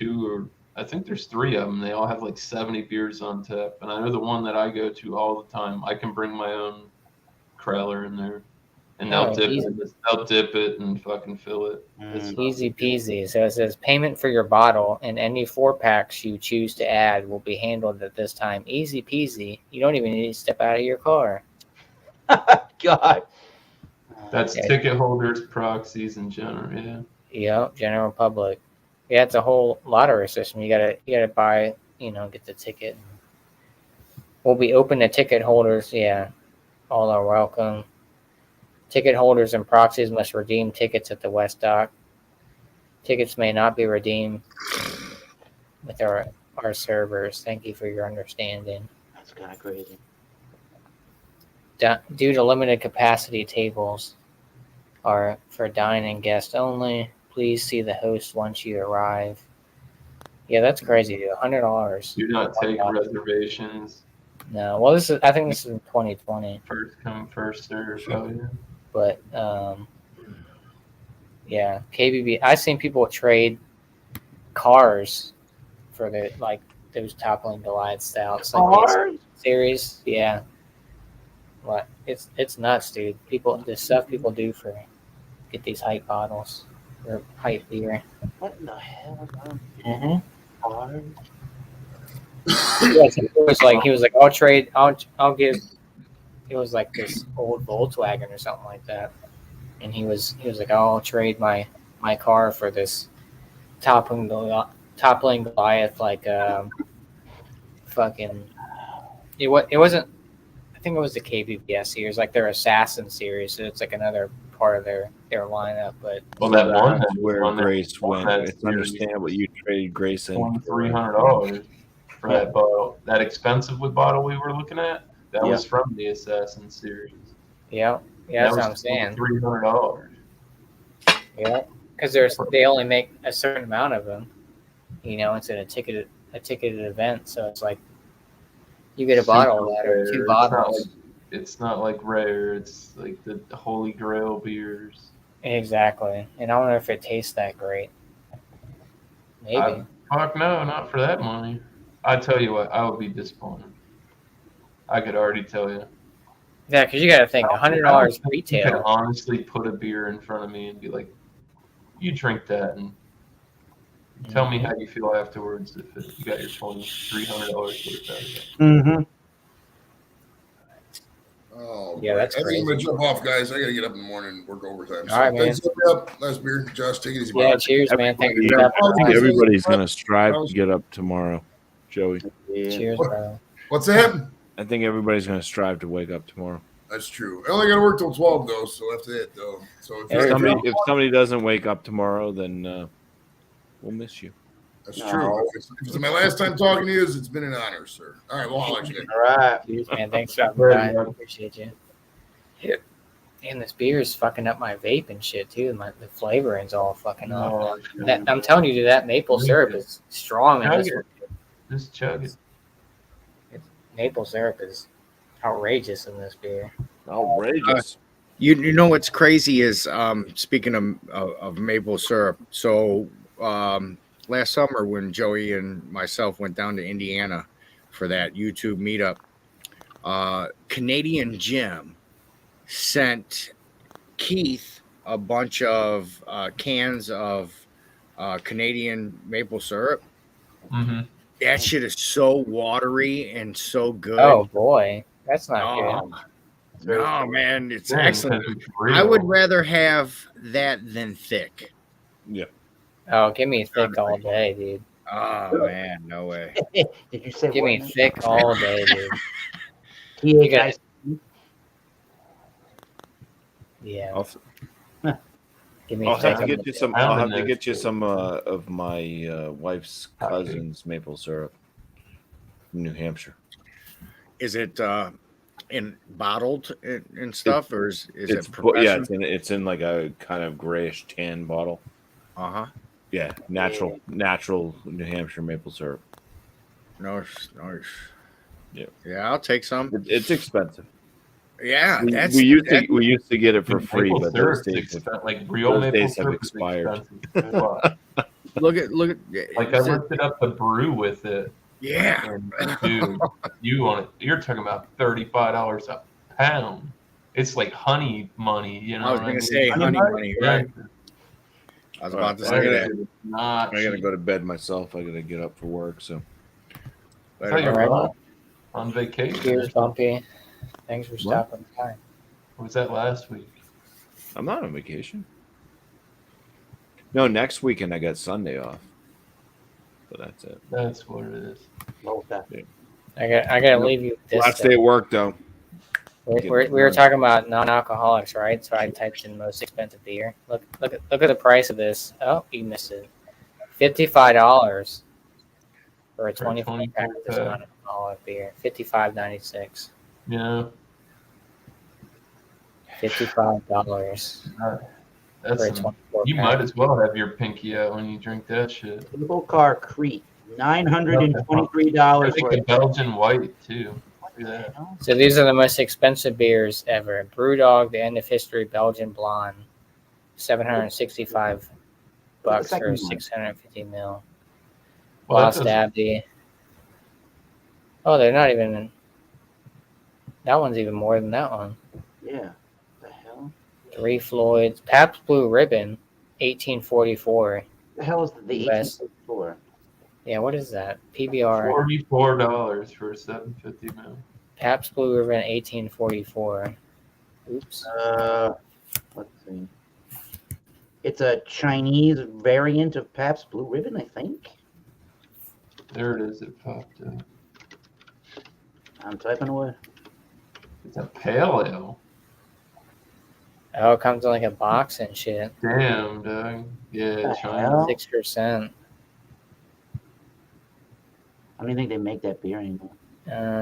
I think there's 3 of them. They all have like 70 beers on tap. And I know the one that I go to all the time, I can bring my own crowler in there. And they'll dip it and fucking fill it. It's Easy peasy. So it says payment for your bottle and any 4-packs you choose to add will be handled at this time. Easy peasy. You don't even need to step out of your car. God. That's ticket holders, proxies, in general. Yeah. Yep, general public. Yeah, it's a whole lottery system. You gotta buy, get the ticket. We'll be open to ticket holders. Yeah, all are welcome. Ticket holders and proxies must redeem tickets at the West Dock. Tickets may not be redeemed with our servers. Thank you for your understanding. That's kind of crazy. Due to limited capacity, tables are for dine-in guests only. Please see the host once you arrive. Yeah, that's crazy, dude. $100. Do not take reservations. No, well, I think this is in 2020. First come, first serve. Oh, yeah. But yeah, KBB. I've seen people trade cars for those toppling Goliath stouts, like this series. Yeah, what it's nuts, dude. The stuff people do for get these hype bottles or hype beer. What in the hell? Yeah, he was like, I'll trade. I'll give. It was like this old Volkswagen or something like that. and he was like, oh, I'll trade my car for this toppling Goliath, like fucking. It wasn't. I think it was the KBBS series, like their Assassin series. So it's like another part of their lineup. But Well, that one That's where one that Grace won went. that It's series, understandable you traded Grace in. $2,300 for that bottle. That expensive bottle we were looking at, that Yeah. was from the Assassin series. yeah, that's what I'm saying. $300. Yeah, because they only make a certain amount of them. It's in a ticketed event, so it's like you get a bottle of that or two bottles. It's not like rare. It's like the Holy Grail beers. Exactly, and I wonder if it tastes that great. Maybe. Fuck no, not for that money. I tell you what, I would be disappointed. I could already tell you. Yeah, because you got to think $100 You could retail. honestly put a beer in front of me and be like, "You drink that and tell me how you feel afterwards if you got your $2,300 worth out of it." Mm-hmm. Oh, Yeah, boy. that's I think I'm crazy. gonna jump off, guys. I gotta get up in the morning and work overtime. All right, man. Thanks for up. Nice beer, Josh. Take it easy. Yeah, bud. cheers, man. Thank you. I for think that. everybody's gonna strive to get up tomorrow, Joey. Yeah. Cheers, bro. What's that? I think everybody's gonna strive to wake up tomorrow. That's true. I only got to work till 12 though, so after that though. So If somebody doesn't wake up tomorrow, then we'll miss you. that's No. true. If it's my last time talking to you, it's been an honor, sir. All right, well, I'll let you. All right. Cheers, man. Thanks for stopping by. I appreciate you. And this beer is fucking up my vape and shit too. The flavoring's all fucking up. I'm telling you, that maple syrup is strong in this one. Just chug it. Maple syrup is outrageous in this beer. Outrageous. You know what's crazy is speaking of maple syrup. So last summer when Joey and myself went down to Indiana for that YouTube meetup, Canadian Jim sent Keith a bunch of cans of Canadian maple syrup. Mm-hmm. That shit is so watery and so good. Oh boy, that's not good. No, man, it's Yeah, excellent. because it's real. I would rather have that than thick. Yeah. Oh, give me thick all day, dude. Oh man, no way. Did you say Give what me now? thick all day, dude. THI? got- Yeah. Give me I'll thick. have to get you some. I'll I'll have have to to get you some of my wife's cousin's maple syrup from New Hampshire. Is it in bottled and stuff, or is It's it professional? it's in like a kind of grayish tan bottle. Uh-huh. Yeah, natural New Hampshire maple syrup. Nice. Yeah. Yeah, I'll take some. It's expensive. Yeah, We used to get it for free, Maple but those syrup's days, like real those maple days have syrup is expired. expensive. Wow. look at Like I looked it up, the brew with it. yeah. And dude, you're talking about $35 a pound. It's like honey money, you know. I was gonna say honey money, right? I was about to say that. Not I gotta cheap. go to bed myself. I gotta get up for work. So Tell you Later. what, on vacation. Cheers, Bumpy. Thanks for stopping by. Or was that last week? I'm not on vacation. No, next weekend I got Sunday off. But that's it. That's what it is. Okay. I gotta leave you with this. Last day of work though. We were talking about non-alcoholics, right? So I typed in most expensive beer. Look at the price of this. Oh, you missed it. $55 for a 24 pack of this non-alcoholic beer. $55.96. Yeah. $55 That's for a some, 24 you pack. might as well have your pinky out when you drink that shit. Cable Car Creek, $923 I think for the Belgian white too. Look at that. So these are the most expensive beers ever. Brewdog, the end of history, Belgian blonde, $765 for second one. 650 mil. Well, that Lost doesn't- Abbey. Oh, they're not even. That one's even more than that one. Yeah. The hell? Three Floyds, Pabst Blue Ribbon, 1844. The hell is the Best. 1864? Yeah, what is that? PBR. $44 for 750 mil. Pabst Blue Ribbon, 1844. Oops. Let's see. It's a Chinese variant of Pabst Blue Ribbon, I think. There it is. It popped up. I'm typing away. It's a pale ale. Oh, it comes in like a box and shit. Damn, Doug. Yeah, The China. hell? 6%. I don't even think they make that beer anymore.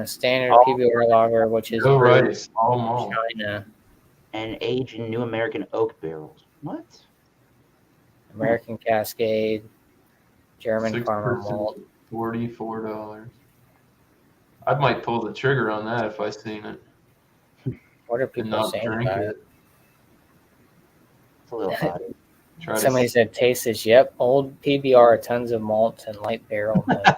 Standard Oh. PBR lager, which is No brewed rice, all in malt. China. And aged in New American oak barrels. What? American Cascade, German 6%, Farmer Malt. $44. I might pull the trigger on that if I seen it What are and people not saying drink about it. it? It's a little hot. Try Somebody to said taste this. Yep, old PBR, tons of malt and light barrel notes.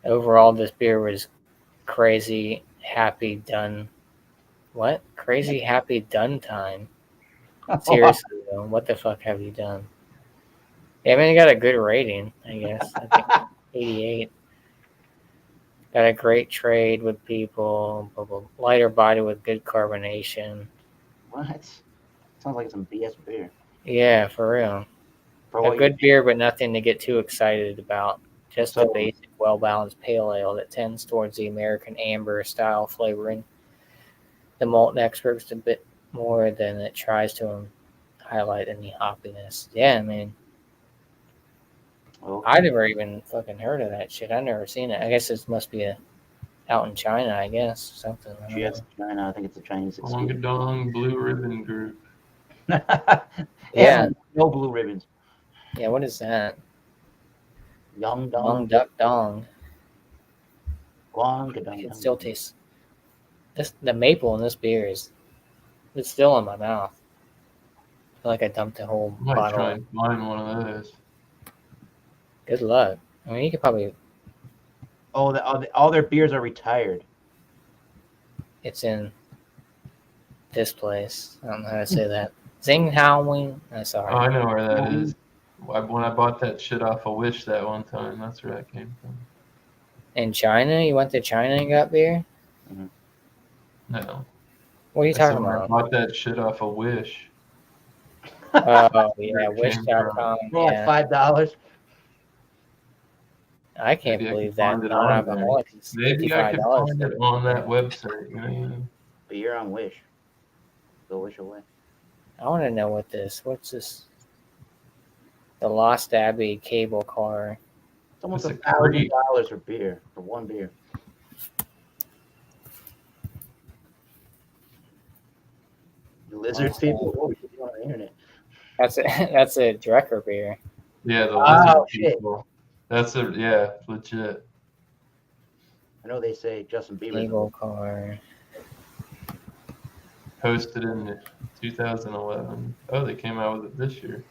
Overall, this beer was crazy, happy, done. What? Crazy, happy, done time. Seriously, though, what the fuck have you done? Yeah, I mean, it got a good rating, I guess. I think 88. Got a great trade with people. Blah, blah, lighter body with good carbonation. What? Sounds like some BS beer. Yeah, for real. For A what good beer, but nothing to get too excited about. Just a So- basic, well-balanced pale ale that tends towards the American amber style flavoring. The malt experts a bit more than it tries to highlight any hoppiness. Yeah, I mean, Okay. I never even fucking heard of that shit. I never seen it. I guess it must be out in China. I guess something. I don't Yes, know. China. I think it's a Chinese Dong excuse. Dong Blue Ribbon Group. Yeah. No blue ribbons. Yeah, what is that? Young Dong Dong. Duck Dong. Guang, I Dong, can Dong. still taste the maple in this beer is it's still in my mouth. I feel like I dumped a whole I might bottle. try and find one of those. Good luck. I mean, you could probably. Oh, all their beers are retired. It's in this place. I don't know how to say that. Xinghao. Sorry. Oh, I know where that is. When I bought that shit off of Wish that one time, that's where that came from. In China? You went to China and got beer? No. What are you I said talking when I about? bought that shit off of Wish. Oh, yeah, Where it came Wish.com. For like Yeah. $5. I can't Maybe I believe can that. find it on Non-alcoholic is Maybe I could $55. find it on that website. You know? Beer on Wish. Go Wish away. I want to know what's this? The Lost Abbey cable car. It's almost It's a creep. $1,000 for beer, for one beer. The lizard Lost people. What were you doing on the internet? That's a Drecker beer. Yeah, the Oh, lizard shit. people. Legit. I know they say Justin Bieber. Cable car. Posted in 2011. Oh, they came out with it this year.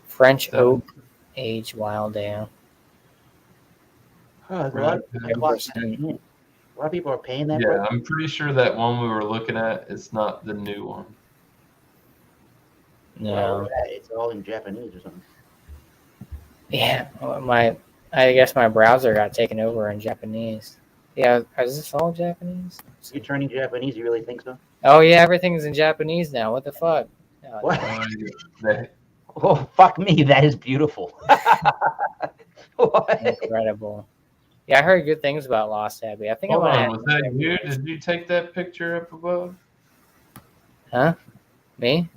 French Seven. oak aged wild ale. Oh, there's a lot of 10%. A lot of people are paying that. Yeah, I'm pretty sure that one we were looking at is not the new one. No. It's all in Japanese or something. Yeah, I guess my browser got taken over in Japanese. Yeah, is this all Japanese? You're turning Japanese. You really think so? Oh yeah, everything's in Japanese now. What the fuck? Oh, What? They- Oh, fuck me. That is beautiful. What? incredible. Yeah, I heard good things about Lost Abbey. I think Hold I'm gonna on, was that you? Did you take that picture up above? Huh? Me?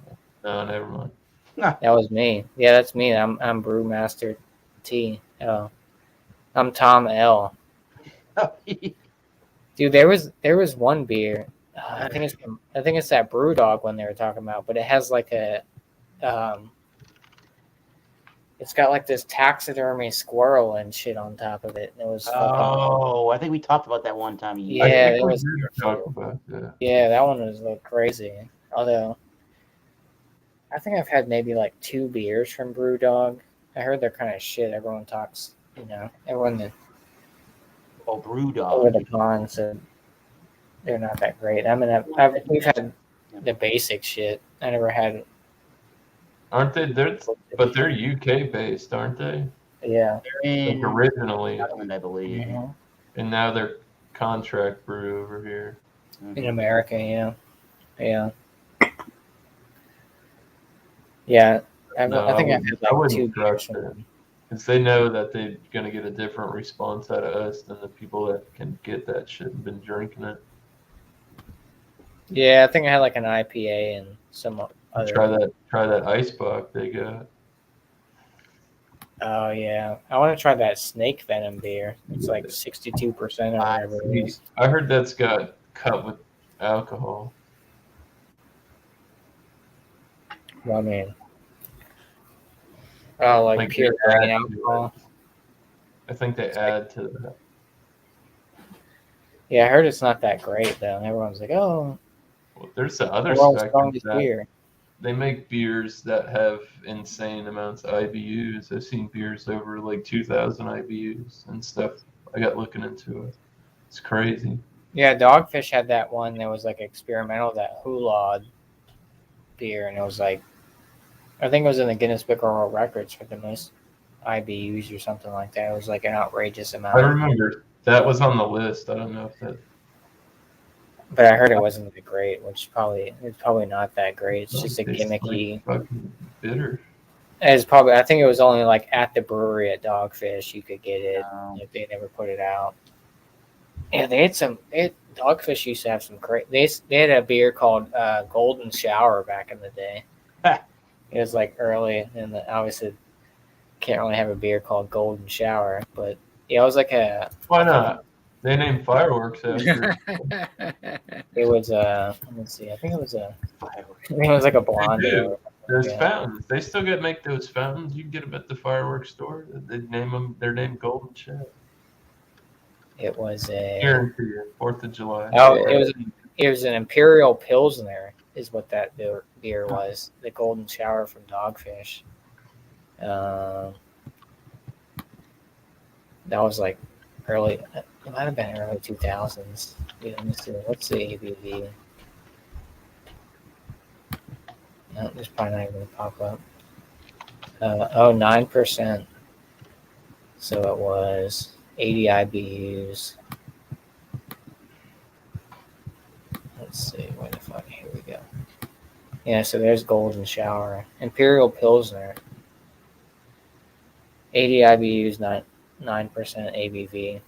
No, never mind. That was me. Yeah, that's me. I'm Brewmaster T. Oh, I'm Tom L. Dude, there was one beer. I think it's that BrewDog one they were talking about, but it has like a it's got like this taxidermy squirrel and shit on top of it. And it was fucking, Oh, I think we talked about that one time. Yeah, I think it we was did talk about that. yeah, that one was like crazy. Although I think I've had maybe like 2 beers from BrewDog. I heard they're kind of shit. Everyone talks, everyone that Oh, over BrewDog. the pond said they're not that great. I mean, we've had the basic shit. I never had. Aren't they? But they're UK based, aren't they? Yeah. They're Like in originally, Scotland, I believe. Mhm. and now they're contract brew over here. in America. Yeah. I think I've had I like 2 wouldn't beers trust from it them. because they know that they're gonna get a different response out of us than the people that can get that shit and been drinking it. Yeah, I think I had like an IPA and some other. Try that Icebox they got. Oh yeah, I want to try that snake venom beer. It's like 62% or whatever it is. I heard that's got cut with alcohol. Well, I mean, oh, like pure they grain add to alcohol. it. I think they add to that. Yeah, I heard it's not that great though. Everyone's like, "Oh, Well, there's the the other world's spectrum strongest that beer." they make beers that have insane amounts of IBUs. I've seen beers over like 2,000 IBUs and stuff. I got looking into it. It's crazy. Yeah, Dogfish had that one that was like experimental, that Hulad beer, and it was like, I think it was in the Guinness Book of World Records for the most IBUs or something like that. It was like an outrageous amount. I remember that was on the list. I don't know if that. But I heard it wasn't that great, which it's probably not that great. It's just a tastes gimmicky. like fucking bitter. It's probably, I think it was only like at the brewery at Dogfish you could get it. Like they never put it out. Yeah, Dogfish used to have some great. They had a beer called Golden Shower back in the day. It was like early, and obviously can't really have a beer called Golden Shower, but yeah, it was like a. Why not? They named fireworks after. It was let me see. I think it was like a blonde. There's fountains. They still make those fountains. You can get them at the fireworks store. They name them. They're named Golden Shower. It was a. Guarantee you, 4th of July. Oh, it was an Imperial Pilsner, is what that beer was. The Golden Shower from Dogfish. That was like early. It might have been early 2000s. Yeah, let me see. What's the ABV? No, it's probably not even going to pop up. 9%. So it was 80 IBUs. Let's see. Where the fuck? Here we go. Yeah, so there's Golden Shower. Imperial Pilsner. 80 IBUs, 9% ABV.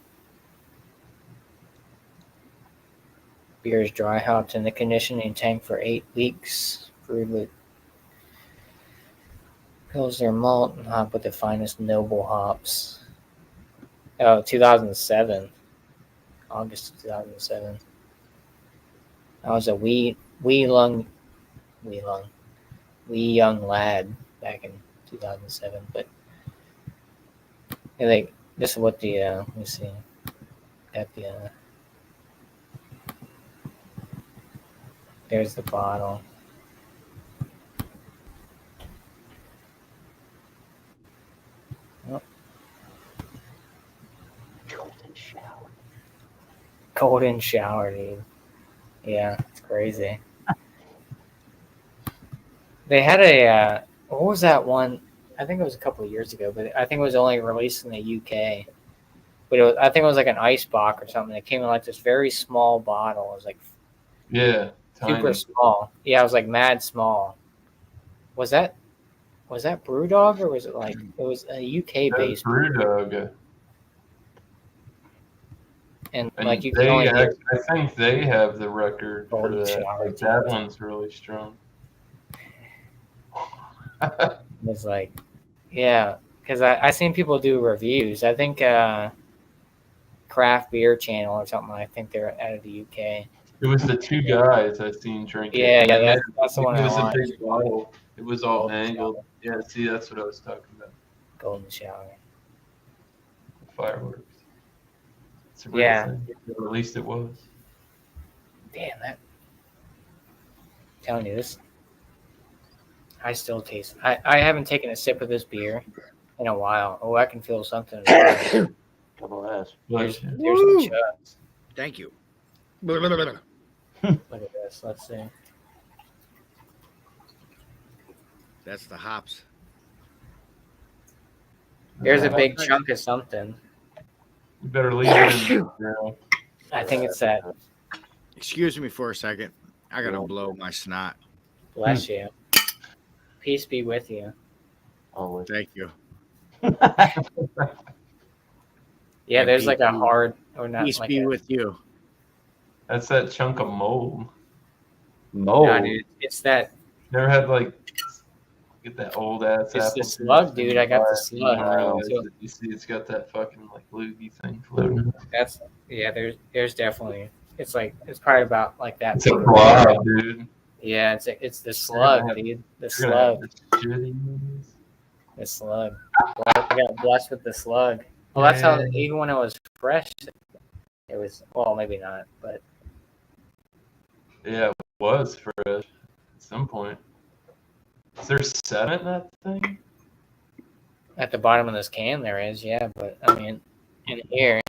Beer is dry hopped in the conditioning tank for 8 weeks. Brewed with Pilsner malt and hopped with the finest noble hops. Oh, 2007. August 2007. I was a wee young lad back in 2007. But this is what the let me see. Got the there's the bottle. Oh. Golden shower, dude. Yeah, it's crazy. They had a what was that one? I think it was a couple of years ago, but I think it was only released in the UK. But I think it was like an ice box or something. It came in like this very small bottle. It was like super small. Yeah, it was like mad small. Was that BrewDog, or was it like it was a UK based BrewDog? And like you can only I think they have the record for Golden that. Shower Like, that one's really strong. It was like, yeah, because I seen people do reviews. I think Craft Beer Channel or something. I think they're out of the UK. It was the two guys I seen drinking. Yeah, that's the one It I was a watched. big bottle. It was all Golden angled. Shower. Yeah, see, that's what I was talking about. Golden Shower. Fireworks. It's a real thing. Or at least it was. Damn that! I'm telling you this. I still taste. I haven't taken a sip of this beer in a while. Oh, I can feel something. Couple of S. Here's some chugs. Thank you. Look at this. Let's see. That's the hops. There's a big chunk of something. You better leave it in. I think it's that Excuse me for a second. I gotta blow my snot. Bless you. Peace be with you. Always. Thank you. Yeah, And there's like a peace be- hard or not Peace like be a, with you. That's that chunk of mold. Mold. no, dude. It's that. Never had like get that old ass It's apple the slug, dude. I got the slug. So You see, it's got that fucking like loogie thing floating. that's There's definitely. It's like it's probably about like that. It's a big. blob, dude. Yeah, it's the slug, have- dude. The You're gonna have slug. the shitty. The slug. I got blessed with the slug. Well, that's how Yeah. even when it was fresh, it was well, maybe not, but Yeah, it was fresh at some point. Is there sediment in that thing? at the bottom of this can there is, yeah. But I mean, in here,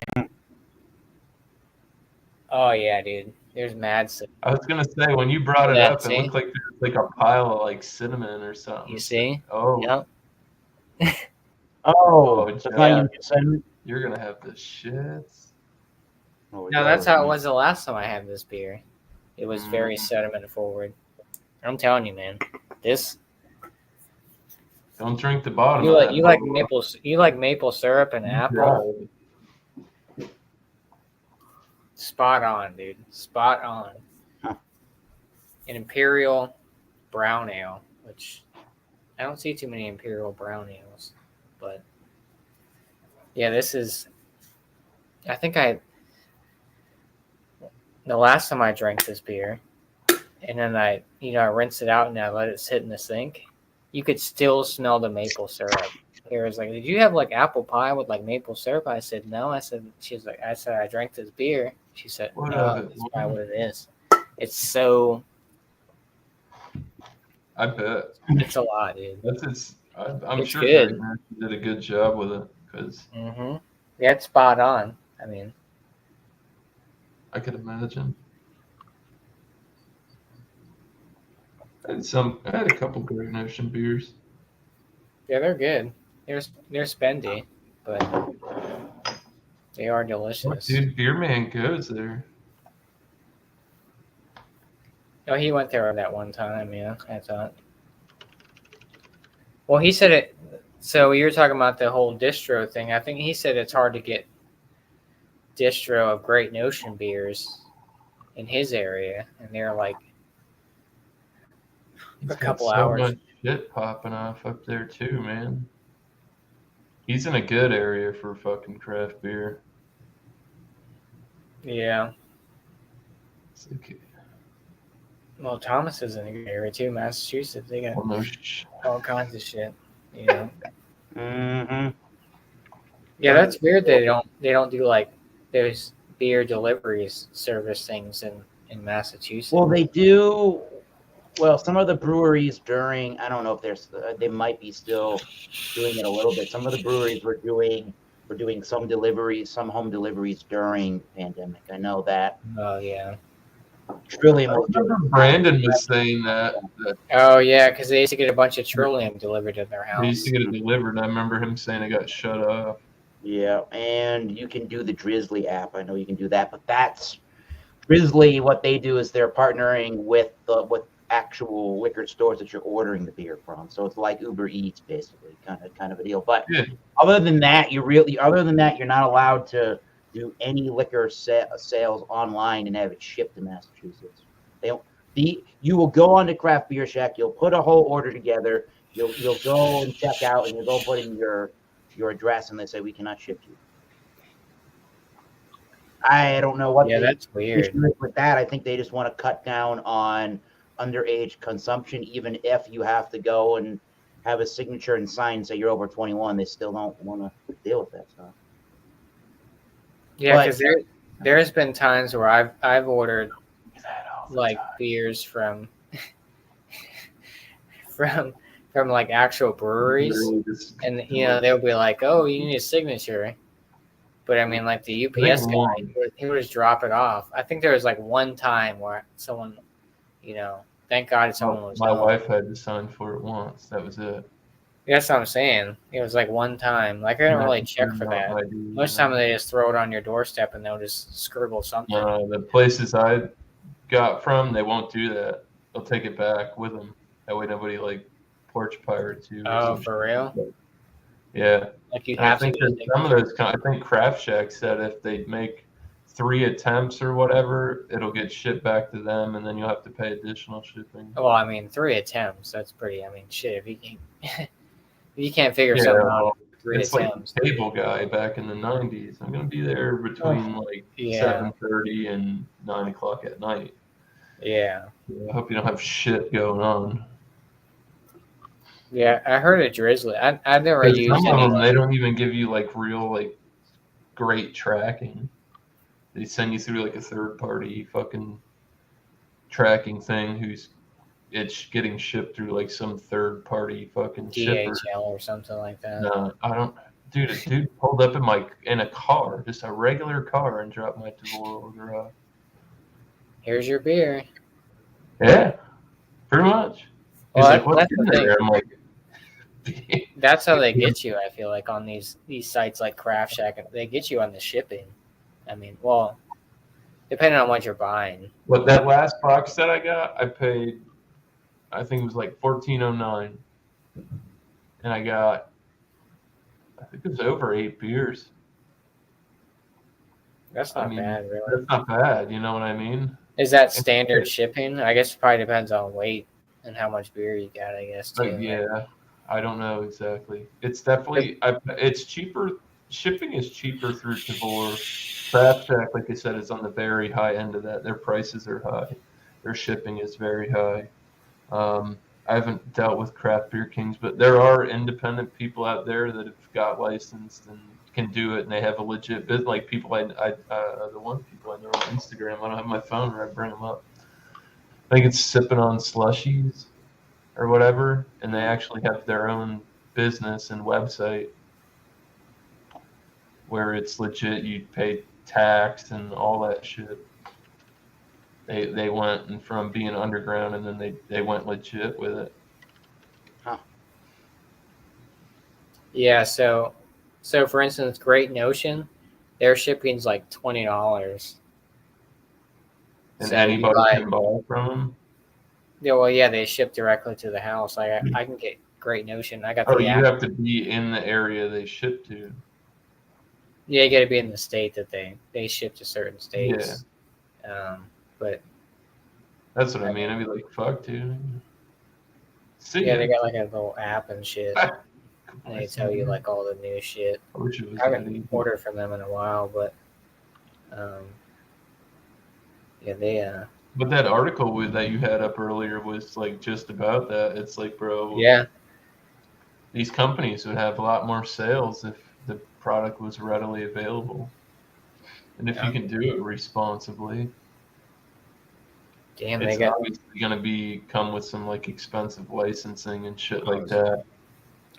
oh yeah, dude. There's mad stuff. I was gonna say when you brought it Yeah, up, see? it looked like there was like a pile of like cinnamon or something. You see? Oh, Yep. Oh, so yeah. now you said. you're gonna have the shits. Oh, No, that's how it was the last time I had this beer. It was very sediment forward. I'm telling you, man. This Don't drink the bottom. you of like that you like bottle. maple syrup and apple. Yeah. Spot on, dude. Spot on. Huh. An imperial brown ale, which I don't see too many imperial brown ales, but yeah, this is. I think the last time I drank this beer, and then I rinsed it out and I let it sit in the sink. You could still smell the maple syrup. It was like, did you have like apple pie with like maple syrup? I said no. I said I drank this beer. She said What no. of it? That's probably what it is. It's so. I bet. It's a lot, dude. I'm It's sure good. Greg Murphy did a good job with it because Mm-hmm. Yeah, it's spot on. I mean, I could imagine. I had a couple Great Ocean beers. yeah, they're good. They're spendy, but they are delicious. Dude, Beer Man goes there. Oh, he went there that one time. Yeah, I thought. Well, he said it. So you were talking about the whole distro thing. I think he said it's hard to get distro of Great Notion beers in his area, and they're like He's a got couple so hours. much shit popping off up there too, man. He's in a good area for fucking craft beer. Yeah. It's like, Well, Thomas is in a good area too. Massachusetts, they got well, no all kinds of shit. You know. Mm-hmm. Yeah, that's weird. They don't do like those beer deliveries service things in Massachusetts. Well, they do. Well, some of the breweries during, I don't know if they might be still doing it a little bit. Some of the breweries were doing some deliveries, some home deliveries during the pandemic. I know that. Oh yeah. Trillium I was remember doing. Brandon was saying that Oh yeah, because they used to get a bunch of Trillium delivered to their they used house. to get it delivered. I remember him saying it got shut off. Yeah, and you can do the Drizzly app. I know you can do that, but that's Drizzly. What they do is they're partnering with actual liquor stores that you're ordering the beer from. So it's like Uber Eats, basically, kind of a deal. But Yeah. other than that, you're not allowed to do any liquor sales online and have it shipped to Massachusetts. You will go on to Craft Beer Shack. You'll put a whole order together. You'll go and check out, and you'll go put in your address, and they say we cannot ship you. I don't know what. Yeah, the that's weird. issue is with that. I think they just want to cut down on underage consumption, even if you have to go and have a signature and sign say you're over 21. They still don't want to deal with that stuff. Yeah, But- because there's been times where I've ordered like beers from from like actual breweries, and they'll be like, "Oh, you need a signature," but I mean, like the UPS guy, he would just drop it off. I think there was like one time where someone, thank God someone was. My home. wife had to sign for it once. That was it. That's what I'm saying. It was like one time. Like I didn't really check for that. Most time they just throw it on your doorstep and they'll just scribble something. The places I got from, they won't do that. They'll take it back with them. That way nobody like porch pirates you. Oh, for real? Yeah. Like you And I have to think get that some of those, I think Craft Shack said if they make 3 attempts or whatever, it'll get shipped back to them, and then you'll have to pay additional shipping. Well, I mean, 3 attempts. That's pretty. I mean, shit. If you can, if you can't figure Yeah, something well, out, 3 it's attempts. like the cable guy back in the 90s. I'm gonna be there between like Yeah. 7:30 and 9 o'clock at night. Yeah. I hope you don't have shit going on. Yeah, I heard it drizzly. I've never Because used some of any. them, they don't even give you like real like great tracking. They send you through like a third party fucking tracking thing who's it's getting shipped through like some third party fucking shipper. DHL or something like that. No, I don't. Dude, a dude pulled up in a car, just a regular car, and dropped my Tavor order off. Here's your beer. Yeah, pretty much. He's Well, like, "What's that's in the thing. there?" I'm like, That's how they get you. I feel like on these sites like Craft Shack, they get you on the shipping. I mean, well, depending on what you're buying. "But that last box that I got, I paid, I think it was like $14.09, and I got, I think it was over 8 beers. That's not bad, really. That's not bad. You know what I mean? Is that standard shipping? I guess it probably depends on weight and how much beer you got. I guess too. Yeah, I don't know exactly. It's definitely it's cheaper. Shipping is cheaper through Tavor. Craft Shack, like I said, is on the very high end of that. Their prices are high. Their shipping is very high. I haven't dealt with Craft Beer Kings, but there are independent people out there that have got licensed and can do it, and they have a legit business. Like people, the one people I know on Instagram. I don't have my phone, or I bring them up. I think it's Sipping on Slushies or whatever, and they actually have their own business and website where it's legit. You pay tax and all that shit. They went and from being underground, and then they went legit with it. Huh. Yeah. So for instance, Great Notion, their shipping's like $20. And So anybody you buy- can buy from them. Yeah. Well, yeah, they ship directly to the house. I can get Great Notion. I got Oh, the you app. have to be in the area they ship to. Yeah, you got to be in the state that they ship to certain states. But That's what I mean. I'd be like, fuck, dude. See yeah, ya. they got like a little app and shit. And they tell you like all the new shit. I wish it was I that haven't easy. ordered from them in a while, but yeah, they But that article that you had up earlier was like just about that. It's like, bro, yeah. these companies would have a lot more sales if the product was readily available, and if you can do it responsibly. Damn, It's they got obviously going to come with some like expensive licensing and shit like that,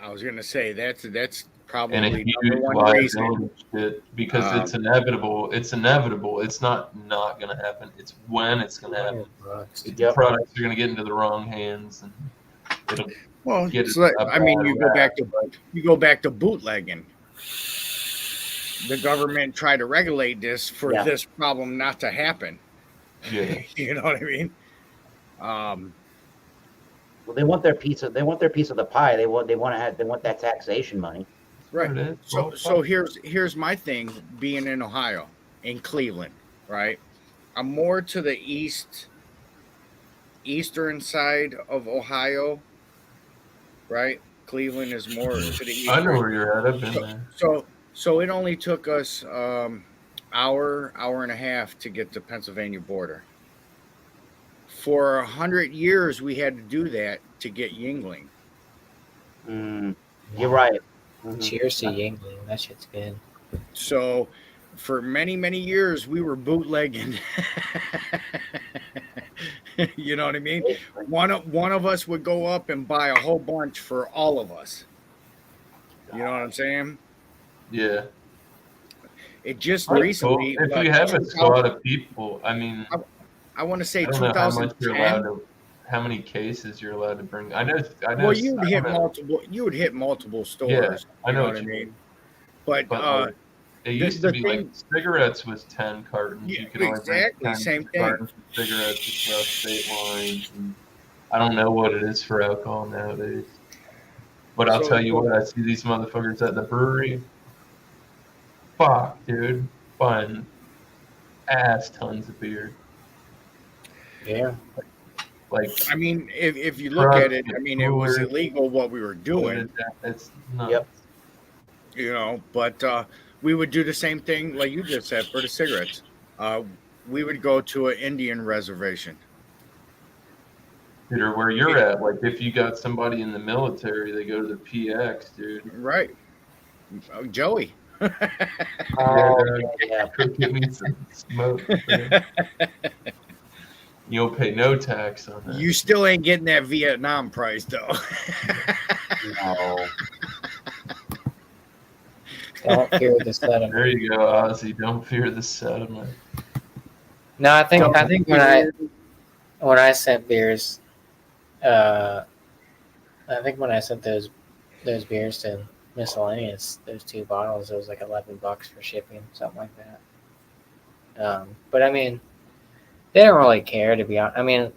I was gonna say that's and a probably huge number one reason. liability shit because it's inevitable. It's inevitable. It's not going to happen. It's when it's going to happen. $100. The products are going to get into the wrong hands, and it'll Well, get it's it like, a I mean, bad you go back to bootlegging. The government tried to regulate this for this problem not to happen. Yeah. You know what I mean? Well, they want their piece of the pie. They want that taxation money. Right. So here's my thing. Being in Ohio, in Cleveland, right? I'm more to the eastern side of Ohio, right? Cleveland is more to the east. I know where you're at. I've been there. So it only took us hour and a half to get to the Pennsylvania border. For 100 years, we had to do that to get Yingling. You're right. Cheers to Yingling. That shit's good. So for many, many years, we were bootlegging. You know what I mean? One of us would go up and buy a whole bunch for all of us. You know what I'm saying? Yeah. It just Well, recently. if we have a squad of people, I mean, I want to say I don't know how much you're 2010. allowed to, how many cases you're allowed to bring. I know. Well, you would hit multiple. You would hit multiple stores. Yeah, I know what I what you mean. mean. But But It used the to be like thing- cigarettes was 10 cartons. Yeah, You could only bring exactly, 10 same thing. cartons of cigarettes across state lines. And I don't know what it is for alcohol nowadays. But I'll So- tell you what, I see these motherfuckers at the brewery. Fuck, dude. Buying ass tons of beer. Yeah. Like, I mean, if you look at it, I mean, it was Coolers. illegal what we were doing, it's nuts. Yep. you know, but we would do the same thing like you just said for the cigarettes. We would go to an Indian reservation. Dude, or where you're at, like if you got somebody in the military, they go to the PX, dude. Right. Oh, Joey. Oh, Yeah, could give me some smoke. Man. You'll pay no tax on that. You still ain't getting that Vietnam price though. No. don't fear the sediment. There you go, Ozzy. Don't fear the sediment. No, I think when I sent beers, I think when I sent those beers to Miscellaneous, those 2 bottles, it was like $11 for shipping, something like that. But I mean, they don't really care, to be honest. I mean,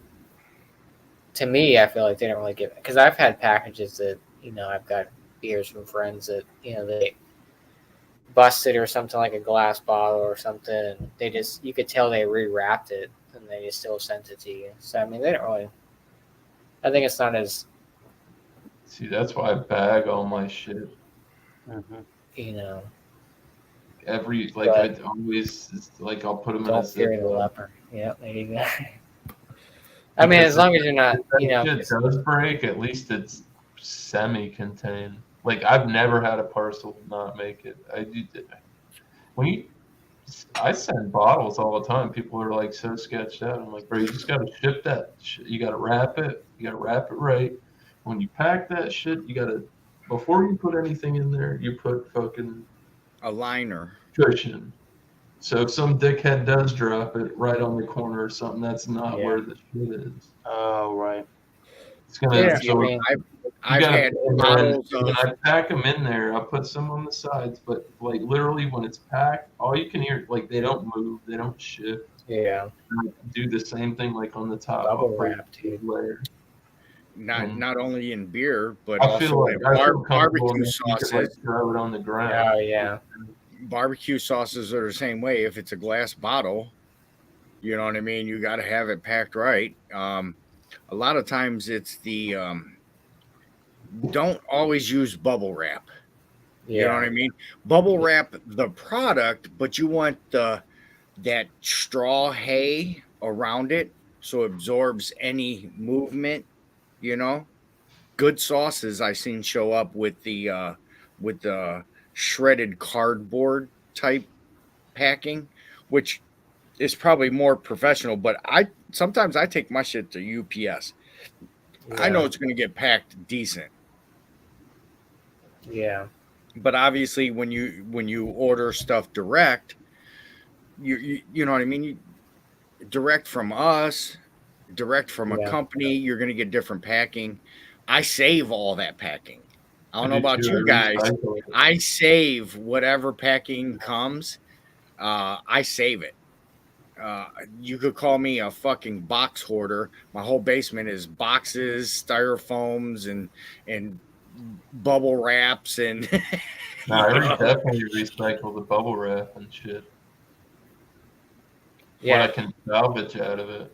to me, I feel like they don't really give it, because I've had packages that, you know, I've got beers from friends that, you know, they busted or something, like a glass bottle or something, and they just, you could tell they rewrapped it and they just still sent it to you. So I mean, they don't really, I think it's not as, See, that's why I bag all my shit. Mhm. you know, Every like But- I always it's like I'll put them in a don't fear zip the lock. leper. Yeah, there you go. I mean, as long as you're not, If that you know, shit does break, at least it's semi-contained. Like I've never had a parcel not make it. I send bottles all the time. People are like so sketched out. I'm like, bro, you just gotta ship that shit. You gotta wrap it. You gotta wrap it right. When you pack that shit, you gotta before you put anything in there, you put fucking A liner. cushion. So if some dickhead does drop it right on the corner or something, that's not Yeah. where the shit is. Oh, right. It's gonna yeah, I absorb. mean, I've gotta had put them in. bottles When of I pack them in there, I'll put some on the sides, but like literally when it's packed, all you can hear, like they don't move, they don't shift. yeah, I do the same thing like on the top. Bubble I'll put wrap, dude. a layer. not only in beer, but I feel also like in I feel comfortable barbecue enough you could, like, sauces. throw it on the ground. oh yeah, Barbecue sauces are the same way. If it's a glass bottle, you know what I mean. You got to have it packed right. A lot of times it's the don't always use bubble wrap. yeah. You know what I mean? Bubble wrap the product, but you want that straw hay around it so it absorbs any movement, you know? Good sauces I've seen show up with the shredded cardboard type packing, which is probably more professional, but sometimes I take my shit to UPS. I know it's going to get packed decent. Yeah, But obviously when you order stuff direct, you know what I mean, you direct from us, direct from a Yeah. company, you're going to get different packing. I save all that packing. I don't know about too, you I guys. recycle it. I save whatever packing comes. I save it. You could call me a fucking box hoarder. My whole basement is boxes, styrofoams, and bubble wraps, and No, I definitely recycle the bubble wrap and shit. What I yeah. can salvage out of it.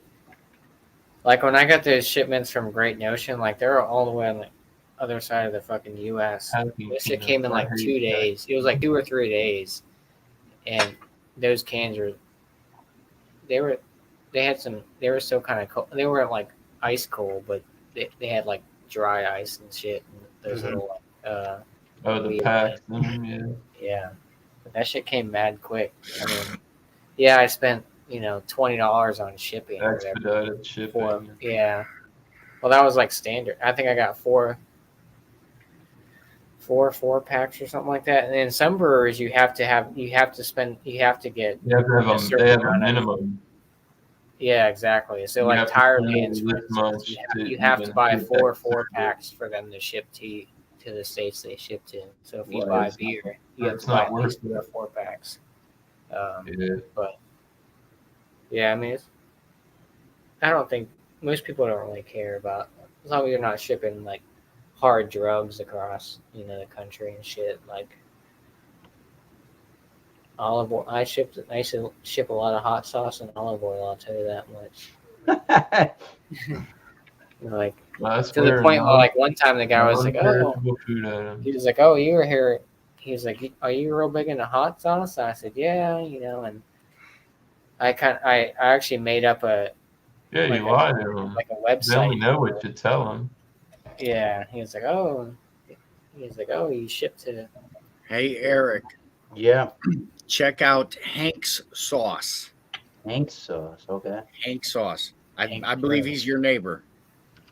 Like when I got those shipments from Great Notion, like they were all the way on the other side of the fucking U.S. Packing This shit peanuts. came in I like hate 2 days. It was like 2 or 3 days, and those cans were. They were still kind of cold. They weren't like ice cold, but they had like dry ice and shit. And those little Oh, the weird packs. things. Yeah. Yeah, but that shit came mad quick. I mean, yeah, I spent $20 on shipping or whatever Expedited shipping. for yeah. Well, that was like standard. I think I got four packs or something like that. And then some breweries you have to get You have to have certain they have a amount of- minimum. yeah, exactly. So You like have to tire spend cans, for this instance, much you to have to even buy get four that certain- packs for them to ship to you. to the states they ship to. So if you Well, buy it's not- beer, you have it's to buy not at worth least 3 or 4 packs. Yeah. But yeah, I mean, I don't think most people don't really care about, as long as you're not shipping like hard drugs across, the country and shit. Like olive oil, I used to ship a lot of hot sauce and olive oil. I'll tell you that much. Like Well, that's to the where point where like one time the guy was like, "Oh," non-perishable food items. he was like, "Oh, you were here." He was like, "Are you real big into hot sauce?" And I said, "Yeah," and I actually made up Yeah, like you lie to them. a They only website. know what you tell them. Yeah, he was like, "Oh," you ship to. Hey, Eric, Yeah. check out Hank's Sauce. Hank sauce. Okay. Hank Sauce. Hank I believe Trail. he's your neighbor.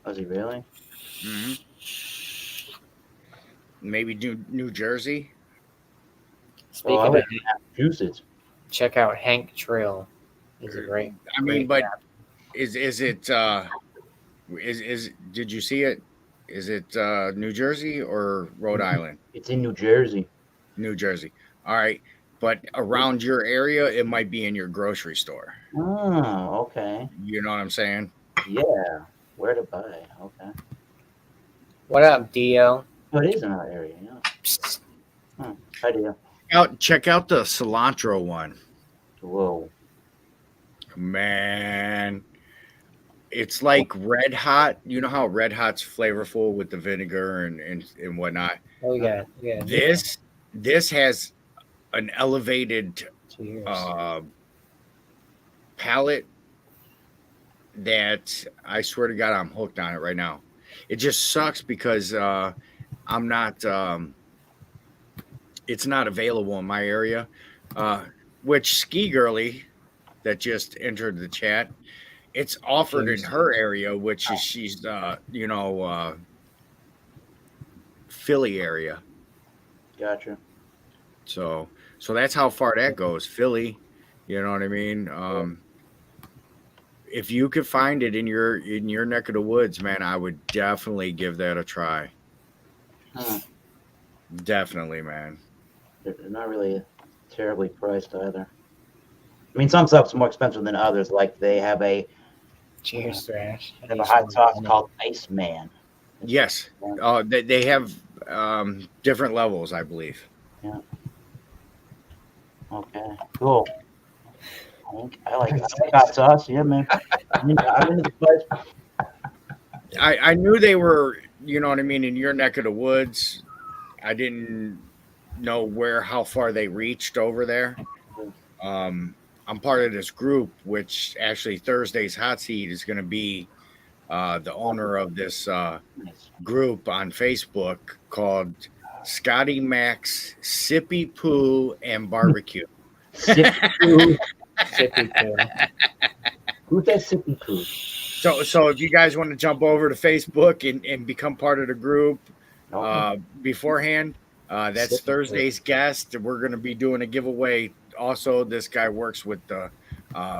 Was he really? hmm Maybe New Jersey. Speaking I of live Hank, in Massachusetts. check out Hank Trail. He's a great. I mean, great but guy. is it is did you see it? Is it New Jersey or Rhode Island? It's in New Jersey. New Jersey. All right. But around your area, it might be in your grocery store. Oh, okay. You know what I'm saying? Yeah. Where to buy? Okay. What up, Dio? Oh, it is in our area. Yeah. Psst. Idea. Check out the cilantro one. Whoa. Man, it's like Red Hot. You know how Red Hot's flavorful with the vinegar and whatnot. Oh, yeah. This has an elevated 2 years. palate that I swear to God I'm hooked on it right now. It just sucks because I'm not. It's not available in my area. Which Ski Girly that just entered the chat, it's offered in her area, which is she's Philly area. Gotcha. So that's how far that goes. Philly, you know what I mean? If you could find it in your neck of the woods, man, I would definitely give that a try. Definitely, man. They're not really terribly priced either. I mean, some stuff's more expensive than others. Like they have a Cheers, Thrash. hot sauce called Iceman. Yes. They have different levels, I believe. Yeah. Okay. Cool. I like hot sauce. Yeah, man. I'm into the place. I knew they were, you know what I mean, in your neck of the woods. I didn't know how far they reached over there. I'm part of this group, which actually Thursday's Hot Seat is going to be the owner of this group on Facebook called Scotty Max Sippy Poo and Barbecue. Sippy poo. Sippy poo. Who's that sippy poo? So if you guys want to jump over to Facebook and become part of the group beforehand, that's Sippy Thursday's guest. We're going to be doing a giveaway. Also, this guy works with the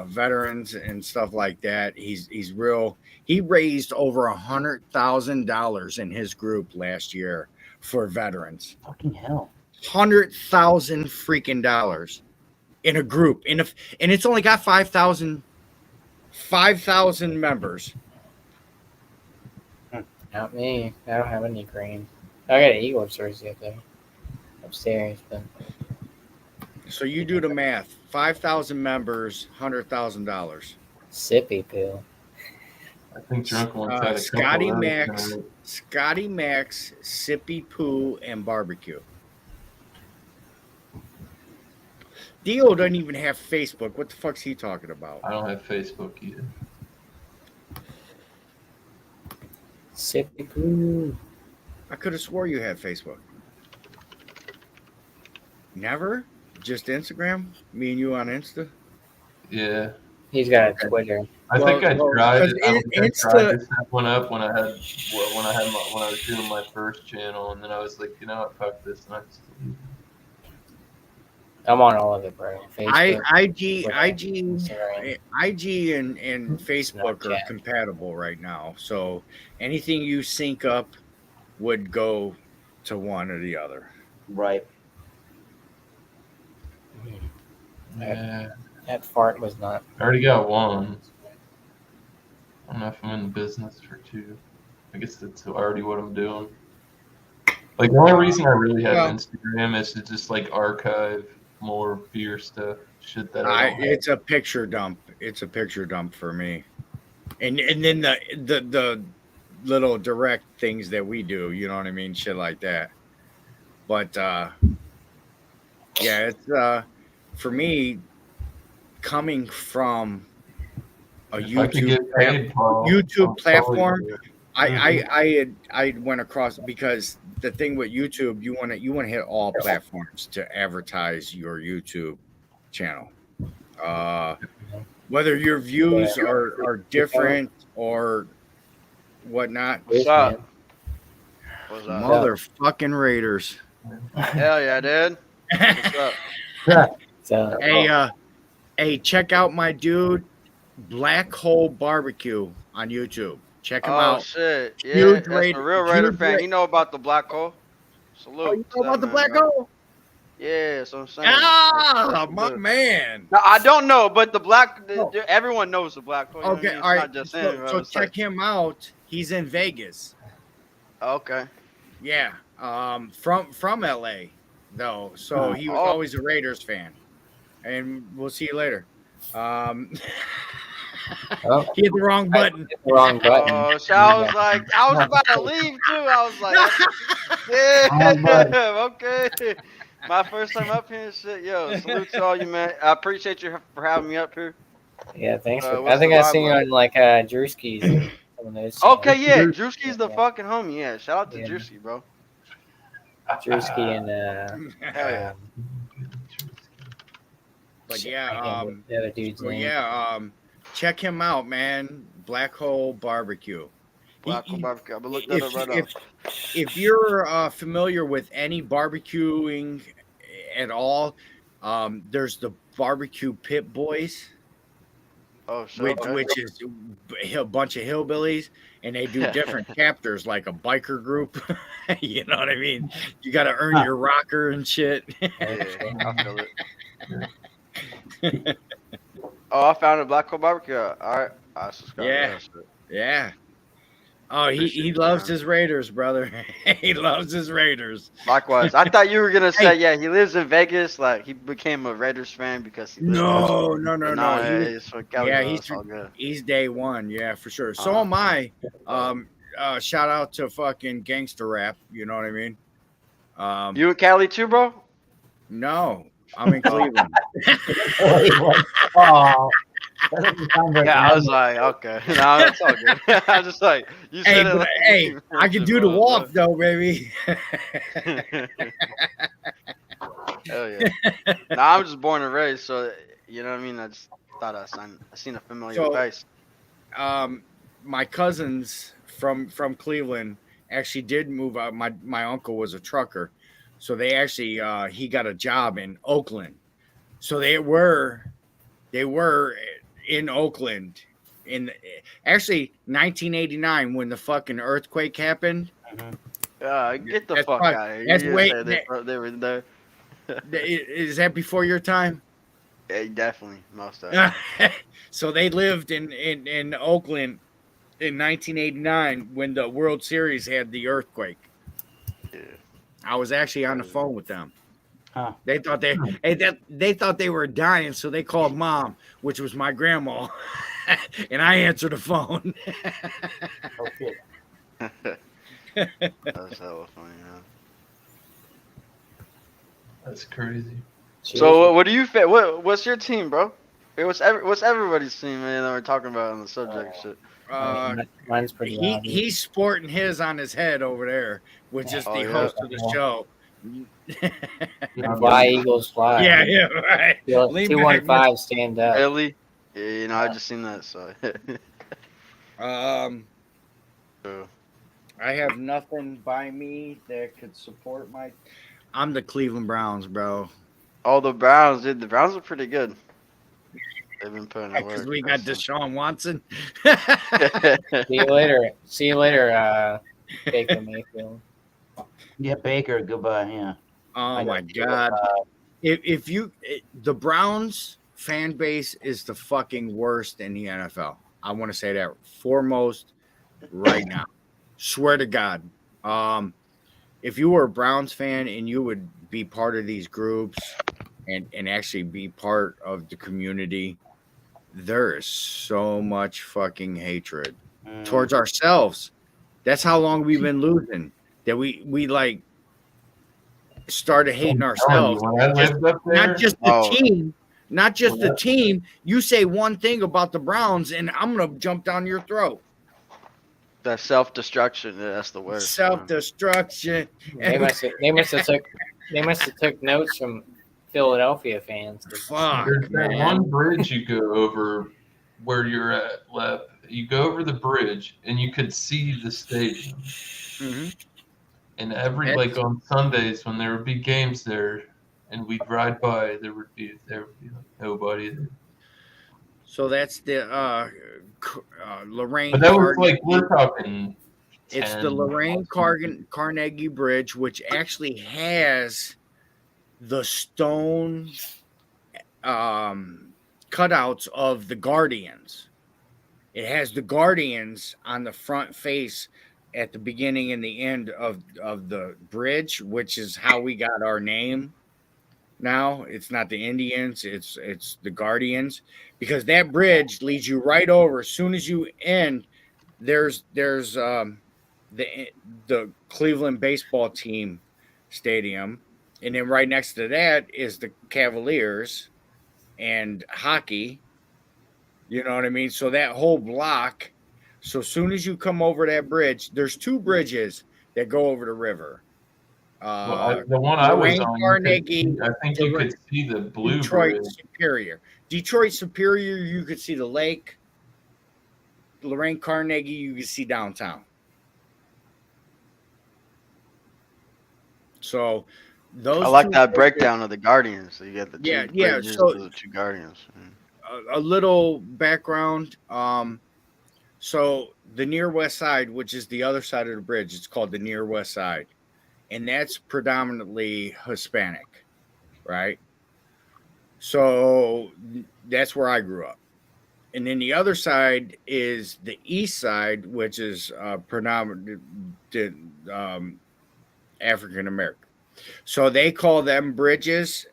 veterans and stuff like that. He's real. He raised over $100,000 in his group last year for veterans. Fucking hell. $100,000 freaking dollars in a group. And it's only got 5,000 members. Not me. I don't have any green. I got an Eagles jersey up there upstairs, but So you do the math. 5,000 members, $100,000. sippy poo. I think Drunk once had a couple Scotty of those Max, tonight. Scotty Max, Sippy Poo, and Barbecue. Dio doesn't even have Facebook. What the fuck's he talking about? I don't have Facebook either. Sippy poo. I could have swore you had Facebook. Never? Just Instagram? Me and you on Insta? Yeah. He's got a Twitter. I think I tried it. I Insta- tried to set one up when I was doing my first channel, and then I was like, you know what, fuck this, and I just deleted it. I'm on all of it, bro. Facebook, IG and Facebook are Snapchat. compatible right now. So anything you sync up would go to one or the other. Right. Yeah, That fart was not. I already got one. I don't know if I'm in the business for two. I guess that's already what I'm doing. Like the only reason I really have Well- Instagram is to just like archive more beer stuff, shit that I don't have. It's a picture dump. It's a picture dump for me. And then the little direct things that we do, you know what I mean? Shit like that. But yeah, it's for me coming from a If I could YouTube get paid, Paul, YouTube I'll platform. totally do it. I went across because the thing with YouTube, you want to hit all platforms to advertise your YouTube channel. Whether your views are different or whatnot. What's up? What's up? Motherfucking Raiders. Hell yeah, dude. What's up? So Hey, check out my dude Black Hole Barbecue on YouTube. Check him Oh out. shit. Yeah, Huge that's Raider- a real Raider huge fan. Ra- You know about the black hole? Salute. Oh, you to know that about the man, Black bro. Hole? Yeah, that's what I'm saying. Ah, my Salute. man. No, I don't know, but the black, Oh. everyone knows the black hole. You know what I Okay, mean? It's all right. not just him. So It's check like- him out. He's in Vegas. Okay. Yeah. From LA though. So he was Oh. always a Raiders fan. And we'll see you later. oh, He hit the wrong button. hit the wrong button. Oh, so I was like, I was about to leave too. I was like, yeah, okay. My first time up here and shit. Yo, salute to all you, man. I appreciate you for having me up here. Yeah, thanks for. I what's think the I seen you vibe on like Drewski's. and some of those Okay, channels. yeah, Drewski's the Yeah. fucking homie. Yeah, shout out to Yeah. Drewski, bro. Drewski and Hell yeah. But shit, yeah, I can't remember the other dude's well, name. yeah, check him out, man. Black Hole Barbecue. Black He- Barbecue. I'm gonna look that up right now. If you're familiar with any barbecuing at all, there's the Barbecue Pit Boys, Oh shit. which is a bunch of hillbillies, and they do different chapters like a biker group. You know what I mean? You got to earn your rocker and shit. Yeah, I feel it. Oh, I found a Black Hole Barbecue. All right, I subscribe. Yeah. To that shit. Yeah. Oh, he Appreciate it, loves man. his Raiders, brother. He loves his Raiders. Likewise, I thought you were gonna say, Hey. yeah, he lives in Vegas. Like he became a Raiders fan because he lives in Vegas. No. But nah, He was- he's from Cali, yeah, bro. he's It's all good. He's day one, yeah, for sure. So Uh-huh. am I. Shout out to fucking gangster rap. You know what I mean? You in Cali too, bro? No, I'm in Cleveland. Oh, that doesn't sound very Yeah, I was like, okay, no, it's all good. I was just like, you Hey, said it. but, Like, hey, I can do the walk though, baby. Hell yeah. Nah, I'm just born and raised, so you know what I mean. I just thought I seen a familiar So- face. My cousins from Cleveland actually did move out. My uncle was a trucker, so they actually he got a job in Oakland. So they were in Oakland in actually 1989 when the fucking earthquake happened. Get the That's fuck fine. out of here. That's You way- said they were there. Is that before your time? Yeah, definitely, most definitely. So they lived in Oakland in 1989 when the World Series had the earthquake. Yeah. I was actually on the phone with them. Huh. They thought they thought they were dying, so they called mom, which was my grandma, and I answered the phone. Oh shit. That's hella funny, man. That's crazy. So what do you fit? What's your team, bro? Hey, what's everybody's team, man? That we're talking about on the subject shit. Mine's pretty obvious. He's sporting his on his head over there, which is Oh, the yeah. host of the show. Fly, Eagles, fly. Yeah, right. Lean back, 215, stand up. Really? Yeah, you know, I just seen that, so. So, I have nothing by me that could support my. I'm the Cleveland Browns, bro. oh, the Browns, dude. The Browns are pretty good. They've been putting in Because work. we got That's Deshaun Watson. See you later. See you later, Baker Mayfield. Yeah, Baker, goodbye. Yeah. Oh I my got God. If the Browns fan base is the fucking worst in the NFL. I want to say that foremost right now. Swear to God. If you were a Browns fan and you would be part of these groups and actually be part of the community, there is so much fucking hatred towards ourselves. That's how long we've been losing. That we like started hating I'm telling you, ourselves. when I lived up Not there, just the Oh. team, not just the Well, team. You say one thing about the Browns, and I'm gonna jump down your throat. That self-destruction, that's the worst. man. Self-destruction. They must have took notes from Philadelphia fans. 'Cause Fuck, there's that man. one bridge you go over where you're at, Lep. You go over the bridge and you could see the stadium. Mhm. And every It's- like on Sundays when there would be games there, and we'd ride by, there would be like nobody there. So that's the Lorraine But that was Carnegie. like we're talking. It's 10 the Lorraine miles. Carnegie Bridge, which actually has the stone cutouts of the Guardians. It has the Guardians on the front face at the beginning and the end of the bridge, which is how we got our name. Now it's not the Indians, it's the Guardians, because that bridge leads you right over. As soon as you end, there's the Cleveland baseball team stadium, and then right next to that is the Cavaliers and hockey. You know what I mean? So that whole block. So as soon as you come over that bridge, there's two bridges that go over the river. Well, the one I was Lorraine on, Carnegie, I think you could see the blue Detroit bridge. Superior. Detroit Superior, you could see the lake. Lorraine Carnegie, you could see downtown. So those I like two that bridges- breakdown of the Guardians. So you get the two Yeah, bridges so- to the two Guardians. a little background. So the near west side, which is the other side of the bridge, it's called the near west side, and that's predominantly Hispanic, right? So that's where I grew up. And then the other side is the east side, which is predominant African American. So they call them bridges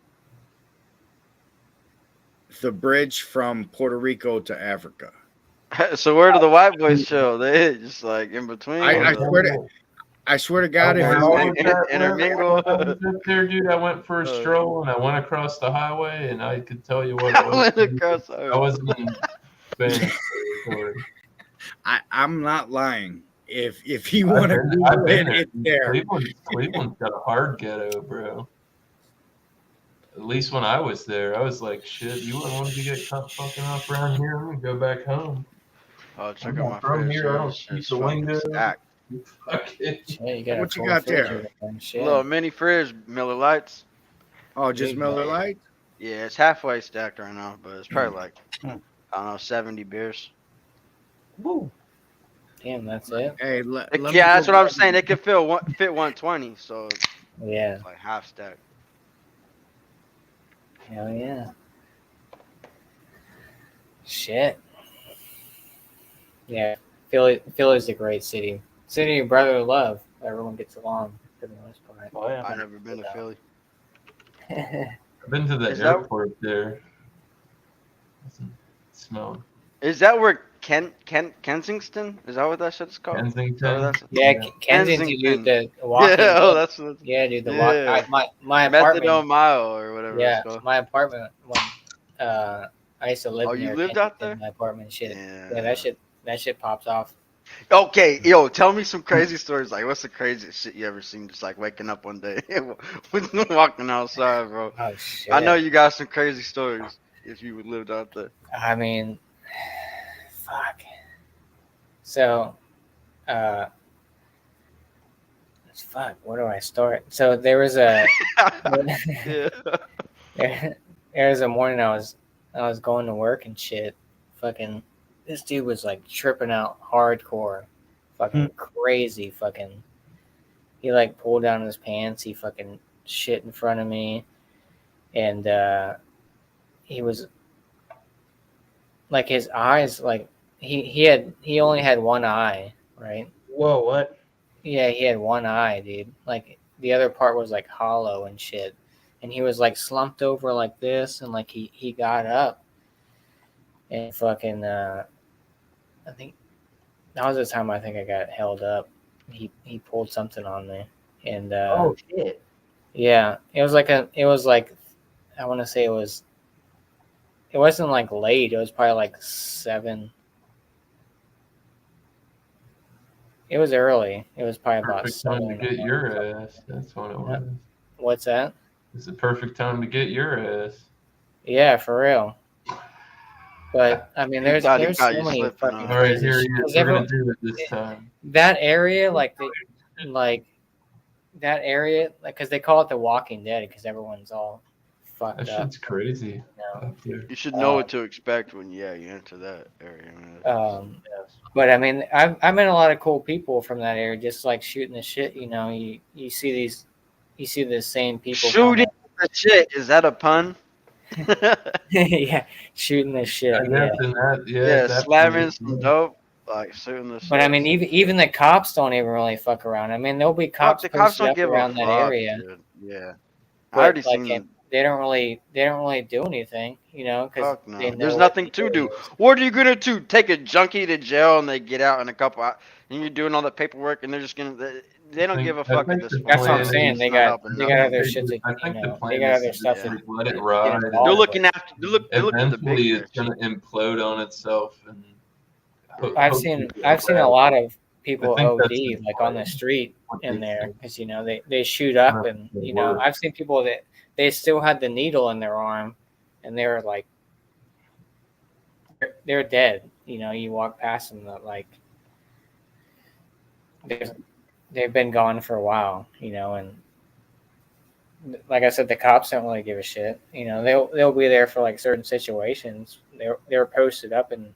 the bridge from Puerto Rico to Africa. So where do the white boys chill? They just like in between. I swear to God, if Where you I was at, intermingle. when I was up there, dude, I went for a stroll and I went across the highway, and I could tell you what it was. went across. I wasn't in Spanish territory. I'm not lying. If you I've want to been Google there. it, it's there. Cleveland's got a hard ghetto, bro. At least when I was there, I was like, shit, you wouldn't want to get fucking off around here. I'm going to go back home. Oh, check I'm out not my from fridge. here. I don't It's speak just the fucking lingo. stacked. Fucking Yeah, you got What a you full got there? fridge and shit. Little mini fridge, Miller Lights. Oh, just Big Miller man. Lite? Yeah, it's halfway stacked right now, but it's probably like I don't know, 70 beers. Woo. Damn, that's it. Hey, Yeah, that's what I'm saying. It could fit 120, so Yeah, it's like half stacked. hell yeah. Shit. Yeah, Philly's a great city. City of brotherly love. Everyone gets along for the most part. Oh, yeah. I've never been to Philly. I've been to the Is that- airport there. Doesn't smell Is that where Kensington? Is that what that shit's called? Kensington. that's- Yeah, Kensington, Kensington. dude, the walking. Yeah, oh, that's what. Yeah, dude, the Yeah. walk. My apartment. Methadone Mile or whatever Yeah, it's called. my apartment. When I used to live Oh, near you lived out Kensington, there? My apartment, shit. Yeah. Yeah, that shit pops off. Okay, yo, tell me some crazy stories. Like, what's the craziest shit you ever seen? Just like waking up one day, walking outside, bro. Oh shit. I know you got some crazy stories if you lived out there. I mean, fuck. So, fuck. Where do I start? So there was a Yeah. there was a morning I was going to work and shit. Fucking, this dude was like tripping out hardcore, fucking crazy, fucking. he like pulled down his pants. He fucking shit in front of me, and he was like his eyes like he only had one eye, right? Whoa, what? Yeah, he had one eye, dude. Like the other part was like hollow and shit. And he was like slumped over like this, and like he got up and fucking I think that was the time I think I got held up. He pulled something on me, and Oh shit! yeah, it was like I want to say it wasn't like late. It was probably like 7. It was early. It was probably about Perfect time 7 to in the get morning. your ass. That's what it was. What's that? It's the perfect time to get your ass. Yeah, for real. But I mean, He there's got so you many slipping fucking up. All right, crazy here shit. he is. 'Cause We're gonna everyone- do it this time. that area, like because they call it the Walking Dead, because everyone's all fucked That up. shit's crazy. You know? Up there. You should know what to expect when you enter that area, man. But I mean, I've met a lot of cool people from that area, just like shooting the shit. You know, you see the same people. Shooting the shit. Is that a pun? Yeah, shooting the shit. I Yeah. guess in that, Yeah, that's slamming some dope, like shooting the shit. But I mean, even the cops don't even really fuck around. I mean, there'll be cops the cops posted don't up give around a that fuck, area. dude. Yeah, I But already like seen. they don't really do anything, you know, because Fuck no. they know There's what nothing the to area do. is. What are you gonna do? Take a junkie to jail and they get out in a couple hours, and you're doing all the paperwork and they're just gonna. They don't give a fuck at this point. That's what I'm plan saying. is They It's got not helping nothing. other shit to I think the they plan got is other to stuff just to let it get ride. involved They're with. looking after. They're looking at the big Eventually, it's picture. gonna implode on itself, and I've seen a lot of people I think OD that's like on the street what in they there, say. because you know they shoot up, and It you know works. I've seen people that they still had the needle in their arm, and they were like they're dead. You know, you walk past them, that like they've been gone for a while. You know, and like I said, the cops don't really give a shit. You know, they'll be there for like certain situations. They're posted up and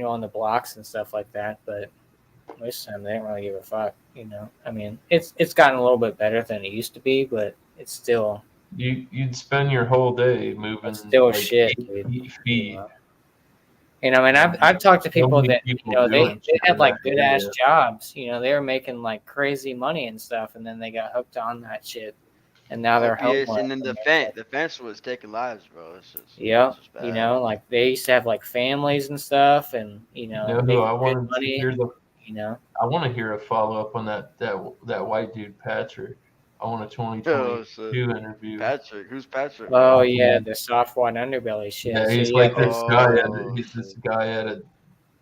on the blocks and stuff like that, but most of the time they don't really give a fuck. You know, I mean, it's gotten a little bit better than it used to be, but it's still You'd spend your whole day moving. it's still like shit, 8 dude. feet. And I mean, I've talked to people many that people they doing shit had in like that good ass area. jobs. You know, they were making like crazy money and stuff, and then they got hooked on that shit, and now they're Opiates, homeless. and then the fence was taking lives, bro. It's just, Yeah, it's just bad. you know, like they used to have like families and stuff, and You know who making I good wanted to money. hear You know, I want to hear a follow up on that white dude Patrick. I want a 2022 interview. Patrick, who's Patrick? oh yeah, the soft white underbelly shit. Yeah, So, he's yeah, like there's- this guy. Oh, He's this guy at a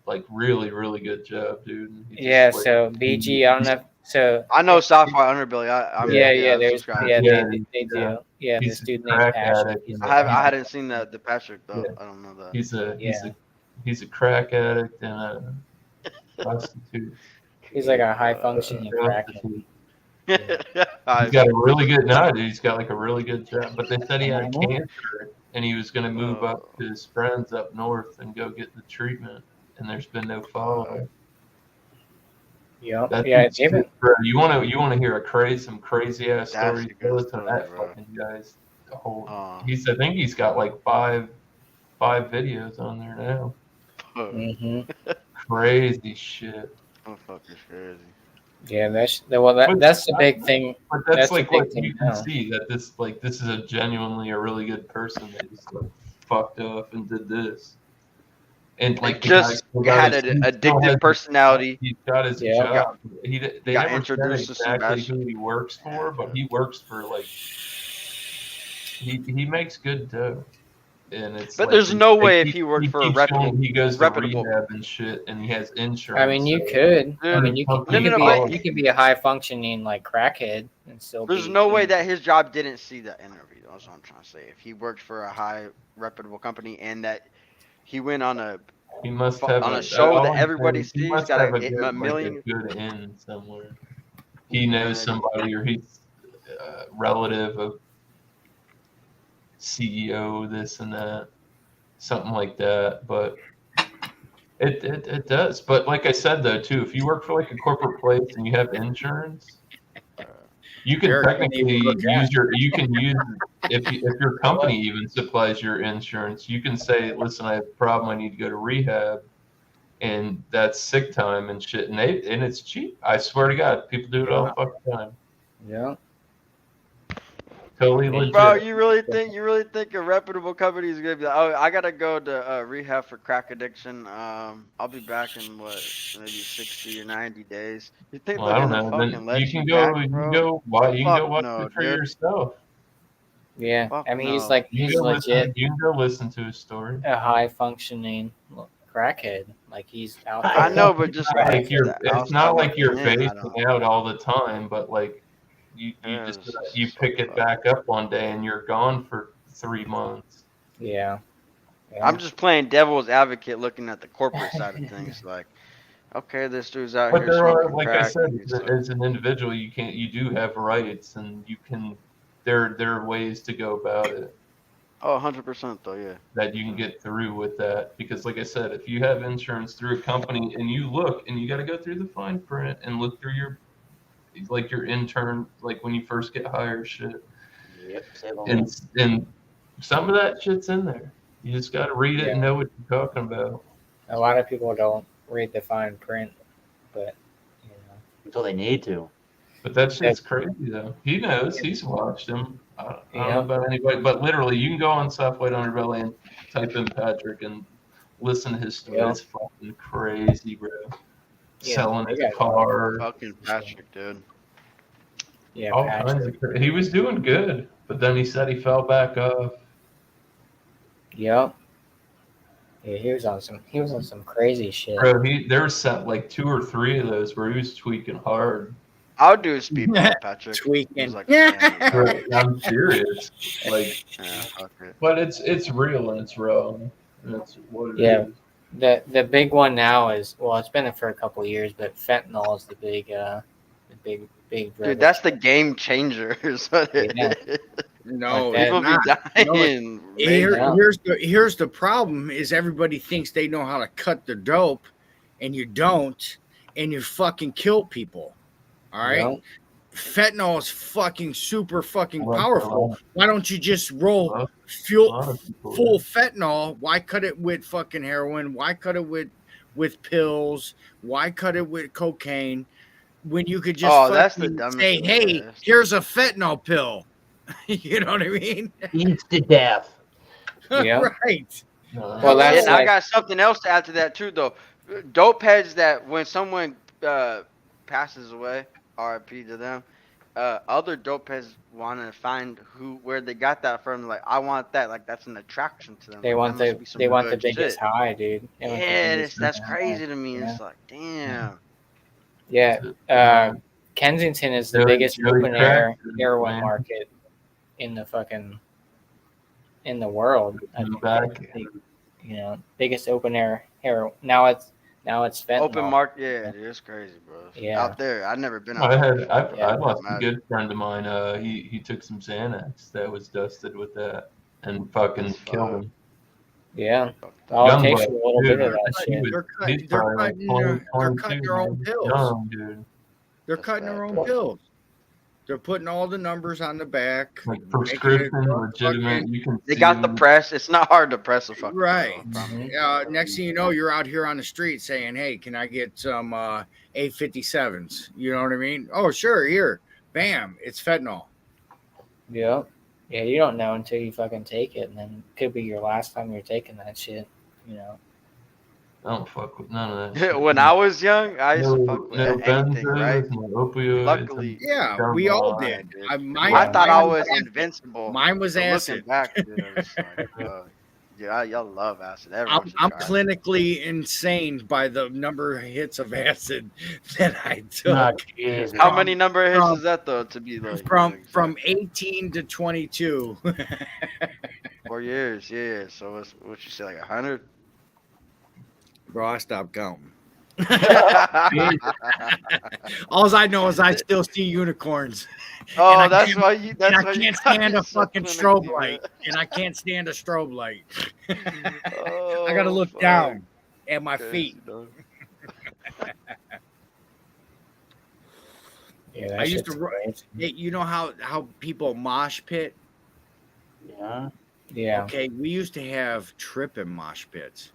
like really good job, dude. And he just, yeah. like, So BG, I don't know. So I know Software Underbelly. I mean, yeah, I there's subscribe. yeah, Yeah, they yeah. do. Yeah, He's this a dude named crack Patrick. addict. He's I hadn't seen the Patrick though. Yeah. I don't know that. He's a crack addict and a prostitute. he's like a high functioning crackhead. Prostitute. I He's got a really good dude. He's got like a really good job. But they said he had Mhm. cancer and he was going to move up to his friends up north and go get the treatment. And there's been no follow up. Yeah, That yeah. dude's Even bro, you want to hear some crazy ass That's stories? a good Listen to story, that bro. fucking guy's whole. Oh. I think he's got like five videos on there now. mhm. Crazy shit. Motherfucker's crazy. Yeah, that's the big thing. But that's That's like the big what thing you can now. see that this is a genuinely a really good person that just like fucked up and did this. And like the Just guy had still an has addictive his- personality. He's got his Yeah. job. They got never said introduced to some exactly bad shit. who he works for, but he works for like he makes good dough. And it's But like, there's no way if he worked for a keeps reputable- showing he goes to reputable- rehab and shit, and he has insurance. I mean, you so- could. I Dude, mean, you no, could but- you could be a high functioning like crackhead and still. There's be, no way that his job didn't see that interview. That's what I'm trying to say. If he worked for a high reputable company and that he went on a He must have on a show all that I'm everybody saying, he sees, must got have a good, million- like a good end somewhere. He knows somebody, or he's a relative of CEO, this and that, something like that. But It does. But like I said though, too, if you work for like a corporate place and you have insurance, you can Eric can't even technically look at use if your company even supplies your insurance, you can say, listen, I have a problem, I need to go to rehab, and that's sick time and shit, and it's cheap. I swear to God, people do it all the fucking time. Yeah. Totally legit. Bro, you really think a reputable company is gonna be like, oh, I gotta go to rehab for crack addiction. I'll be back in maybe 60 or 90 days. You think Well, they're I don't gonna know. fucking Then let you you can back, go. You can bro? go. Why you can go Fuck watch no, it for dude. yourself. Yeah. Fuck I mean, no. he's like You he's can go legit listen. You can go listen to his story. a high functioning crackhead. Like he's out there. I know, but just Like it's outside not like you're looking in, I phasing don't. out all the time, but like you Yeah, just it's you so pick it fucked. back up one day and you're gone for 3 months. Yeah. I'm just playing devil's advocate, looking at the corporate side of things. Like, okay, this dude's out But here there are, smoking like I crack. said, and he's like, as an individual, you do have rights, and you can. There are ways to go about it oh, 100% though, yeah. that you can get through with that. Because, like I said, if you have insurance through a company and you look and you got to go through the fine print and look through your intern, like when you first get hired, shit. Yep. And some of that shit's in there. You just got to read it and know what you're talking about. A lot of people don't read the fine print, but you know. Until they need to. But that shit's crazy though. He knows. He's watched him. I don't know about anybody, but literally, you can go on Softwhite Underbelly and type in Patrick and listen to his story. Yeah. It's fucking crazy, bro. Yeah, Selling they his got car. Fucking Patrick, dude. Yeah, All kinds of. He was doing good, but then he said he fell back off. Yep. Yeah, he was on some crazy shit. Bro, there was like 2 or 3 of those where he was tweaking hard. I'll do a speed bump, Patrick. Tweaking. Like, Bro, I'm serious. Like, fuck it. but it's real and it's raw. That's what it Yeah. is. The big one now is, well, it's been for a couple of years, but fentanyl is the big drug. Dude, that's the game changer. Is what it Yeah. is. No, Like People it's not. be No, dying. here's the problem is everybody thinks they know how to cut the dope, and you don't, and you fucking kill people. All right. Yep. Fentanyl is fucking super fucking powerful. Why don't you just roll full fentanyl? Why cut it with fucking heroin? Why cut it with pills? Why cut it with cocaine? When you could just that's the dumbest say, thing. hey, here's a fentanyl pill. You know what I mean? Eats to death. Yeah. Right. Well, that's And I got something else to add to that too, though. Dope heads that when someone passes away, RIP to them, other dope heads want to find where they got that from. Like, I want that. Like, that's an attraction to them. They want the biggest high, dude. Yeah, that's crazy to me. Yeah. It's like, damn. Yeah. Kensington is the biggest open air heroin market in the world. I think, biggest open air heroin. Now it's fentanyl. Open market, yeah, dude, it's crazy, bro. Yeah. Out there, I've never been out there. I lost a good friend of mine. He took some Xanax that was dusted with that and fucking killed him. Yeah. All it takes is a little bit of that shit. They're cutting their own pills. Young, dude. They're cutting their own pills. They're putting all the numbers on the back. Like prescription, legitimate. They got the press. It's not hard to press a fucking right. Next thing you know, you're out here on the street saying, "Hey, can I get some A57s?" You know what I mean? Oh, sure. Here, bam, it's fentanyl. Yeah. Yeah, you don't know until you fucking take it, and then it could be your last time you're taking that shit. I don't fuck with none of that. When I was young, I used to fuck with anything, benzos, right? No opioids. Luckily, we all did. I thought I was invincible. Mine was acid. Looking back, dude, I was like, y'all love acid. I'm clinically insane by the number of hits of acid that I took. How many number of hits is that though? To be like from 18 to 22. 4 years, yeah. So what you say, like 100? Bro, I stopped counting. All I know is I still see unicorns. Oh, that's why you. I can't stand a fucking strobe light. And I can't stand a strobe light. I gotta look down. at my Crazy, feet. dog. Yeah, that I used shit's to run. crazy. You know how people mosh pit? Yeah. Yeah. Okay, we used to have tripping mosh pits.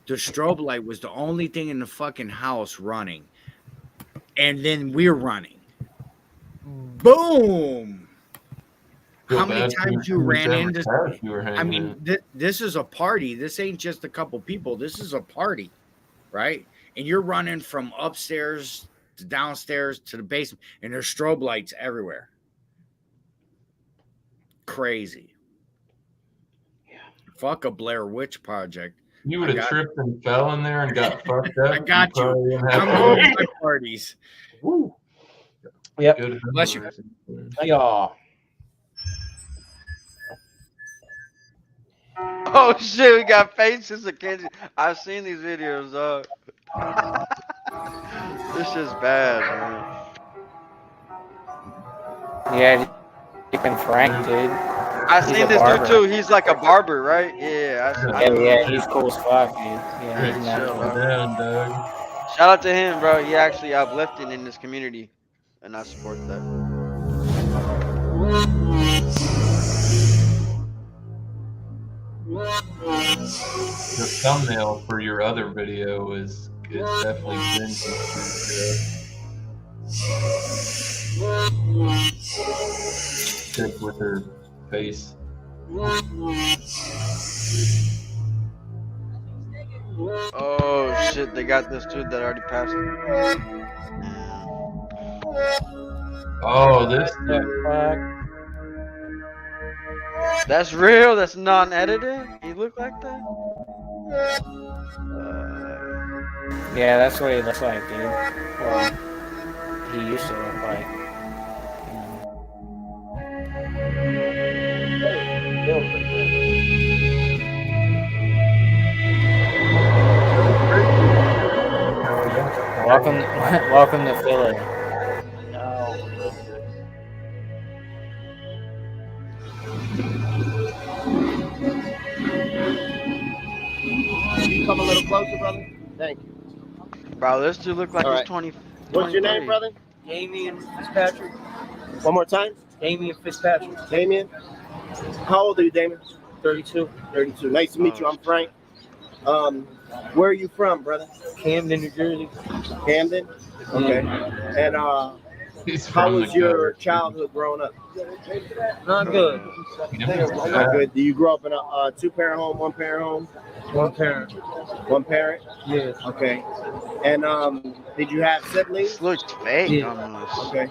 The strobe light was the only thing in the fucking house running, and then we're running. Boom! Feel How many bad for times you who's ran ever into? house you were I hanging mean, this is a party. This ain't just a couple people. This is a party, right? And you're running from upstairs to downstairs to the basement, and there's strobe lights everywhere. Crazy. Yeah. Fuck a Blair Witch Project. You would have tripped and fell in there and got fucked up. I got you. probably wouldn't have I'm going to my parties. Woo. Yep. good Bless you. memories. Hey, y'all. Oh shit, we got faces of Kenji. I've seen these videos, dog. This shit's bad, man. Yeah, and Frank, dude. I He's seen a this barber. dude too. He's like a barber, right? Yeah, I Yeah, know. yeah, he's cool as fuck, dude. Yeah, Great he's show, natural. down, dog. Shout out to him, bro. He actually uplifting in this community, and I support that. The thumbnail for your other video is definitely Kenji. Chick with her face. Oh shit, they got this dude that already passed. Oh, this dude. That's real. That's non-edited. He look like that. Yeah, that's what he looks like, dude. Well, he used to look like. Welcome, welcome to Philly. Can you come a little closer, brother? Thank you. Bro, this dude look like All he's right. 20. What's your name, 23. brother? Damian Fitzpatrick. One more time. Damian Fitzpatrick. Damien. How old are you, Damien? 32. 32. Nice to meet you. I'm Frank. Where are you from, brother? Camden, New Jersey. Camden. Okay. And He's how from was the your gutter. childhood growing up? Not good. Not good. Do you grow up in a two-parent home, one-parent home? One parent. One parent. Yeah. Okay. And did you have siblings? This looks fake Yeah. almost. Okay.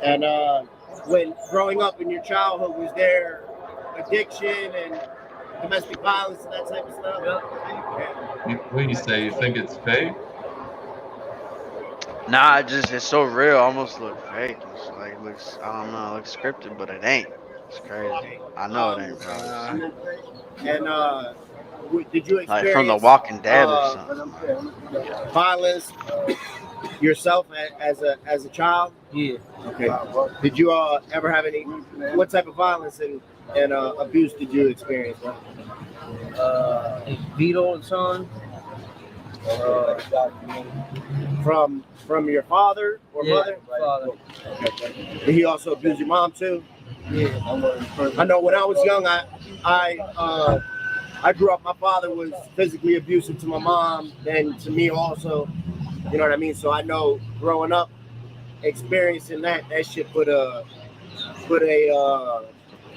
And when growing up in your childhood, was there addiction and domestic violence and that type of stuff? What do you say? You think it's fake? Nah, it's so real. Almost look fake. It's like looks. I don't know. It looks scripted, but it ain't. It's crazy. I know it ain't, bro. And did you experience Like from The Walking Dead or something. violence yourself as a child? Yeah. Okay. Did you ever have any? What type of violence and abuse did you experience? Beat all the time. From your father or mother? Father. Okay. Did he also abuse your mom too? Yeah. I know when I was young, I grew up. My father was physically abusive to my mom and to me also. You know what I mean? So I know growing up, experiencing that shit put a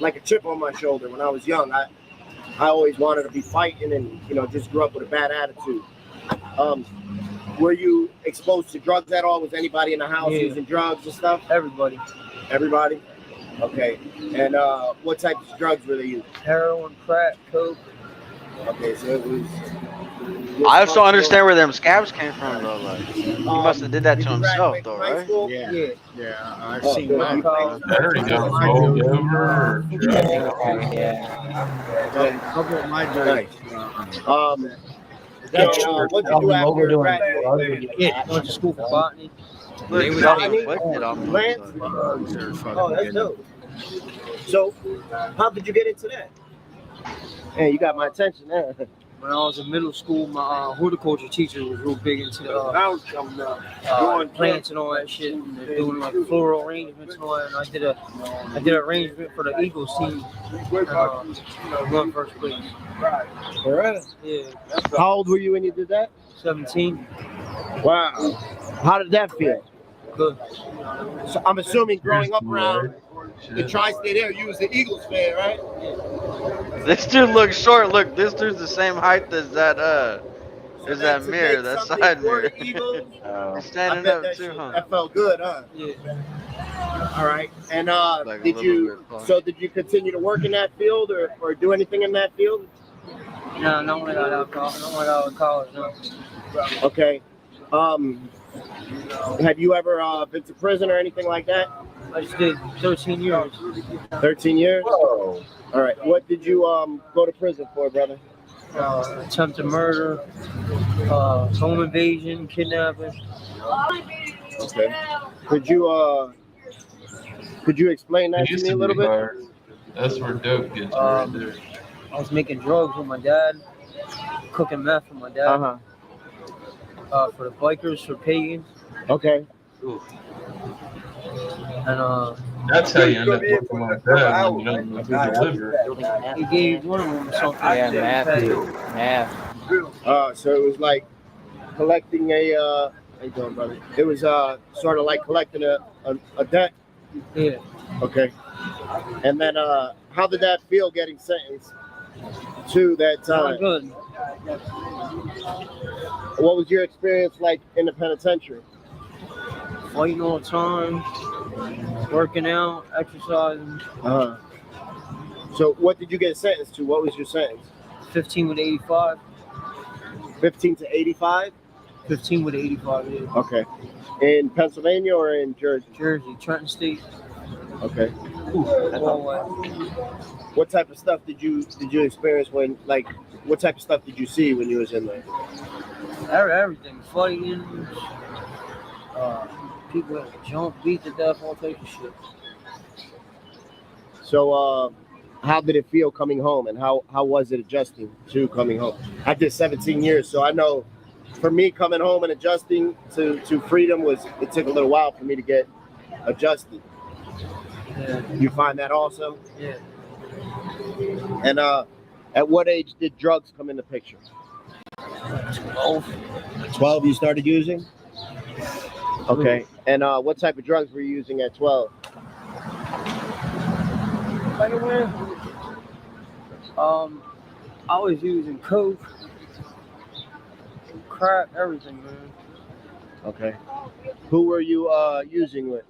like a chip on my shoulder when I was young. I always wanted to be fighting and just grew up with a bad attitude. Were you exposed to drugs at all? Was anybody in the house using drugs and stuff? Everybody. Everybody? Okay. And what types of drugs were they using? Heroin, crack, coke. Okay, so it was. I also understand where them scabs came from though. Like he must have did that to himself though, right? Yeah. I've Oh, seen good. mine. There you go. Rolled over. Yeah. Couple of my Nice. drugs. What did you do after you graduated? Yeah. Went to school for botany. Look, They he's was self-inflicted almost. Plants? Oh, that's dope. So, how did you get into that? Hey, you got my attention there. when I was in middle school, my horticulture teacher was real big into plants and all that shit, and they're doing like floral arrangements and all that. And I did an arrangement for the Eagles team, and won first place. All right. Yeah, How old were you when you did that? 17. Wow. How did that feel? Good. So I'm assuming growing up around the tri-state area, you was the Eagles fan, right? This dude looks short. Look, this dude's the same height as that So is that to mirror, make that something side for mirror. the Eagles, He's I standing bet up that too, shit, huh? that felt good, huh? Yeah. All right. And Like a did little you? bit closer. So did you continue to work in that field or do anything in that field? No, not when I got out of college. No. Okay. Have you ever been to prison or anything like that? I just did 13 years. 13 years. Whoa. All right. What did you go to prison for, brother? Attempted murder, home invasion, kidnapping. Okay. Could you explain that It to used me to a little be bit? hard. That's where dope gets right there. I was making drugs with my dad, cooking meth with my dad. For the bikers, for pagans, Okay. and That's how you end up working like that when you don't know who delivered. he gave one of them something. Yeah, that he paid. math. So it was like collecting a. How you doing, brother? It was sort of like collecting a debt. Yeah. Okay. And then how did that feel getting sentenced to that Not time? good. What was your experience like in the penitentiary? Fighting all the time, working out, exercising. So what did you get sentenced to? What was your sentence? 15 with 85. 15 to 85? 15 with 85. Yeah. Okay. In Pennsylvania or in Jersey? Jersey, Trenton State. Okay. Long way. What type of stuff did you experience when, like, what type of stuff did you see when you was in there? Everything. Fighting. People that jump, beat to death, all types of shit. So how did it feel coming home, and how was it adjusting to coming home? I did 17 years, so I know for me coming home and adjusting to freedom it took a little while for me to get adjusted. Yeah. You find that also? Yeah. And at what age did drugs come in the picture? 12. 12 you started using? Okay. And what type of drugs were you using at 12? I was using coke, crack, everything, man. Okay. Who were you using with?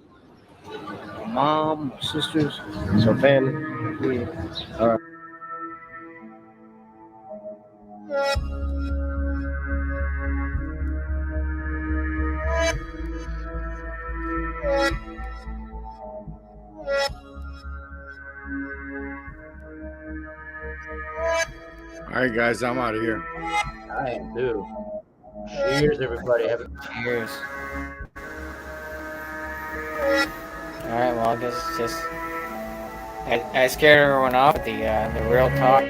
Mom, sisters. So family? Yeah. All right. All right, guys, I'm out of here. I am too. Cheers, everybody. Cheers. Alright, well, I guess it's just. I scared everyone off with the real talk.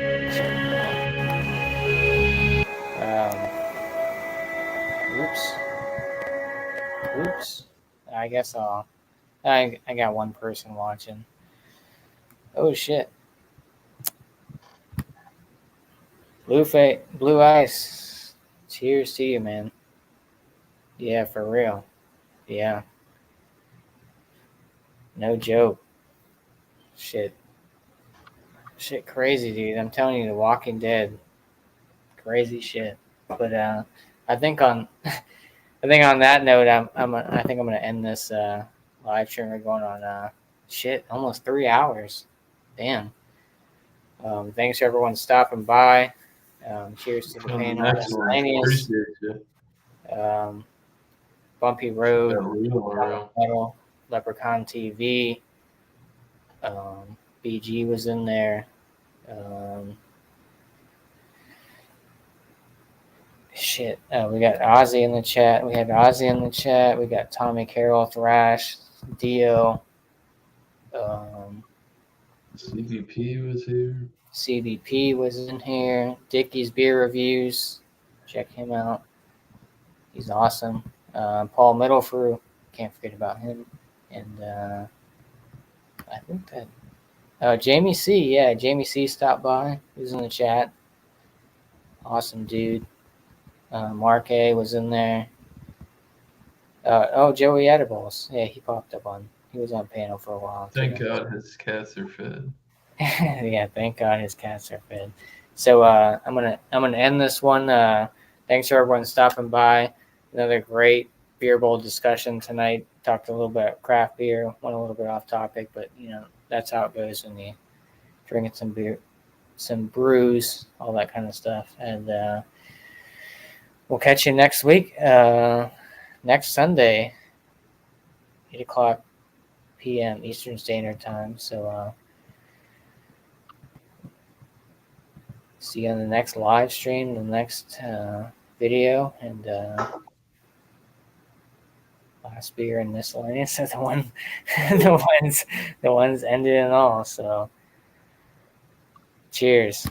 Oops. I guess I got one person watching. Oh shit. Blue Ice. Cheers to you, man. Yeah, for real. Yeah. No joke. Shit crazy, dude. I'm telling you, The Walking Dead. Crazy shit. But I think on that note, I think I'm gonna end this live stream. We're going on almost 3 hours. Damn. Thanks for everyone stopping by. Cheers to the panel. Miscellaneous. Appreciate you. Bumpy Road, Real. Metal, Leprechaun TV. BG was in there. We got Ozzy in the chat. We got Tommy Carroll, Thrash, Dio. CVP was here. CBP was in here. Dickie's Beer Reviews. Check him out. He's awesome. Paul Middlefrew. Can't forget about him. And I think that Jamie C. Yeah, Jamie C. stopped by. He was in the chat. Awesome dude. Mark A. was in there. Joey Edibles. Yeah, he popped up on. He was on panel for a while. Thank too. God his cats are fed. Yeah, thank God his cats are fed. So I'm gonna end this one. Thanks for everyone stopping by. Another great beer bowl discussion tonight. Talked a little bit about craft beer. Went a little bit off topic, but that's how it goes when you drinking some beer, some brews, all that kind of stuff. And we'll catch you next week. Next Sunday, 8:00 p.m. Eastern Standard Time. So see you on the next live stream, the next video, and last beer and miscellaneous are the ones ended and all. So cheers.